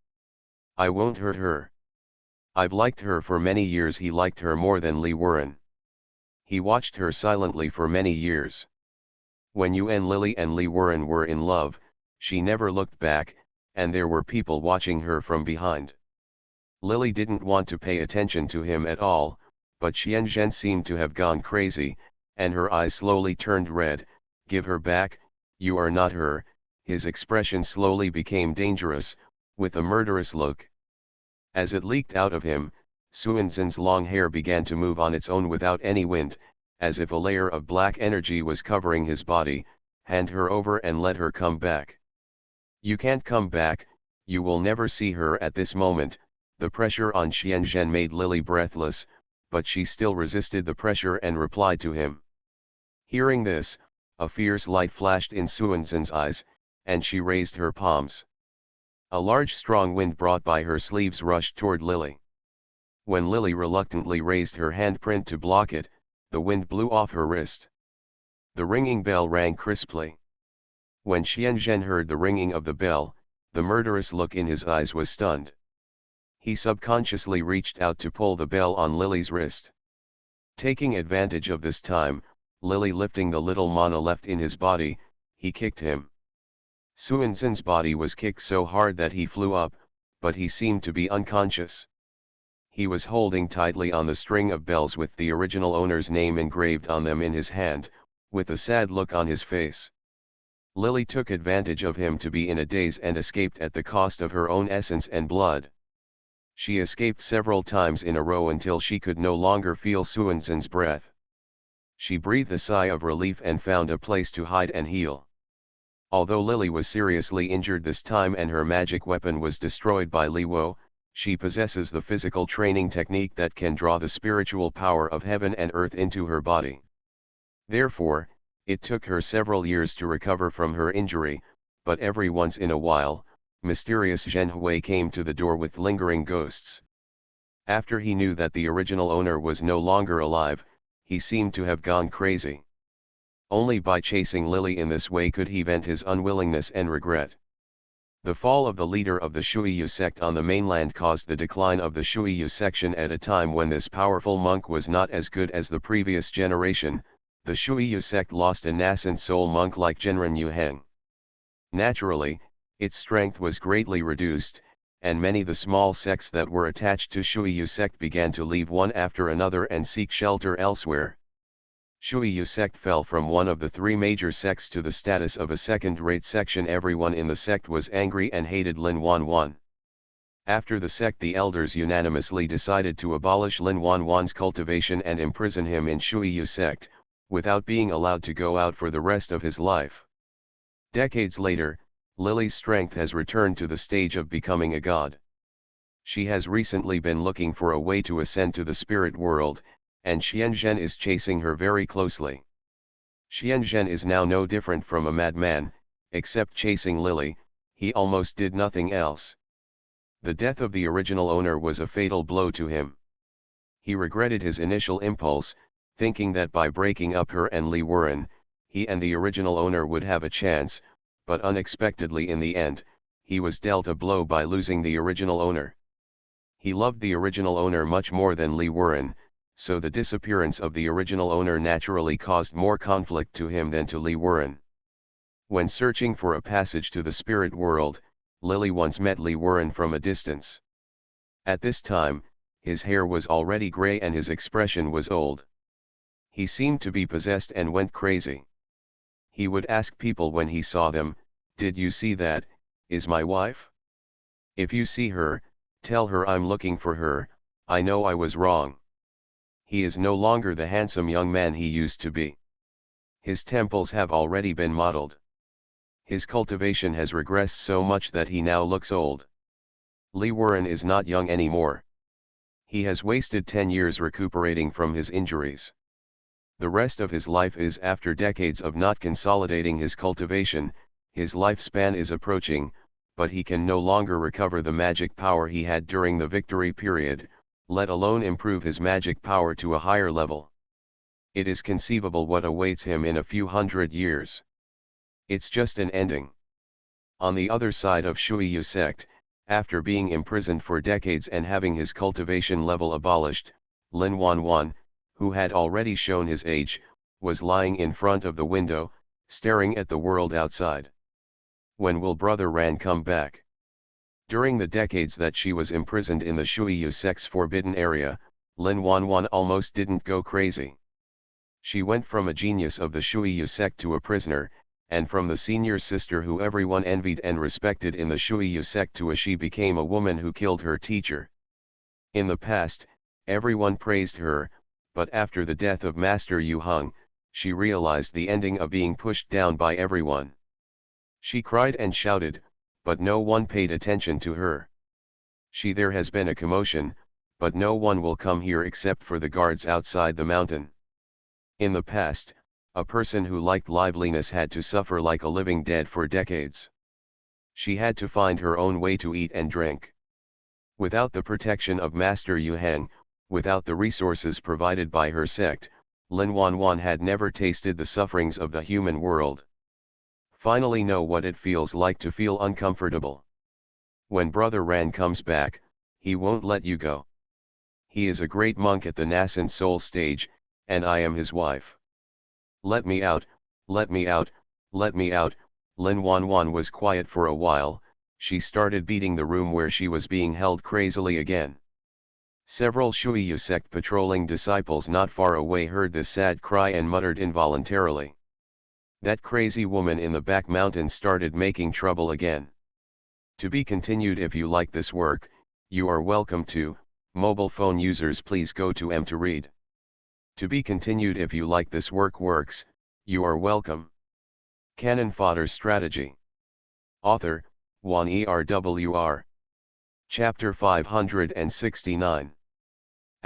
I won't hurt her. I've liked her for many years. He liked her more than Lee Warren. He watched her silently for many years. When you and Lily and Lee Warren were in love, she never looked back, and there were people watching her from behind. Lily didn't want to pay attention to him at all, but Xianzhen seemed to have gone crazy, and her eyes slowly turned red. Give her back, you are not her. His expression slowly became dangerous, with a murderous look. As it leaked out of him, Suanzhen's long hair began to move on its own without any wind, as if a layer of black energy was covering his body. Hand her over and let her come back. You can't come back, you will never see her at this moment. The pressure on Xianzhen made Lily breathless, but she still resisted the pressure and replied to him. Hearing this, a fierce light flashed in Suanzhen's eyes, and she raised her palms. A large strong wind brought by her sleeves rushed toward Lily. When Lily reluctantly raised her handprint to block it, the wind blew off her wrist. The ringing bell rang crisply. When Xianzhen heard the ringing of the bell, the murderous look in his eyes was stunned. He subconsciously reached out to pull the bell on Lily's wrist. Taking advantage of this time, Lily lifting the little mana left in his body, he kicked him. Suanzhen's body was kicked so hard that he flew up, but he seemed to be unconscious. He was holding tightly on the string of bells with the original owner's name engraved on them in his hand, with a sad look on his face. Lily took advantage of him to be in a daze and escaped at the cost of her own essence and blood. She escaped several times in a row until she could no longer feel Suanzhen's breath. She breathed a sigh of relief and found a place to hide and heal. Although Lily was seriously injured this time and her magic weapon was destroyed by Li Wo, she possesses the physical training technique that can draw the spiritual power of heaven and earth into her body. Therefore, it took her several years to recover from her injury, but every once in a while, mysterious Zhen Hui came to the door with lingering ghosts. After he knew that the original owner was no longer alive, he seemed to have gone crazy. Only by chasing Lily in this way could he vent his unwillingness and regret. The fall of the leader of the Shuiyu sect on the mainland caused the decline of the Shuiyu section at a time when this powerful monk was not as good as the previous generation. The Shuiyu sect lost a nascent soul monk like Zhenren Yuheng. Naturally, its strength was greatly reduced, and many the small sects that were attached to Shuiyu sect began to leave one after another and seek shelter elsewhere. Shuiyu sect fell from one of the three major sects to the status of a second-rate section. Everyone in the sect was angry and hated Lin Wanwan. After the sect, the elders unanimously decided to abolish Lin Wanwan's cultivation and imprison him in Shuiyu sect, without being allowed to go out for the rest of his life. Decades later, Lily's strength has returned to the stage of becoming a god. She has recently been looking for a way to ascend to the spirit world, and Xianzhen is chasing her very closely. Xianzhen is now no different from a madman, except chasing Lily. He almost did nothing else. The death of the original owner was a fatal blow to him. He regretted his initial impulse, thinking that by breaking up her and Li Wuren, he and the original owner would have a chance, but unexpectedly in the end, he was dealt a blow by losing the original owner. He loved the original owner much more than Li Wuren, so the disappearance of the original owner naturally caused more conflict to him than to Li Wuren. When searching for a passage to the spirit world, Lily once met Li Wuren from a distance. At this time, his hair was already gray and his expression was old. He seemed to be possessed and went crazy. He would ask people when he saw them, "Did you see that? Is my wife? If you see her, tell her I'm looking for her. I know I was wrong." He is no longer the handsome young man he used to be. His temples have already been modeled. His cultivation has regressed so much that he now looks old. Li Wuren is not young anymore. He has wasted 10 years recuperating from his injuries. The rest of his life is after decades of not consolidating his cultivation. His lifespan is approaching, but he can no longer recover the magic power he had during the victory period, let alone improve his magic power to a higher level. It is conceivable what awaits him in a few hundred years. It's just an ending. On the other side of Shuiyu sect, after being imprisoned for decades and having his cultivation level abolished, Lin Wanwan, who had already shown his age, was lying in front of the window, staring at the world outside. When will Brother Ran come back? During the decades that she was imprisoned in the Shuiyu sect's forbidden area, Lin Wanwan almost didn't go crazy. She went from a genius of the Shuiyu sect to a prisoner, and from the senior sister who everyone envied and respected in the Shuiyu sect to she became a woman who killed her teacher. In the past, everyone praised her, but after the death of Master Yu Hung, she realized the ending of being pushed down by everyone. She cried and shouted, but no one paid attention to her. There has been a commotion, but no one will come here except for the guards outside the mountain. In the past, a person who liked liveliness had to suffer like a living dead for decades. She had to find her own way to eat and drink. Without the protection of Master Yu Heng, without the resources provided by her sect, Lin Wanwan had never tasted the sufferings of the human world. Finally know what it feels like to feel uncomfortable. When Brother Ran comes back, he won't let you go. He is a great monk at the nascent soul stage, and I am his wife. Let me out, let me out, let me out. Lin Wanwan was quiet for a while. She started beating the room where she was being held crazily again. Several Shuiyu sect patrolling disciples not far away heard this sad cry and muttered involuntarily. That crazy woman in the back mountain started making trouble again. To be continued. If you like this work, you are welcome to. Mobile phone users, please go to M to read. To be continued. If you like this works, you are welcome. Canon Fodder Strategy. Author, Wan Erwr. Chapter 569.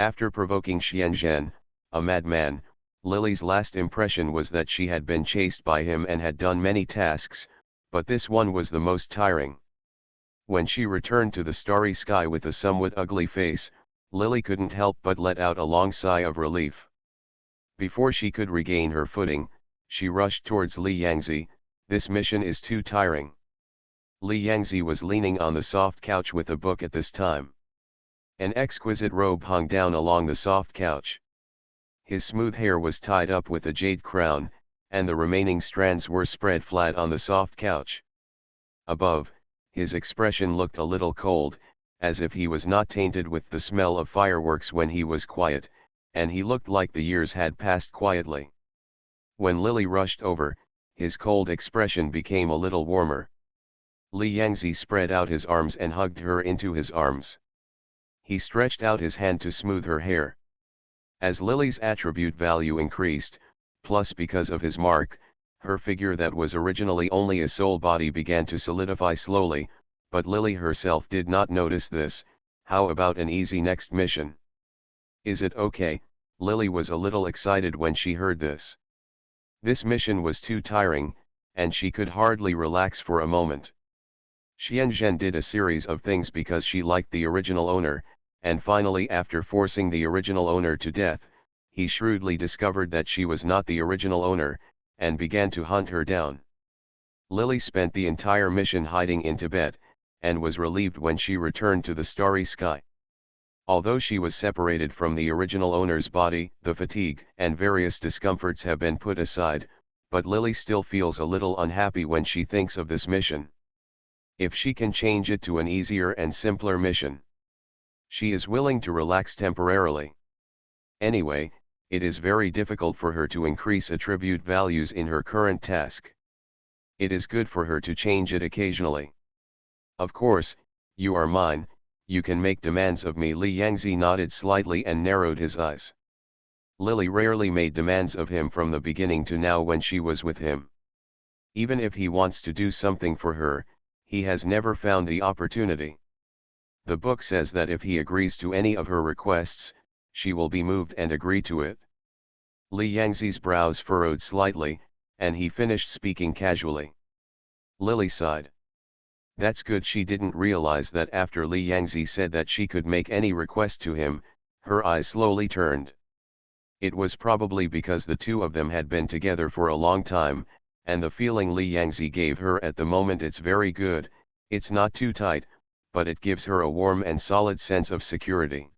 After provoking Xianzhen, a madman, Lily's last impression was that she had been chased by him and had done many tasks, but this one was the most tiring. When she returned to the starry sky with a somewhat ugly face, Lily couldn't help but let out a long sigh of relief. Before she could regain her footing, she rushed towards Li Yangzi. This mission is too tiring. Li Yangzi was leaning on the soft couch with a book at this time. An exquisite robe hung down along the soft couch. His smooth hair was tied up with a jade crown, and the remaining strands were spread flat on the soft couch. Above, his expression looked a little cold, as if he was not tainted with the smell of fireworks when he was quiet, and he looked like the years had passed quietly. When Lily rushed over, his cold expression became a little warmer. Li Yangzi spread out his arms and hugged her into his arms. He stretched out his hand to smooth her hair. As Lily's attribute value increased, plus because of his mark, her figure that was originally only a soul body began to solidify slowly, but Lily herself did not notice this. How about an easy next mission? Is it okay? Lily was a little excited when she heard this. This mission was too tiring, and she could hardly relax for a moment. Xianzhen did a series of things because she liked the original owner, and finally, after forcing the original owner to death, he shrewdly discovered that she was not the original owner, and began to hunt her down. Lily spent the entire mission hiding in Tibet, and was relieved when she returned to the starry sky. Although she was separated from the original owner's body, the fatigue and various discomforts have been put aside, but Lily still feels a little unhappy when she thinks of this mission. If she can change it to an easier and simpler mission, she is willing to relax temporarily. Anyway, it is very difficult for her to increase attribute values in her current task. It is good for her to change it occasionally. Of course, you are mine, you can make demands of me. Li Yangzi nodded slightly and narrowed his eyes. Lily rarely made demands of him from the beginning to now when she was with him. Even if he wants to do something for her, he has never found the opportunity. The book says that if he agrees to any of her requests, she will be moved and agree to it. Li Yangzi's brows furrowed slightly, and he finished speaking casually. Lily sighed. That's good. She didn't realize that after Li Yangzi said that she could make any request to him, her eyes slowly turned. It was probably because the two of them had been together for a long time, and the feeling Li Yangzi gave her at the moment, it's very good, it's not too tight, but it gives her a warm and solid sense of security.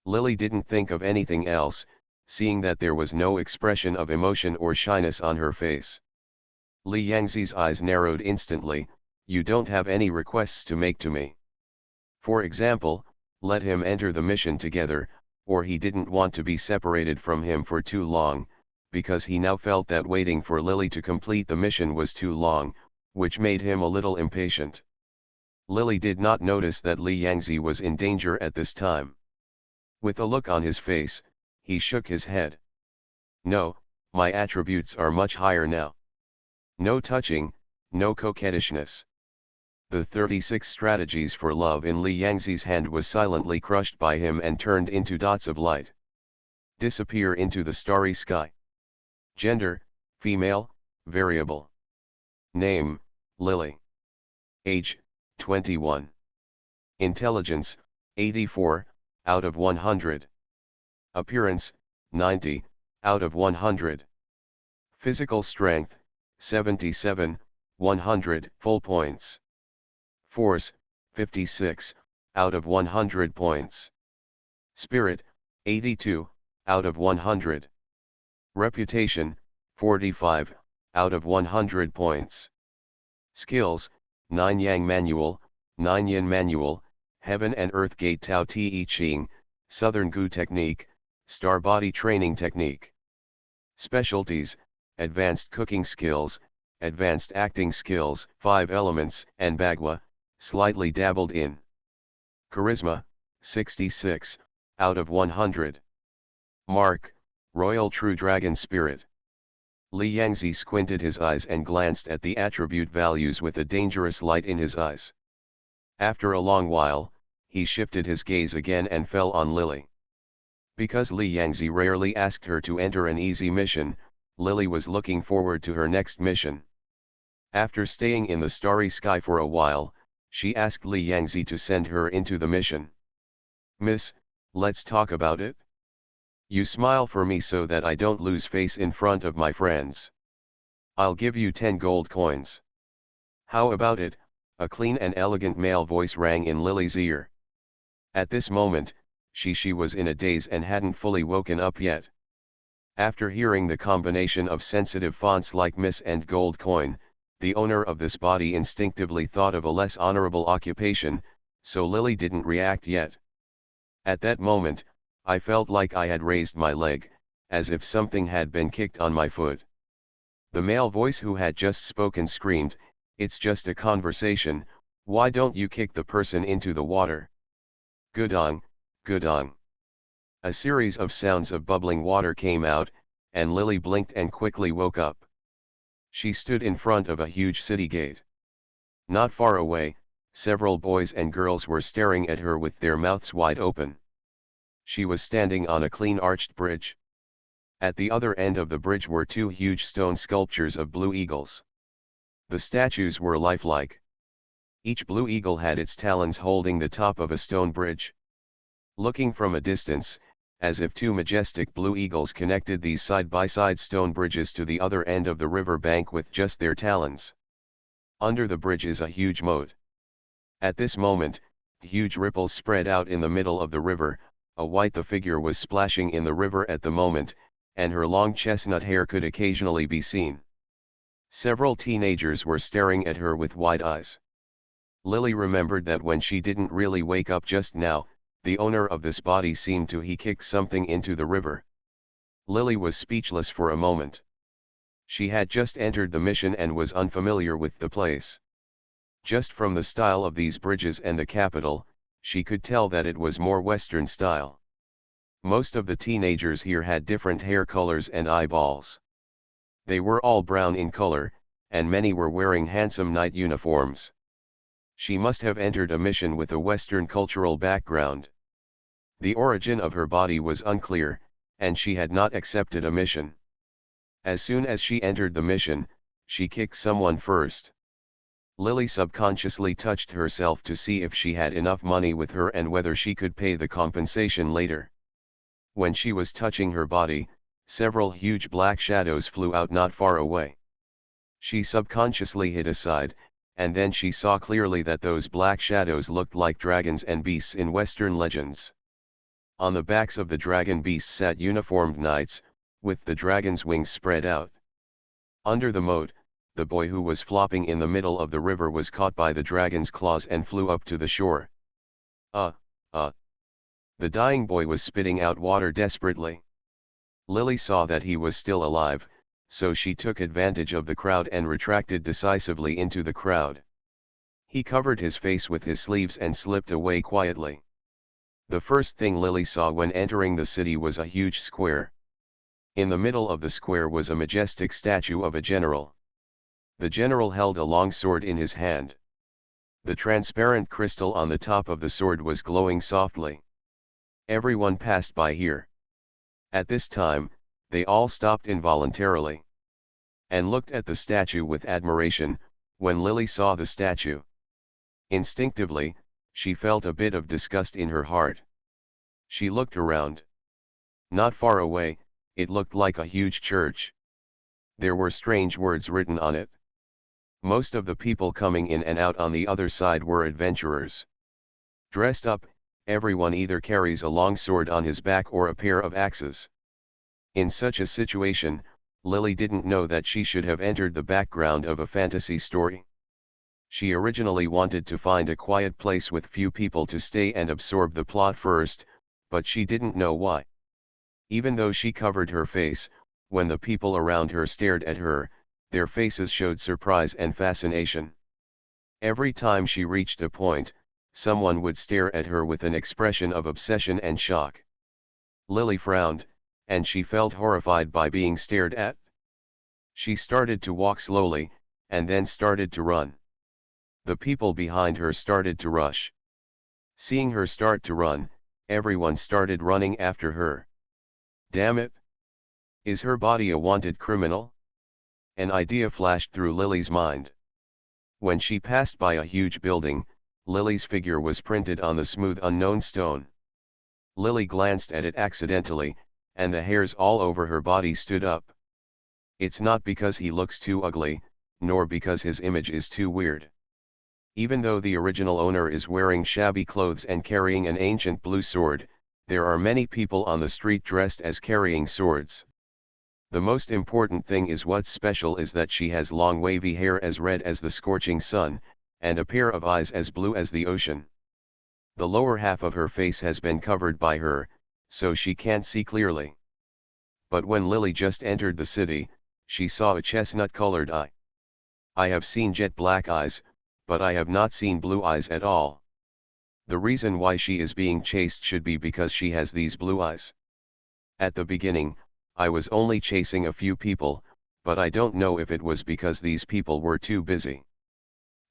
Lily didn't think of anything else, seeing that there was no expression of emotion or shyness on her face. Li Yangzi's eyes narrowed instantly. You don't have any requests to make to me. For example, let him enter the mission together, or he didn't want to be separated from him for too long, because he now felt that waiting for Lily to complete the mission was too long, which made him a little impatient. Lily did not notice that Li Yangzi was in danger at this time. With a look on his face, He shook his head. No, my attributes are much higher now. No touching, no coquettishness. The 36 strategies for love in Li Yangzi's hand was silently crushed by him and turned into dots of light. Disappear into the starry sky. Gender, female, variable. Name, Lily. Age, 21. Intelligence, 84, out of 100. Appearance, 90, out of 100. Physical strength, 77, 100 full points. Force, 56, out of 100 points. Spirit, 82, out of 100. Reputation, 45, out of 100 points. Skills, 9 Yang Manual, 9 Yin Manual, Heaven and Earth Gate Tao Te Ching, Southern Gu Technique, Star Body Training Technique. Specialties, Advanced Cooking Skills, Advanced Acting Skills, 5 Elements, and Bagua, slightly dabbled in. Charisma, 66, out of 100. Mark, Royal True Dragon Spirit. Li Yangzi squinted his eyes and glanced at the attribute values with a dangerous light in his eyes. After a long while, he shifted his gaze again and fell on Lily. Because Li Yangzi rarely asked her to enter an easy mission, Lily was looking forward to her next mission. After staying in the starry sky for a while, she asked Li Yangzi to send her into the mission. Miss, let's talk about it. You smile for me so that I don't lose face in front of my friends. I'll give you 10 gold coins. How about it? A clean and elegant male voice rang in Lily's ear. At this moment, she was in a daze and hadn't fully woken up yet. After hearing the combination of sensitive fonts like Miss and gold coin, the owner of this body instinctively thought of a less honorable occupation, so Lily didn't react yet. At that moment, I felt like I had raised my leg, as if something had been kicked on my foot. The male voice who had just spoken screamed, "It's just a conversation, why don't you kick the person into the water?" Gudong, gudong. A series of sounds of bubbling water came out, and Lily blinked and quickly woke up. She stood in front of a huge city gate. Not far away, several boys and girls were staring at her with their mouths wide open. She was standing on a clean arched bridge. At the other end of the bridge were 2 huge stone sculptures of blue eagles. The statues were lifelike. Each blue eagle had its talons holding the top of a stone bridge. Looking from a distance, as if 2 majestic blue eagles connected these side-by-side stone bridges to the other end of the river bank with just their talons. Under the bridge is a huge moat. At this moment, huge ripples spread out in the middle of the river. The figure was splashing in the river at the moment, and her long chestnut hair could occasionally be seen. Several teenagers were staring at her with wide eyes. Lily remembered that when she didn't really wake up just now, the owner of this body seemed to he kicked something into the river. Lily was speechless for a moment. She had just entered the mission and was unfamiliar with the place. Just from the style of these bridges and the capital, she could tell that it was more Western style. Most of the teenagers here had different hair colors and eyeballs. They were all brown in color, and many were wearing handsome night uniforms. She must have entered a mission with a Western cultural background. The origin of her body was unclear, and she had not accepted a mission. As soon as she entered the mission, she kicked someone first. Lily subconsciously touched herself to see if she had enough money with her and whether she could pay the compensation later. When she was touching her body, several huge black shadows flew out not far away. She subconsciously hid aside, and then she saw clearly that those black shadows looked like dragons and beasts in Western legends. On the backs of the dragon beasts sat uniformed knights, with the dragon's wings spread out. Under the moat, the boy who was flopping in the middle of the river was caught by the dragon's claws and flew up to the shore. The dying boy was spitting out water desperately. Lily saw that he was still alive, so she took advantage of the crowd and retracted decisively into the crowd. He covered his face with his sleeves and slipped away quietly. The first thing Lily saw when entering the city was a huge square. In the middle of the square was a majestic statue of a general. The general held a long sword in his hand. The transparent crystal on the top of the sword was glowing softly. Everyone passed by here. At this time, they all stopped involuntarily and looked at the statue with admiration. When Lily saw the statue, instinctively, she felt a bit of disgust in her heart. She looked around. Not far away, it looked like a huge church. There were strange words written on it. Most of the people coming in and out on the other side were adventurers. Dressed up, everyone either carries a long sword on his back or a pair of axes. In such a situation, Lily didn't know that she should have entered the background of a fantasy story. She originally wanted to find a quiet place with few people to stay and absorb the plot first, but she didn't know why. Even though she covered her face, when the people around her stared at her, their faces showed surprise and fascination. Every time she reached a point, someone would stare at her with an expression of obsession and shock. Lily frowned, and she felt horrified by being stared at. She started to walk slowly, and then started to run. The people behind her started to rush. Seeing her start to run, everyone started running after her. Damn it! Is her body a wanted criminal? An idea flashed through Lily's mind. When she passed by a huge building, Lily's figure was printed on the smooth unknown stone. Lily glanced at it accidentally, and the hairs all over her body stood up. It's not because he looks too ugly, nor because his image is too weird. Even though the original owner is wearing shabby clothes and carrying an ancient blue sword, there are many people on the street dressed as carrying swords. The most important thing is what's special is that she has long wavy hair as red as the scorching sun, and a pair of eyes as blue as the ocean. The lower half of her face has been covered by her, so she can't see clearly. But when Lily just entered the city, she saw a chestnut-colored eye. I have seen jet black eyes, but I have not seen blue eyes at all. The reason why she is being chased should be because she has these blue eyes. At the beginning, I was only chasing a few people, but I don't know if it was because these people were too busy.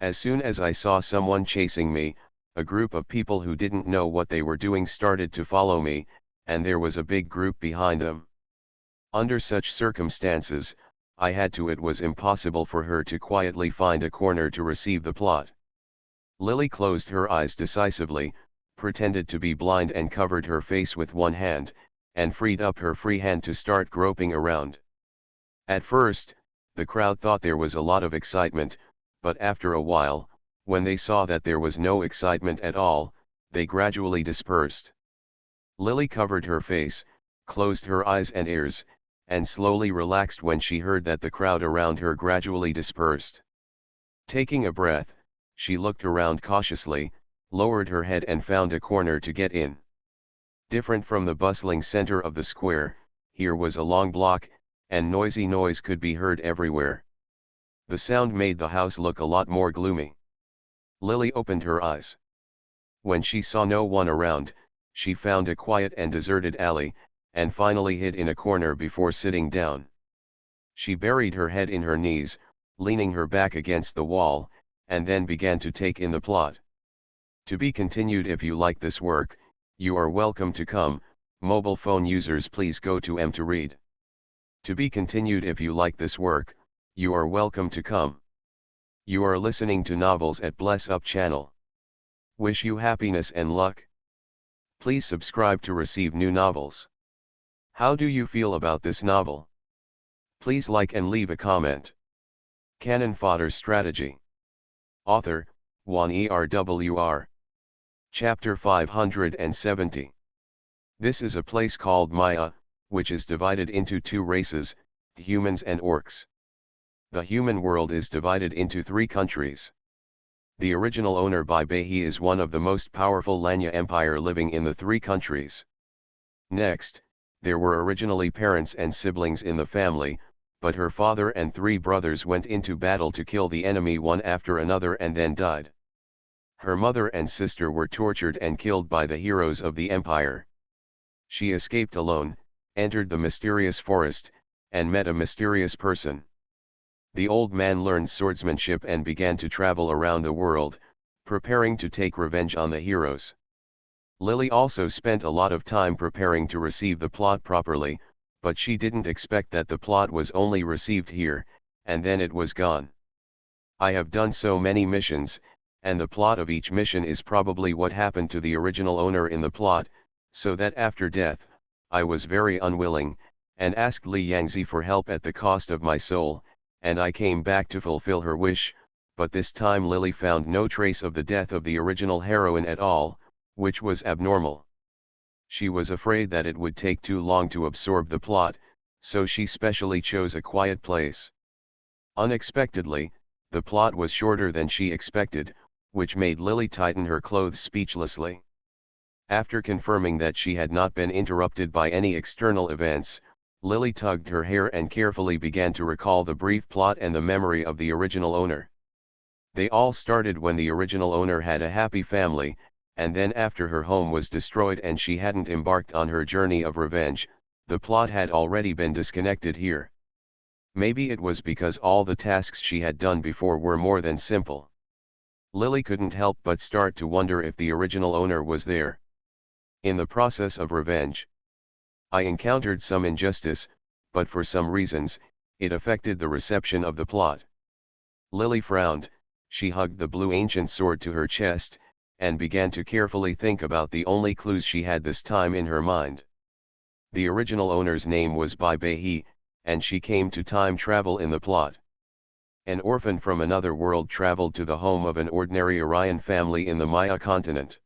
As soon as I saw someone chasing me, a group of people who didn't know what they were doing started to follow me, and there was a big group behind them. Under such circumstances, it was impossible for her to quietly find a corner to receive the plot. Lily closed her eyes decisively, pretended to be blind and covered her face with one hand, and freed up her free hand to start groping around. At first, the crowd thought there was a lot of excitement, but after a while, when they saw that there was no excitement at all, they gradually dispersed. Lily covered her face, closed her eyes and ears, and slowly relaxed when she heard that the crowd around her gradually dispersed. Taking a breath, she looked around cautiously, lowered her head and found a corner to get in. Different from the bustling center of the square, here was a long block, and noisy noise could be heard everywhere. The sound made the house look a lot more gloomy. Lily opened her eyes. When she saw no one around, she found a quiet and deserted alley, and finally hid in a corner before sitting down. She buried her head in her knees, leaning her back against the wall, and then began to take in the plot. To be continued. If you like this work, you are welcome to come. Mobile phone users, please go to M to read. To be continued. If you like this work, you are welcome to come. You are listening to Novels at Bless Up channel. Wish you happiness and luck. Please subscribe to receive new novels. How do you feel about this novel? Please like and leave a comment. Cannon Fodder Strategy. Author, Juan ERWR. Chapter 570. This is a place called Maya, which is divided into two races, humans and orcs. The human world is divided into 3 countries. The original owner Baibehi is one of the most powerful Lanya Empire living in the 3 countries. Next, there were originally parents and siblings in the family, but her father and 3 brothers went into battle to kill the enemy one after another and then died. Her mother and sister were tortured and killed by the heroes of the empire. She escaped alone, entered the mysterious forest, and met a mysterious person. The old man learned swordsmanship and began to travel around the world, preparing to take revenge on the heroes. Lily also spent a lot of time preparing to receive the plot properly, but she didn't expect that the plot was only received here, and then it was gone. I have done so many missions, and the plot of each mission is probably what happened to the original owner in the plot, so that after death, I was very unwilling, and asked Li Yangzi for help at the cost of my soul, and I came back to fulfill her wish, but this time Lily found no trace of the death of the original heroine at all, which was abnormal. She was afraid that it would take too long to absorb the plot, so she specially chose a quiet place. Unexpectedly, the plot was shorter than she expected, which made Lily tighten her clothes speechlessly. After confirming that she had not been interrupted by any external events, Lily tugged her hair and carefully began to recall the brief plot and the memory of the original owner. They all started when the original owner had a happy family, and then after her home was destroyed and she hadn't embarked on her journey of revenge, the plot had already been disconnected here. Maybe it was because all the tasks she had done before were more than simple. Lily couldn't help but start to wonder if the original owner was there. In the process of revenge, I encountered some injustice, but for some reasons, it affected the reception of the plot. Lily frowned, she hugged the blue ancient sword to her chest, and began to carefully think about the only clues she had this time in her mind. The original owner's name was Bai Bei, and she came to time travel in the plot. An orphan from another world traveled to the home of an ordinary Aryan family in the Maya continent.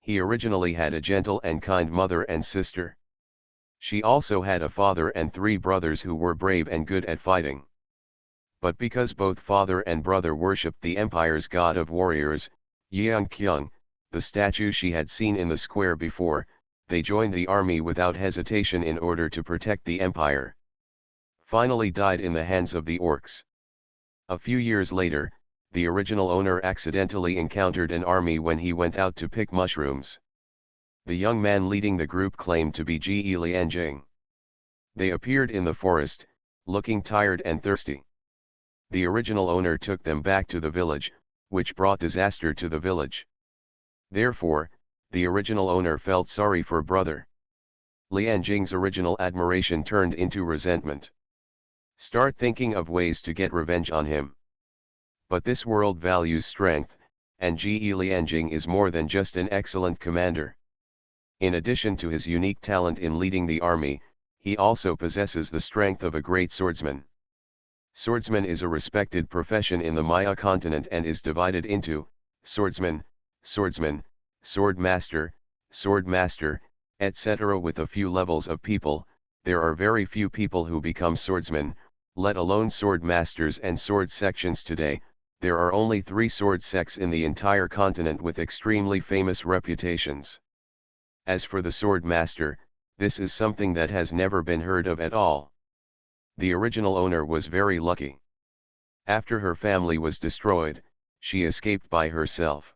He originally had a gentle and kind mother and sister. She also had a father and 3 brothers who were brave and good at fighting. But because both father and brother worshipped the empire's god of warriors, Yeongkyung, the statue she had seen in the square before, they joined the army without hesitation in order to protect the empire. Finally died in the hands of the orcs. A few years later, the original owner accidentally encountered an army when he went out to pick mushrooms. The young man leading the group claimed to be Ji Lianjing. They appeared in the forest, looking tired and thirsty. The original owner took them back to the village, which brought disaster to the village. Therefore, the original owner felt sorry for brother. Lianjing's original admiration turned into resentment. Start thinking of ways to get revenge on him. But this world values strength, and Ji Lianjing is more than just an excellent commander. In addition to his unique talent in leading the army, he also possesses the strength of a great swordsman. Swordsman is a respected profession in the Maya continent and is divided into swordsman, sword master, etc. With a few levels of people, there are very few people who become swordsmen, let alone sword masters and sword sections today. There are only 3 sword sects in the entire continent with extremely famous reputations. As for the sword master, this is something that has never been heard of at all. The original owner was very lucky. After her family was destroyed, she escaped by herself.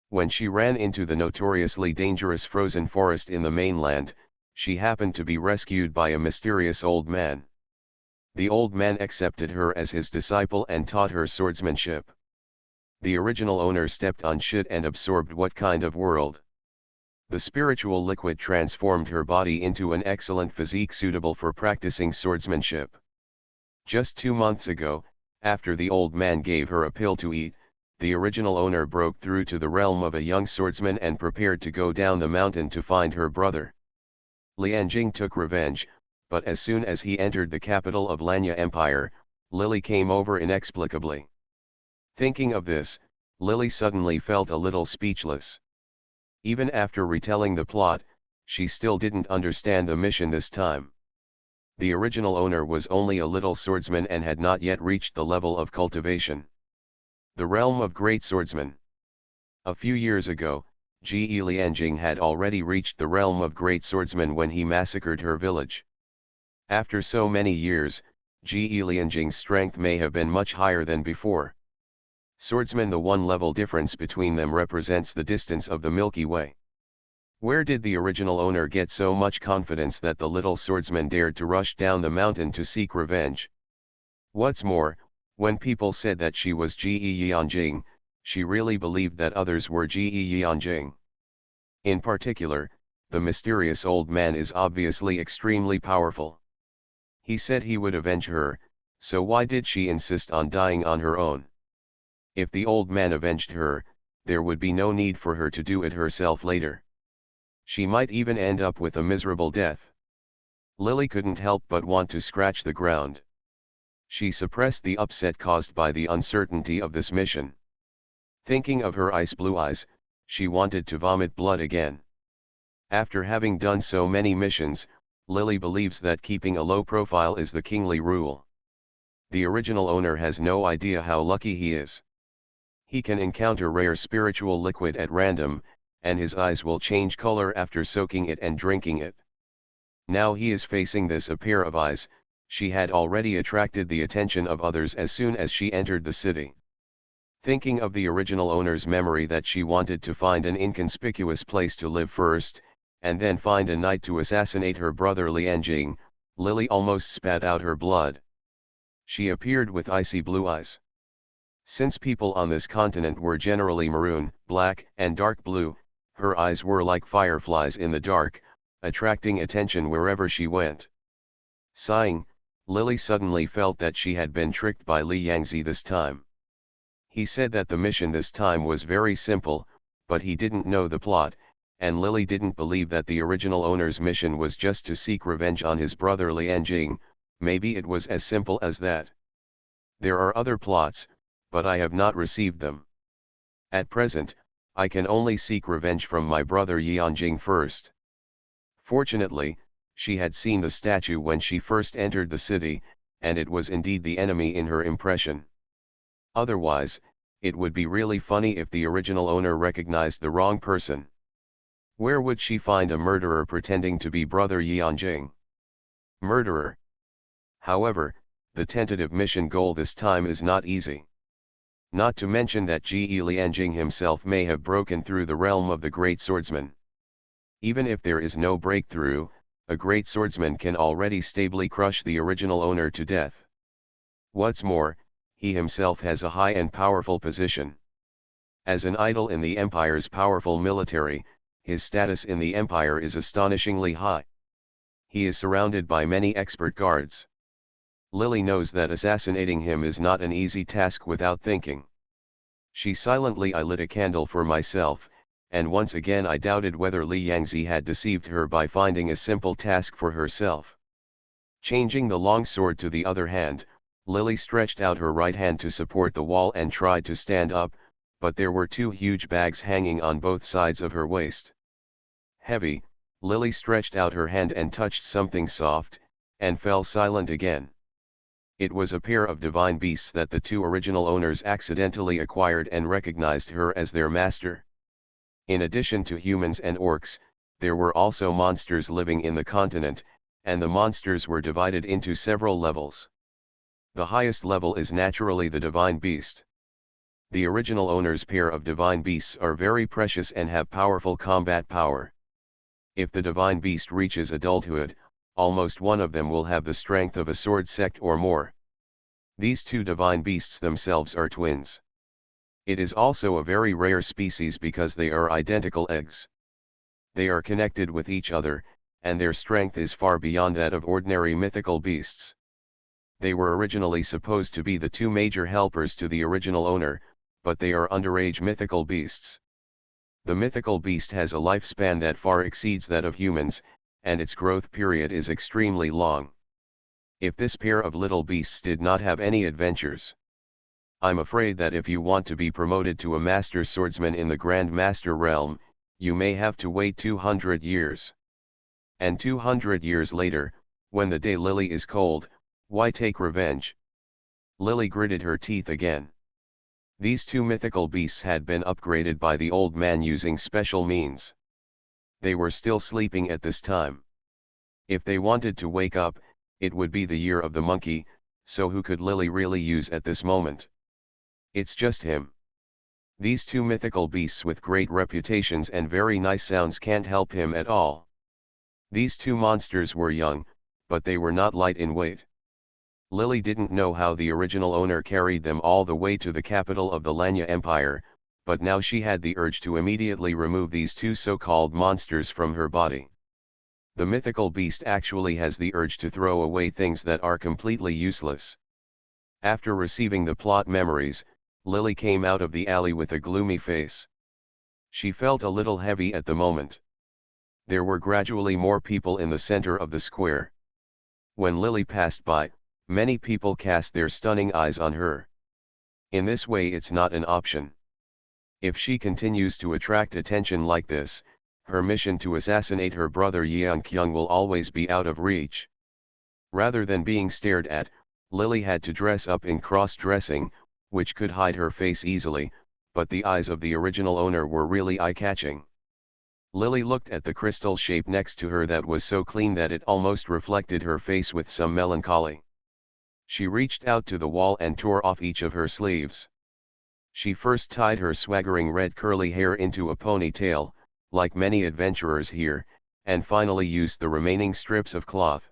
When she ran into the notoriously dangerous frozen forest in the mainland, she happened to be rescued by a mysterious old man. The old man accepted her as his disciple and taught her swordsmanship. The original owner stepped on shit and absorbed what kind of world? The spiritual liquid transformed her body into an excellent physique suitable for practicing swordsmanship. Just 2 months ago, after the old man gave her a pill to eat, the original owner broke through to the realm of a young swordsman and prepared to go down the mountain to find her brother. Lianjing took revenge, but as soon as he entered the capital of Lanya Empire, Lily came over inexplicably. Thinking of this, Lily suddenly felt a little speechless. Even after retelling the plot, she still didn't understand the mission this time. The original owner was only a little swordsman and had not yet reached the level of cultivation. The realm of great swordsmen. A few years ago, Ji Lianjing had already reached the realm of great swordsman when he massacred her village. After so many years, Ji Lianjing's strength may have been much higher than before. Swordsman, the one level difference between them represents the distance of the Milky Way. Where did the original owner get so much confidence that the little swordsman dared to rush down the mountain to seek revenge? What's more, when people said that she was Ge Yanjing, she really believed that others were Ge Yanjing. In particular, the mysterious old man is obviously extremely powerful. He said he would avenge her, so why did she insist on dying on her own? If the old man avenged her, there would be no need for her to do it herself later. She might even end up with a miserable death. Lily couldn't help but want to scratch the ground. She suppressed the upset caused by the uncertainty of this mission. Thinking of her ice blue eyes, she wanted to vomit blood again. After having done so many missions, Lily believes that keeping a low profile is the kingly rule. The original owner has no idea how lucky he is. He can encounter rare spiritual liquid at random, and his eyes will change color after soaking it and drinking it. Now he is facing this a pair of eyes. She had already attracted the attention of others as soon as she entered the city. Thinking of the original owner's memory that she wanted to find an inconspicuous place to live first, and then find a night to assassinate her brother Lianjing, Lily almost spat out her blood. She appeared with icy blue eyes. Since people on this continent were generally maroon, black, and dark blue, her eyes were like fireflies in the dark, attracting attention wherever she went. Sighing, Lily suddenly felt that she had been tricked by Li Yangzi this time. He said that the mission this time was very simple, but he didn't know the plot, and Lily didn't believe that the original owner's mission was just to seek revenge on his brother Lianjing. Maybe it was as simple as that. There are other plots, but I have not received them. At present, I can only seek revenge from my brother Yanjing first. Fortunately, she had seen the statue when she first entered the city, and it was indeed the enemy in her impression. Otherwise, it would be really funny if the original owner recognized the wrong person. Where would she find a murderer pretending to be brother Yanjing? Murderer. However, the tentative mission goal this time is not easy. Not to mention that Ge Lianjing himself may have broken through the realm of the great swordsman. Even if there is no breakthrough, a great swordsman can already stably crush the original owner to death. What's more, he himself has a high and powerful position. As an idol in the Empire's powerful military, his status in the Empire is astonishingly high. He is surrounded by many expert guards. Lily knows that assassinating him is not an easy task without thinking. She silently lit a candle for myself, and once again I doubted whether Li Yangzi had deceived her by finding a simple task for herself. Changing the long sword to the other hand, Lily stretched out her right hand to support the wall and tried to stand up, but there were two huge bags hanging on both sides of her waist. Heavy, Lily stretched out her hand and touched something soft, and fell silent again. It was a pair of divine beasts that the two original owners accidentally acquired and recognized her as their master. In addition to humans and orcs, there were also monsters living in the continent, and the monsters were divided into several levels. The highest level is naturally the divine beast. The original owner's pair of divine beasts are very precious and have powerful combat power. If the divine beast reaches adulthood, almost one of them will have the strength of a sword sect or more. These two divine beasts themselves are twins. It is also a very rare species because they are identical eggs. They are connected with each other, and their strength is far beyond that of ordinary mythical beasts. They were originally supposed to be the two major helpers to the original owner, but they are underage mythical beasts. The mythical beast has a lifespan that far exceeds that of humans, and its growth period is extremely long. If this pair of little beasts did not have any adventures, I'm afraid that if you want to be promoted to a master swordsman in the Grand Master realm, you may have to wait 200 years. And 200 years later, when the day Lily is cold, why take revenge? Lily gritted her teeth again. These two mythical beasts had been upgraded by the old man using special means. They were still sleeping at this time. If they wanted to wake up, it would be the year of the monkey, so who could Lily really use at this moment? It's just him. These two mythical beasts with great reputations and very nice sounds can't help him at all. These two monsters were young, but they were not light in weight. Lily didn't know how the original owner carried them all the way to the capital of the Lanya Empire, but now she had the urge to immediately remove these two so-called monsters from her body. The mythical beast actually has the urge to throw away things that are completely useless. After receiving the plot memories, Lily came out of the alley with a gloomy face. She felt a little heavy at the moment. There were gradually more people in the center of the square. When Lily passed by, many people cast their stunning eyes on her. In this way it's not an option. If she continues to attract attention like this, her mission to assassinate her brother Yeongkyung will always be out of reach. Rather than being stared at, Lily had to dress up in cross-dressing, which could hide her face easily, but the eyes of the original owner were really eye-catching. Lily looked at the crystal shape next to her that was so clean that it almost reflected her face with some melancholy. She reached out to the wall and tore off each of her sleeves. She first tied her swaggering red curly hair into a ponytail, like many adventurers here, and finally used the remaining strips of cloth.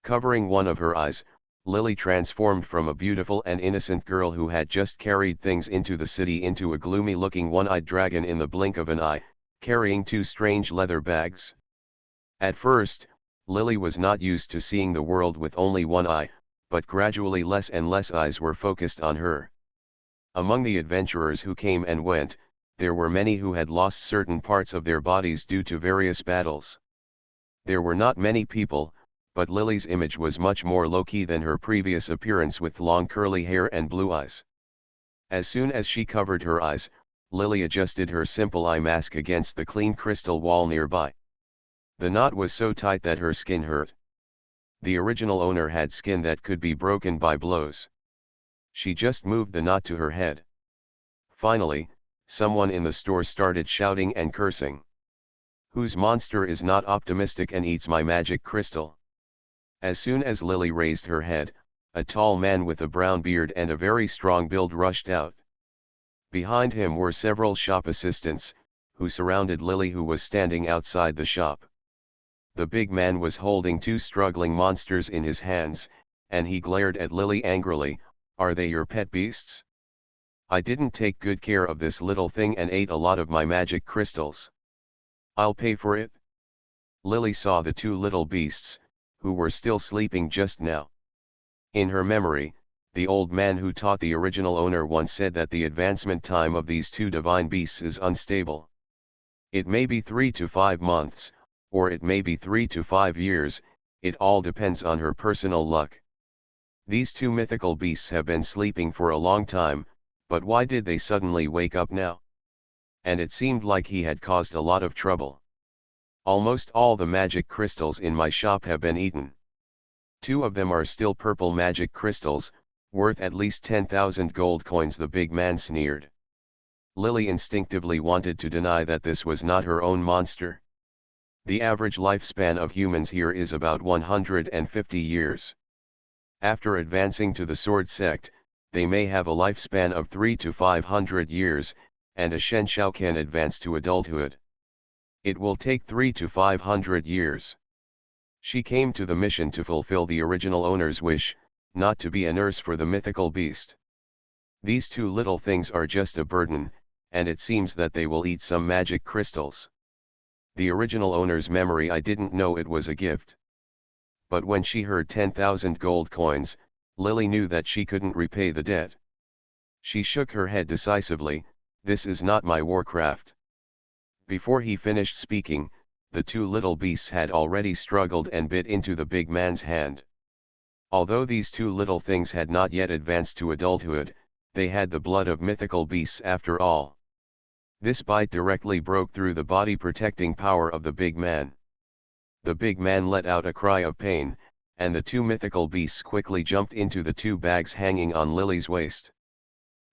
Covering one of her eyes, Lily transformed from a beautiful and innocent girl who had just carried things into the city into a gloomy-looking one-eyed dragon in the blink of an eye, carrying two strange leather bags. At first, Lily was not used to seeing the world with only one eye, but gradually less and less eyes were focused on her. Among the adventurers who came and went, there were many who had lost certain parts of their bodies due to various battles. There were not many people, but Lily's image was much more low-key than her previous appearance with long curly hair and blue eyes. As soon as she covered her eyes, Lily adjusted her simple eye mask against the clean crystal wall nearby. The knot was so tight that her skin hurt. The original owner had skin that could be broken by blows. She just moved the knot to her head. Finally, someone in the store started shouting and cursing. "Whose monster is not optimistic and eats my magic crystal?" As soon as Lily raised her head, a tall man with a brown beard and a very strong build rushed out. Behind him were several shop assistants, who surrounded Lily, who was standing outside the shop. The big man was holding two struggling monsters in his hands, and he glared at Lily angrily. "Are they your pet beasts? I didn't take good care of this little thing and ate a lot of my magic crystals. I'll pay for it." Lily saw the two little beasts, who were still sleeping just now. In her memory, the old man who taught the original owner once said that the advancement time of these two divine beasts is unstable. It may be 3 to 5 months, or it may be 3 to 5 years, it all depends on her personal luck. These two mythical beasts have been sleeping for a long time, but why did they suddenly wake up now? And it seemed like he had caused a lot of trouble. "Almost all the magic crystals in my shop have been eaten. 2 of them are still purple magic crystals, worth at least 10,000 gold coins," the big man sneered. Lily instinctively wanted to deny that this was not her own monster. The average lifespan of humans here is about 150 years. After advancing to the sword sect, they may have a lifespan of 300 to 500 years, and a Shenshao can advance to adulthood. It will take 300 to 500 years. She came to the mission to fulfill the original owner's wish, not to be a nurse for the mythical beast. These two little things are just a burden, and it seems that they will eat some magic crystals. The original owner's memory, I didn't know it was a gift. But when she heard 10,000 gold coins, Lily knew that she couldn't repay the debt. She shook her head decisively. "This is not my Warcraft." Before he finished speaking, the two little beasts had already struggled and bit into the big man's hand. Although these two little things had not yet advanced to adulthood, they had the blood of mythical beasts after all. This bite directly broke through the body protecting power of the big man. The big man let out a cry of pain, and the two mythical beasts quickly jumped into the two bags hanging on Lily's waist.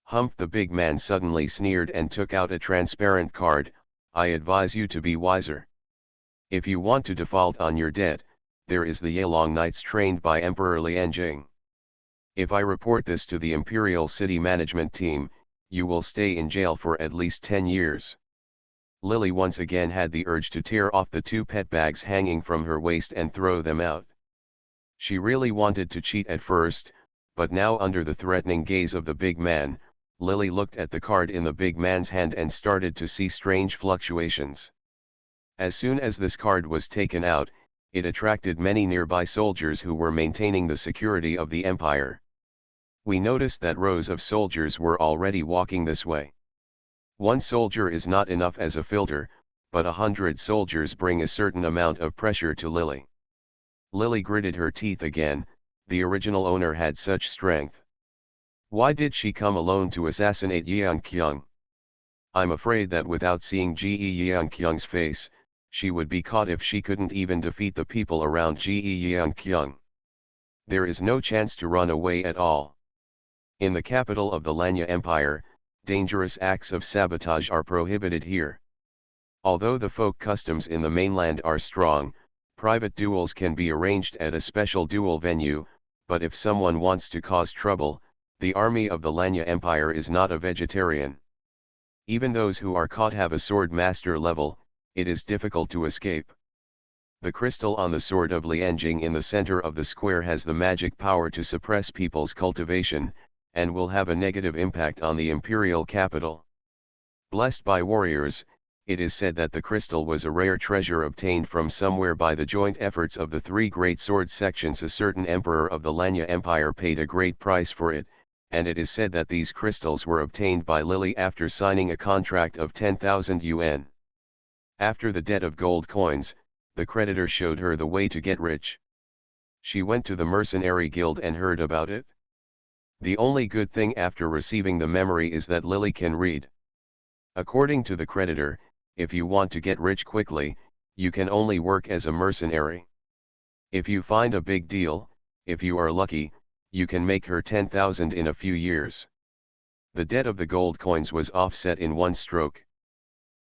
"Humph!" the big man suddenly sneered and took out a transparent card. "I advise you to be wiser. If you want to default on your debt, there is the Yelong Knights trained by Emperor Lianjing. If I report this to the Imperial City Management team, you will stay in jail for at least 10 years. Lily once again had the urge to tear off the 2 pet bags hanging from her waist and throw them out. She really wanted to cheat at first, but now under the threatening gaze of the big man, Lily looked at the card in the big man's hand and started to see strange fluctuations. As soon as this card was taken out, it attracted many nearby soldiers who were maintaining the security of the Empire. We noticed that rows of soldiers were already walking this way. 1 soldier is not enough as a filter, but 100 soldiers bring a certain amount of pressure to Lily. Lily gritted her teeth again. The original owner had such strength. Why did she come alone to assassinate Yeon Kyung? I'm afraid that without seeing Yeon Kyung's face, she would be caught if she couldn't even defeat the people around Yeon Kyung. There is no chance to run away at all. In the capital of the Lanya Empire, dangerous acts of sabotage are prohibited here. Although the folk customs in the mainland are strong, private duels can be arranged at a special duel venue, but if someone wants to cause trouble, the army of the Lanya Empire is not a vegetarian. Even those who are caught have a sword master level. It is difficult to escape. The crystal on the sword of Lianjing in the center of the square has the magic power to suppress people's cultivation, and will have a negative impact on the imperial capital. Blessed by warriors, it is said that the crystal was a rare treasure obtained from somewhere by the joint efforts of the 3 great sword sections. A certain emperor of the Lanya Empire paid a great price for it, and it is said that these crystals were obtained by Lily after signing a contract of 10,000 yuan. After the debt of gold coins, the creditor showed her the way to get rich. She went to the mercenary guild and heard about it. The only good thing after receiving the memory is that Lily can read. According to the creditor, if you want to get rich quickly, you can only work as a mercenary. If you find a big deal, if you are lucky, you can make her 10,000 in a few years. The debt of the gold coins was offset in 1 stroke.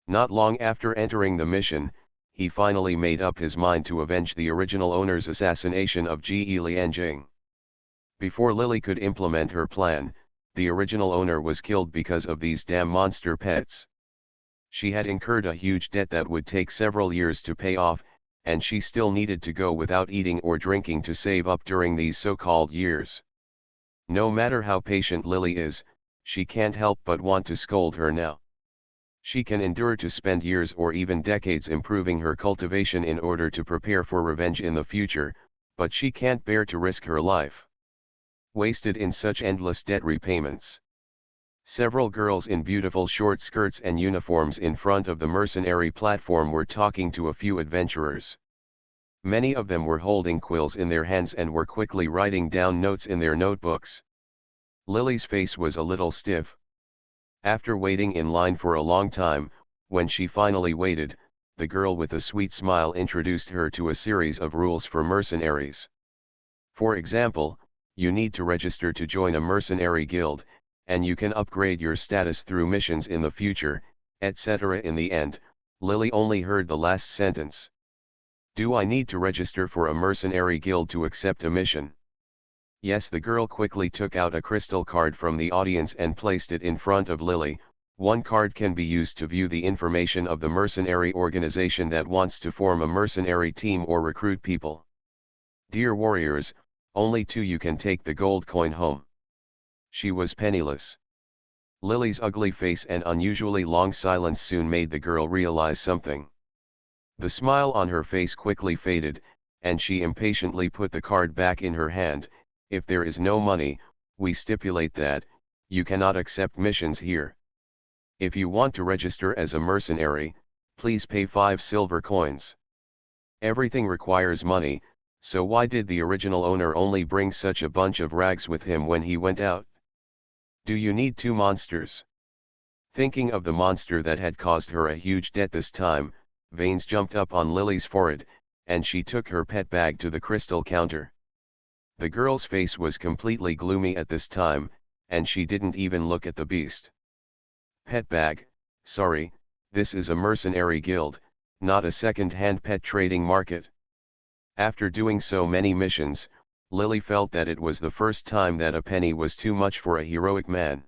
Not long after entering the mission, he finally made up his mind to avenge the original owner's assassination of Ji Lianjing. Before Lily could implement her plan, the original owner was killed because of these damn monster pets. She had incurred a huge debt that would take several years to pay off, and she still needed to go without eating or drinking to save up during these so-called years. No matter how patient Lily is, she can't help but want to scold her now. She can endure to spend years or even decades improving her cultivation in order to prepare for revenge in the future, but she can't bear to risk her life wasted in such endless debt repayments. Several girls in beautiful short skirts and uniforms in front of the mercenary platform were talking to a few adventurers. Many of them were holding quills in their hands and were quickly writing down notes in their notebooks. Lily's face was a little stiff. After waiting in line for a long time, when she finally waited, the girl with a sweet smile introduced her to a series of rules for mercenaries. For example, you need to register to join a mercenary guild, and you can upgrade your status through missions in the future, etc. In the end, Lily only heard the last sentence. Do I need to register for a mercenary guild to accept a mission? Yes. The girl quickly took out a crystal card from the audience and placed it in front of Lily. 1 card can be used to view the information of the mercenary organization that wants to form a mercenary team or recruit people. Dear warriors, only 2 you can take the gold coin home. She was penniless. Lily's ugly face and unusually long silence soon made the girl realize something. The smile on her face quickly faded, and she impatiently put the card back in her hand. If there is no money, we stipulate that you cannot accept missions here. If you want to register as a mercenary, please pay 5 silver coins. Everything requires money, so why did the original owner only bring such a bunch of rags with him when he went out? Do you need 2 monsters? Thinking of the monster that had caused her a huge debt this time, veins jumped up on Lily's forehead, and she took her pet bag to the crystal counter. The girl's face was completely gloomy at this time, and she didn't even look at the beast. Pet bag, sorry, this is a mercenary guild, not a second-hand pet trading market. After doing so many missions, Lily felt that it was the first time that a penny was too much for a heroic man.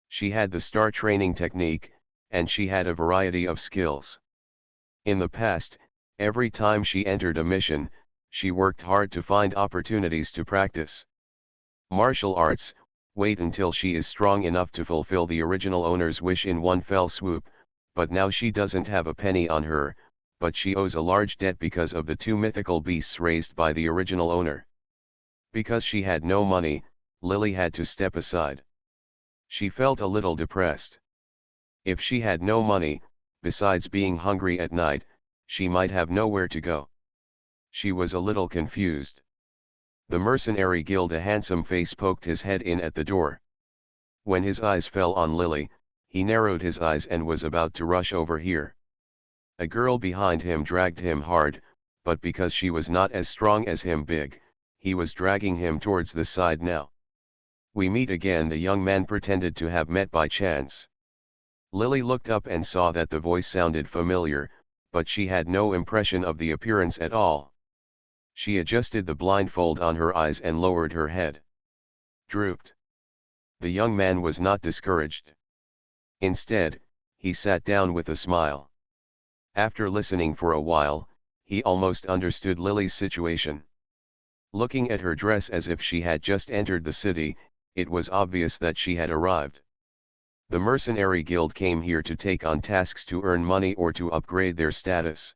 She had the star training technique, and she had a variety of skills. In the past, every time she entered a mission, she worked hard to find opportunities to practice martial arts. Wait until she is strong enough to fulfill the original owner's wish in one fell swoop, but now she doesn't have a penny on her, but she owes a large debt because of the two mythical beasts raised by the original owner. Because she had no money, Lily had to step aside. She felt a little depressed. If she had no money, besides being hungry at night, she might have nowhere to go. She was a little confused. The mercenary guild, a handsome face poked his head in at the door. When his eyes fell on Lily, he narrowed his eyes and was about to rush over here. A girl behind him dragged him hard, but because she was not as strong as him big, he was dragging him towards the side now. We meet again, the young man pretended to have met by chance. Lily looked up and saw that the voice sounded familiar, but she had no impression of the appearance at all. She adjusted the blindfold on her eyes and lowered her head. Drooped. The young man was not discouraged. Instead, he sat down with a smile. After listening for a while, he almost understood Lily's situation. Looking at her dress as if she had just entered the city, it was obvious that she had arrived. The mercenary guild came here to take on tasks to earn money or to upgrade their status.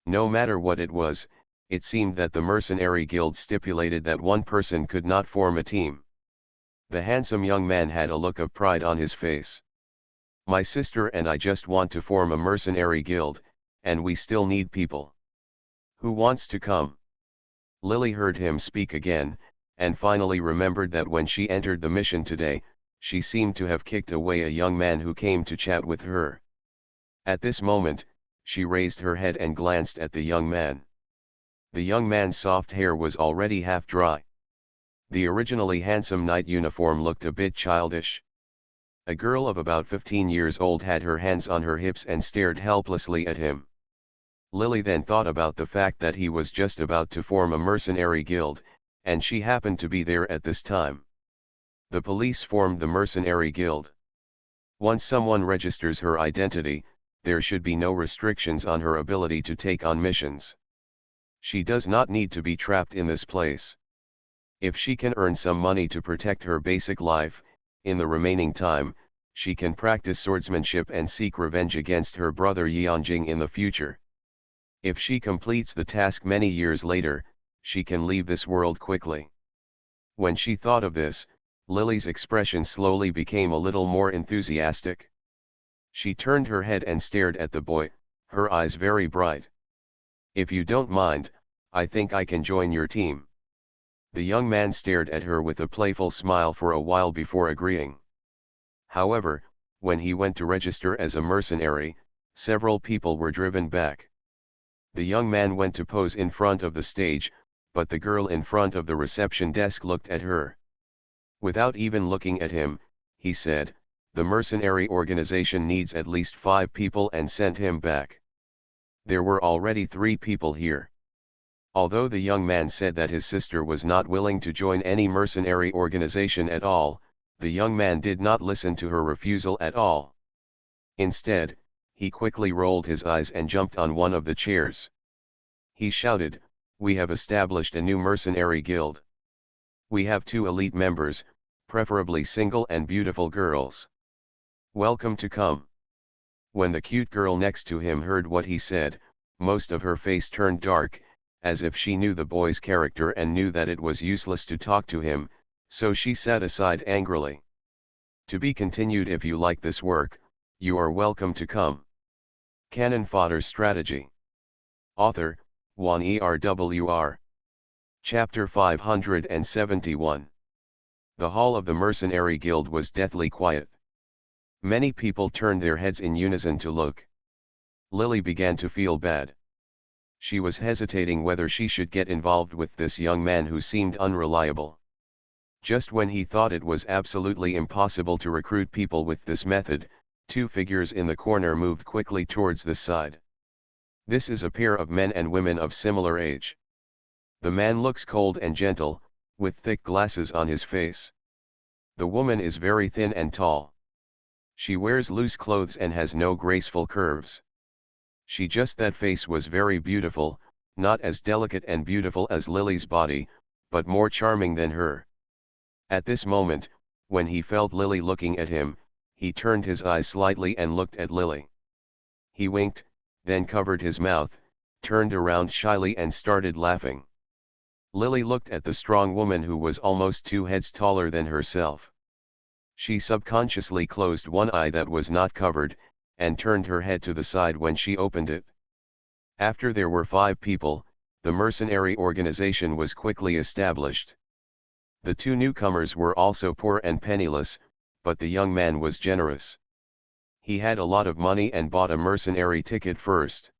No matter what it was, it seemed that the mercenary guild stipulated that one person could not form a team. The handsome young man had a look of pride on his face. My sister and I just want to form a mercenary guild, and we still need people. Who wants to come? Lily heard him speak again, and finally remembered that when she entered the mission today, she seemed to have kicked away a young man who came to chat with her. At this moment, she raised her head and glanced at the young man. The young man's soft hair was already half dry. The originally handsome knight uniform looked a bit childish. A girl of about 15 years old had her hands on her hips and stared helplessly at him. Lily then thought about the fact that he was just about to form a mercenary guild, and she happened to be there at this time. The police formed the mercenary guild. Once someone registers her identity, there should be no restrictions on her ability to take on missions. She does not need to be trapped in this place. If she can earn some money to protect her basic life, in the remaining time, she can practice swordsmanship and seek revenge against her brother Yeonjing in the future. If she completes the task many years later, she can leave this world quickly. When she thought of this, Lily's expression slowly became a little more enthusiastic. She turned her head and stared at the boy, her eyes very bright. If you don't mind, I think I can join your team. The young man stared at her with a playful smile for a while before agreeing. However, when he went to register as a mercenary, several people were driven back. The young man went to pose in front of the stage, but the girl in front of the reception desk looked at her. Without even looking at him, he said, "The mercenary organization needs at least 5 people," and sent him back. There were already 3 people here. Although the young man said that his sister was not willing to join any mercenary organization at all, the young man did not listen to her refusal at all. Instead, he quickly rolled his eyes and jumped on one of the chairs. He shouted, "We have established a new mercenary guild. We have 2 elite members, preferably single and beautiful girls. Welcome to come." When the cute girl next to him heard what he said, most of her face turned dark, as if she knew the boy's character and knew that it was useless to talk to him, so she sat aside angrily. To be continued. If you like this work, you are welcome to come. Cannon Fodder Strategy. Author, Juan ERWR. Chapter 571. The hall of the Mercenary Guild was deathly quiet. Many people turned their heads in unison to look. Lily began to feel bad. She was hesitating whether she should get involved with this young man who seemed unreliable. Just when he thought it was absolutely impossible to recruit people with this method, 2 figures in the corner moved quickly towards the side. This is a pair of men and women of similar age. The man looks cold and gentle, with thick glasses on his face. The woman is very thin and tall. She wears loose clothes and has no graceful curves. That face was very beautiful, not as delicate and beautiful as Lily's body, but more charming than her. At this moment, when he felt Lily looking at him, he turned his eyes slightly and looked at Lily. He winked, then covered his mouth, turned around shyly and started laughing. Lily looked at the strong woman who was almost 2 heads taller than herself. She subconsciously closed one eye that was not covered, and turned her head to the side when she opened it. After there were 5 people, the mercenary organization was quickly established. The 2 newcomers were also poor and penniless, but the young man was generous. He had a lot of money and bought a mercenary ticket first.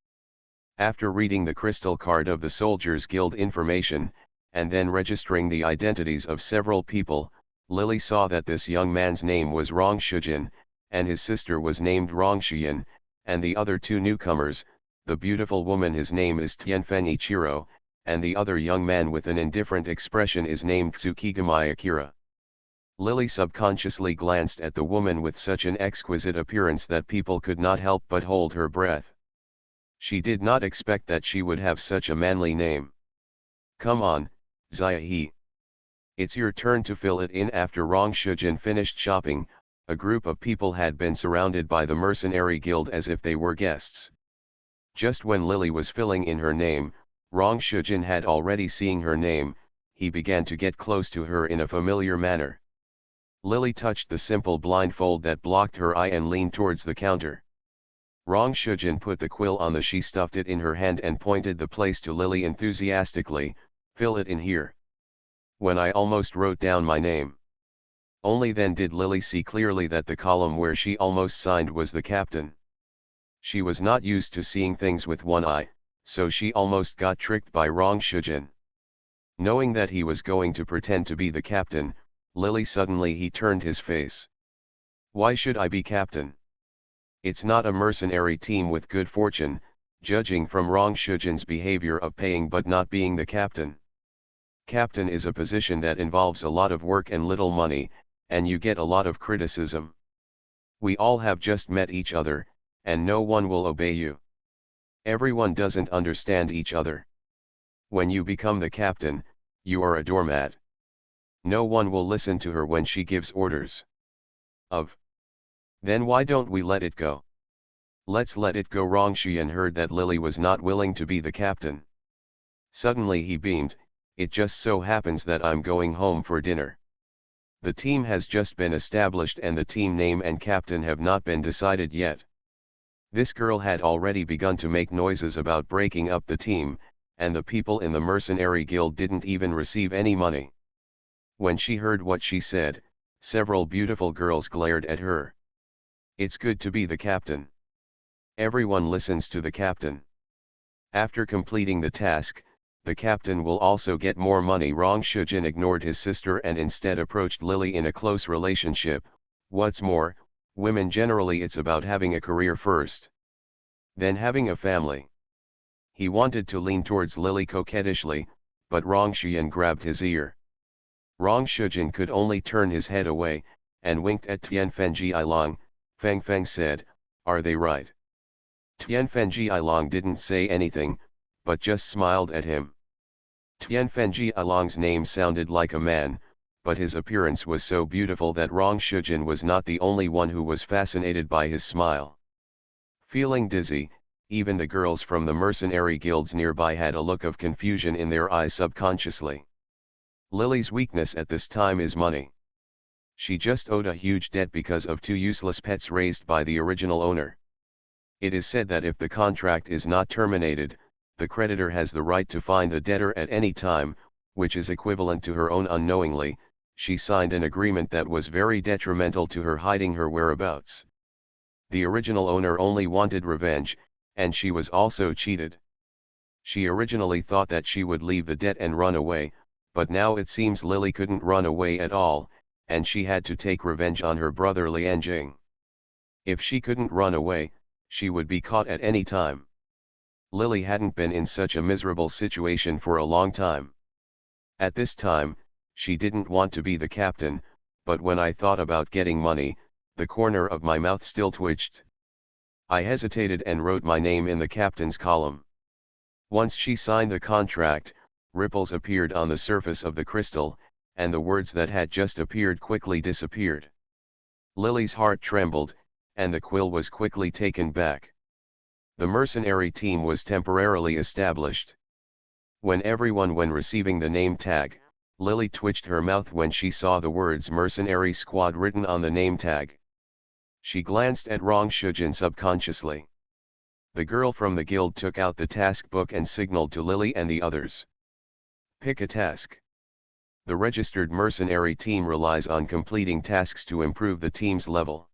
After reading the crystal card of the Soldiers Guild information, and then registering the identities of several people, Lily saw that this young man's name was Rong Shujin, and his sister was named Rong Shiyan, and the other 2 newcomers, the beautiful woman his name is Tianfen Ichiro, and the other young man with an indifferent expression is named Tsukigami Akira. Lily subconsciously glanced at the woman with such an exquisite appearance that people could not help but hold her breath. She did not expect that she would have such a manly name. Come on, Zia. It's your turn to fill it in. After Rong Shujin finished shopping, a group of people had been surrounded by the mercenary guild as if they were guests. Just when Lily was filling in her name, Rong Shujin had already seen her name. He began to get close to her in a familiar manner. Lily touched the simple blindfold that blocked her eye and leaned towards the counter. Rong Shujin put the quill on she stuffed it in her hand and pointed the place to Lily enthusiastically, fill it in here. When I almost wrote down my name. Only then did Lily see clearly that the column where she almost signed was the captain. She was not used to seeing things with one eye, so she almost got tricked by Rong Shujin. Knowing that he was going to pretend to be the captain, suddenly he turned his face. Why should I be captain? It's not a mercenary team with good fortune, judging from Rong Shujin's behavior of paying but not being the captain. Captain is a position that involves a lot of work and little money, and you get a lot of criticism. We all have just met each other, and no one will obey you. Everyone doesn't understand each other. When you become the captain, you are a doormat. No one will listen to her when she gives orders. Then why don't we let it go? Let's let it go. Rong Shiyan heard that Lily was not willing to be the captain. Suddenly he beamed, it just so happens that I'm going home for dinner. The team has just been established and the team name and captain have not been decided yet. This girl had already begun to make noises about breaking up the team, and the people in the mercenary guild didn't even receive any money. When she heard what she said, several beautiful girls glared at her. It's good to be the captain. Everyone listens to the captain. After completing the task, the captain will also get more money. Rong Shujin ignored his sister and instead approached Lily in a close relationship. What's more, women generally it's about having a career first. Then having a family. He wanted to lean towards Lily coquettishly, but Rong Shiyan grabbed his ear. Rong Shujin could only turn his head away, and winked at Tianfeng Ilong. Feng Feng said, are they right? Tianfeng Ilong didn't say anything, but just smiled at him. Tianfeng Ilong's name sounded like a man, but his appearance was so beautiful that Rong Shujin was not the only one who was fascinated by his smile. Feeling dizzy, even the girls from the mercenary guilds nearby had a look of confusion in their eyes subconsciously. Lily's weakness at this time is money. She just owed a huge debt because of 2 useless pets raised by the original owner. It is said that if the contract is not terminated, the creditor has the right to fine the debtor at any time, which is equivalent to her own unknowingly. She signed an agreement that was very detrimental to her, hiding her whereabouts. The original owner only wanted revenge, and she was also cheated. She originally thought that she would leave the debt and run away, but now it seems Lily couldn't run away at all, and she had to take revenge on her brother Lianjing. If she couldn't run away, she would be caught at any time. Lily hadn't been in such a miserable situation for a long time. At this time, she didn't want to be the captain, but when I thought about getting money, the corner of my mouth still twitched. I hesitated and wrote my name in the captain's column. Once she signed the contract, ripples appeared on the surface of the crystal, and the words that had just appeared quickly disappeared. Lily's heart trembled, and the quill was quickly taken back. The mercenary team was temporarily established. When receiving the name tag, Lily twitched her mouth when she saw the words Mercenary Squad written on the name tag. She glanced at Rong Shujin subconsciously. The girl from the guild took out the task book and signaled to Lily and the others. Pick a task. The registered mercenary team relies on completing tasks to improve the team's level.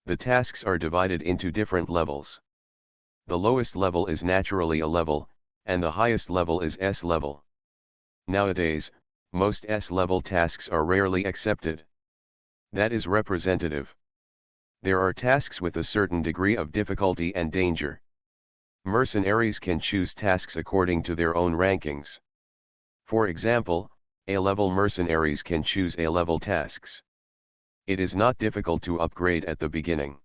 The tasks are divided into different levels. The lowest level is naturally A level, and the highest level is S level. Nowadays, most S-level tasks are rarely accepted. That is representative. There are tasks with a certain degree of difficulty and danger. Mercenaries can choose tasks according to their own rankings. For example, A-level mercenaries can choose A-level tasks. It is not difficult to upgrade at the beginning.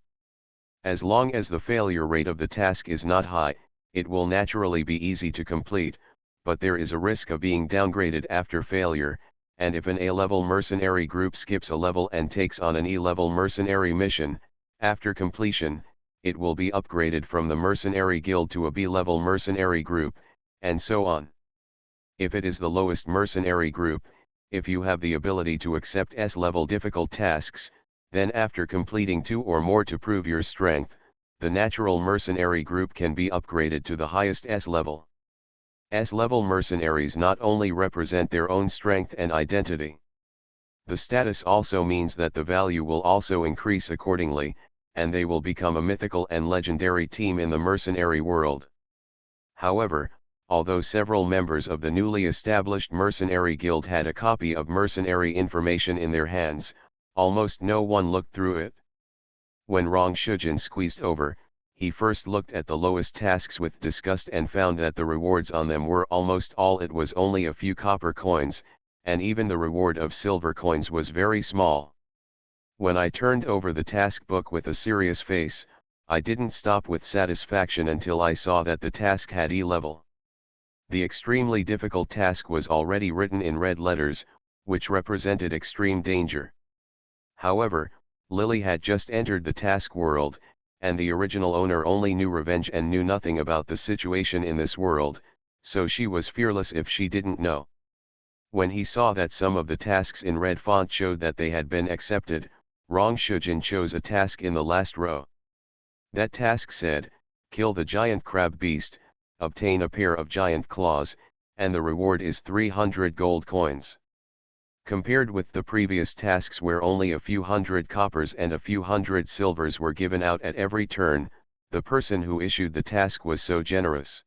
As long as the failure rate of the task is not high, it will naturally be easy to complete, but there is a risk of being downgraded after failure, and if an A-level mercenary group skips a level and takes on an E-level mercenary mission, after completion, it will be upgraded from the mercenary guild to a B-level mercenary group, and so on. If it is the lowest mercenary group, if you have the ability to accept S-level difficult tasks, then after completing 2 or more to prove your strength, the natural mercenary group can be upgraded to the highest S-level. S-level mercenaries not only represent their own strength and identity. The status also means that the value will also increase accordingly, and they will become a mythical and legendary team in the mercenary world. However, although several members of the newly established mercenary guild had a copy of mercenary information in their hands, almost no one looked through it. When Rong Shujin squeezed over, he first looked at the lowest tasks with disgust and found that the rewards on them were almost all it was only a few copper coins, and even the reward of silver coins was very small. When I turned over the task book with a serious face, I didn't stop with satisfaction until I saw that the task had E-level. The extremely difficult task was already written in red letters, which represented extreme danger. However, Lily had just entered the task world, and the original owner only knew revenge and knew nothing about the situation in this world, so she was fearless if she didn't know. When he saw that some of the tasks in red font showed that they had been accepted, Rong Shujin chose a task in the last row. That task said, kill the giant crab beast, obtain a pair of giant claws, and the reward is 300 gold coins. Compared with the previous tasks where only a few hundred coppers and a few hundred silvers were given out at every turn, the person who issued the task was so generous.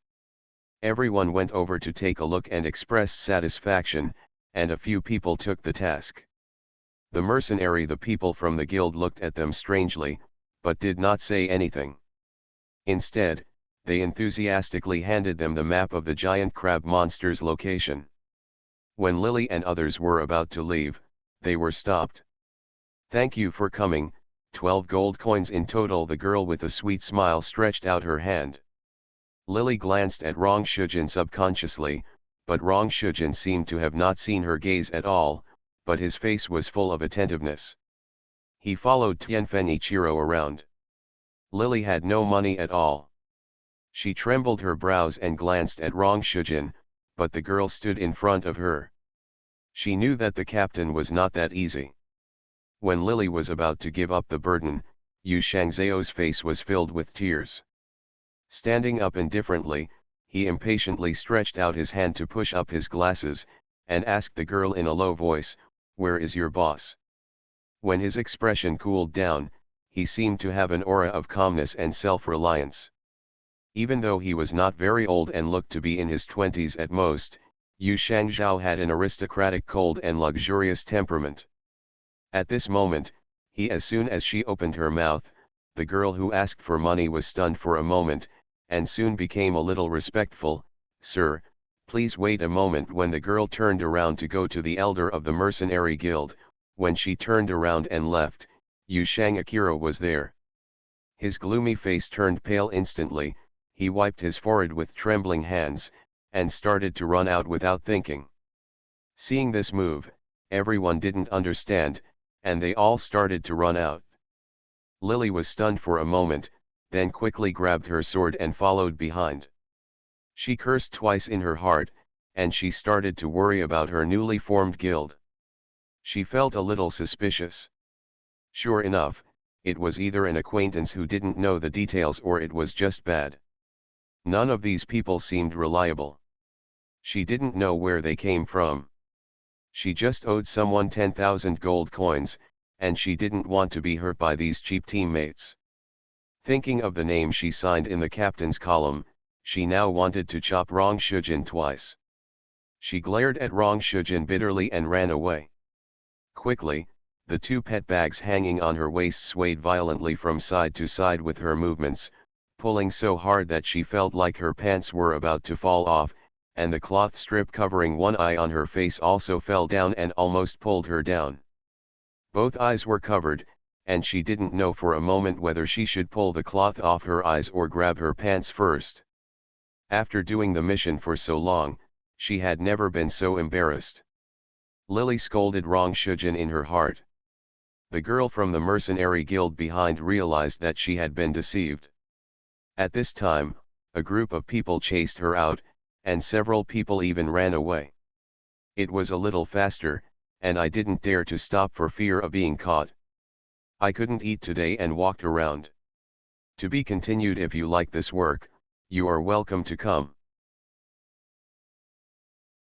Everyone went over to take a look and expressed satisfaction, and a few people took the task. The people from the guild looked at them strangely, but did not say anything. Instead, they enthusiastically handed them the map of the giant crab monster's location. When Lily and others were about to leave, they were stopped. Thank you for coming, 12 gold coins in total. The girl with a sweet smile stretched out her hand. Lily glanced at Rong Shujin subconsciously, but Rong Shujin seemed to have not seen her gaze at all, but his face was full of attentiveness. He followed Tianfen Ichiro around. Lily had no money at all. She trembled her brows and glanced at Rong Shujin, but the girl stood in front of her. She knew that the captain was not that easy. When Lily was about to give up the burden, Yu Shangzhao's face was filled with tears. Standing up indifferently, he impatiently stretched out his hand to push up his glasses, and asked the girl in a low voice, "Where is your boss?" When his expression cooled down, he seemed to have an aura of calmness and self-reliance. Even though he was not very old and looked to be in his 20s at most, Yu Shangzhao had an aristocratic cold and luxurious temperament. At this moment, as soon as she opened her mouth, the girl who asked for money was stunned for a moment, and soon became a little respectful. "Sir, please wait a moment." When the girl turned around to go to the elder of the mercenary guild, when she turned around and left, Yu Shang Akira was there. His gloomy face turned pale instantly, he wiped his forehead with trembling hands, and started to run out without thinking. Seeing this move, everyone didn't understand, and they all started to run out. Lily was stunned for a moment, then quickly grabbed her sword and followed behind. She cursed twice in her heart, and she started to worry about her newly formed guild. She felt a little suspicious. Sure enough, it was either an acquaintance who didn't know the details or it was just bad. None of these people seemed reliable. She didn't know where they came from. She just owed someone 10,000 gold coins, and she didn't want to be hurt by these cheap teammates. Thinking of the name she signed in the captain's column, she now wanted to chop Rong Shujin twice. She glared at Rong Shujin bitterly and ran away. Quickly, the two pet bags hanging on her waist swayed violently from side to side with her movements, pulling so hard that she felt like her pants were about to fall off, and the cloth strip covering one eye on her face also fell down and almost pulled her down. Both eyes were covered, and she didn't know for a moment whether she should pull the cloth off her eyes or grab her pants first. After doing the mission for so long, she had never been so embarrassed. Lily scolded Rong Shujin in her heart. The girl from the mercenary guild behind realized that she had been deceived. At this time, a group of people chased her out, and several people even ran away. It was a little faster, and I didn't dare to stop for fear of being caught. I couldn't eat today and walked around. To be continued. If you like this work, you are welcome to come.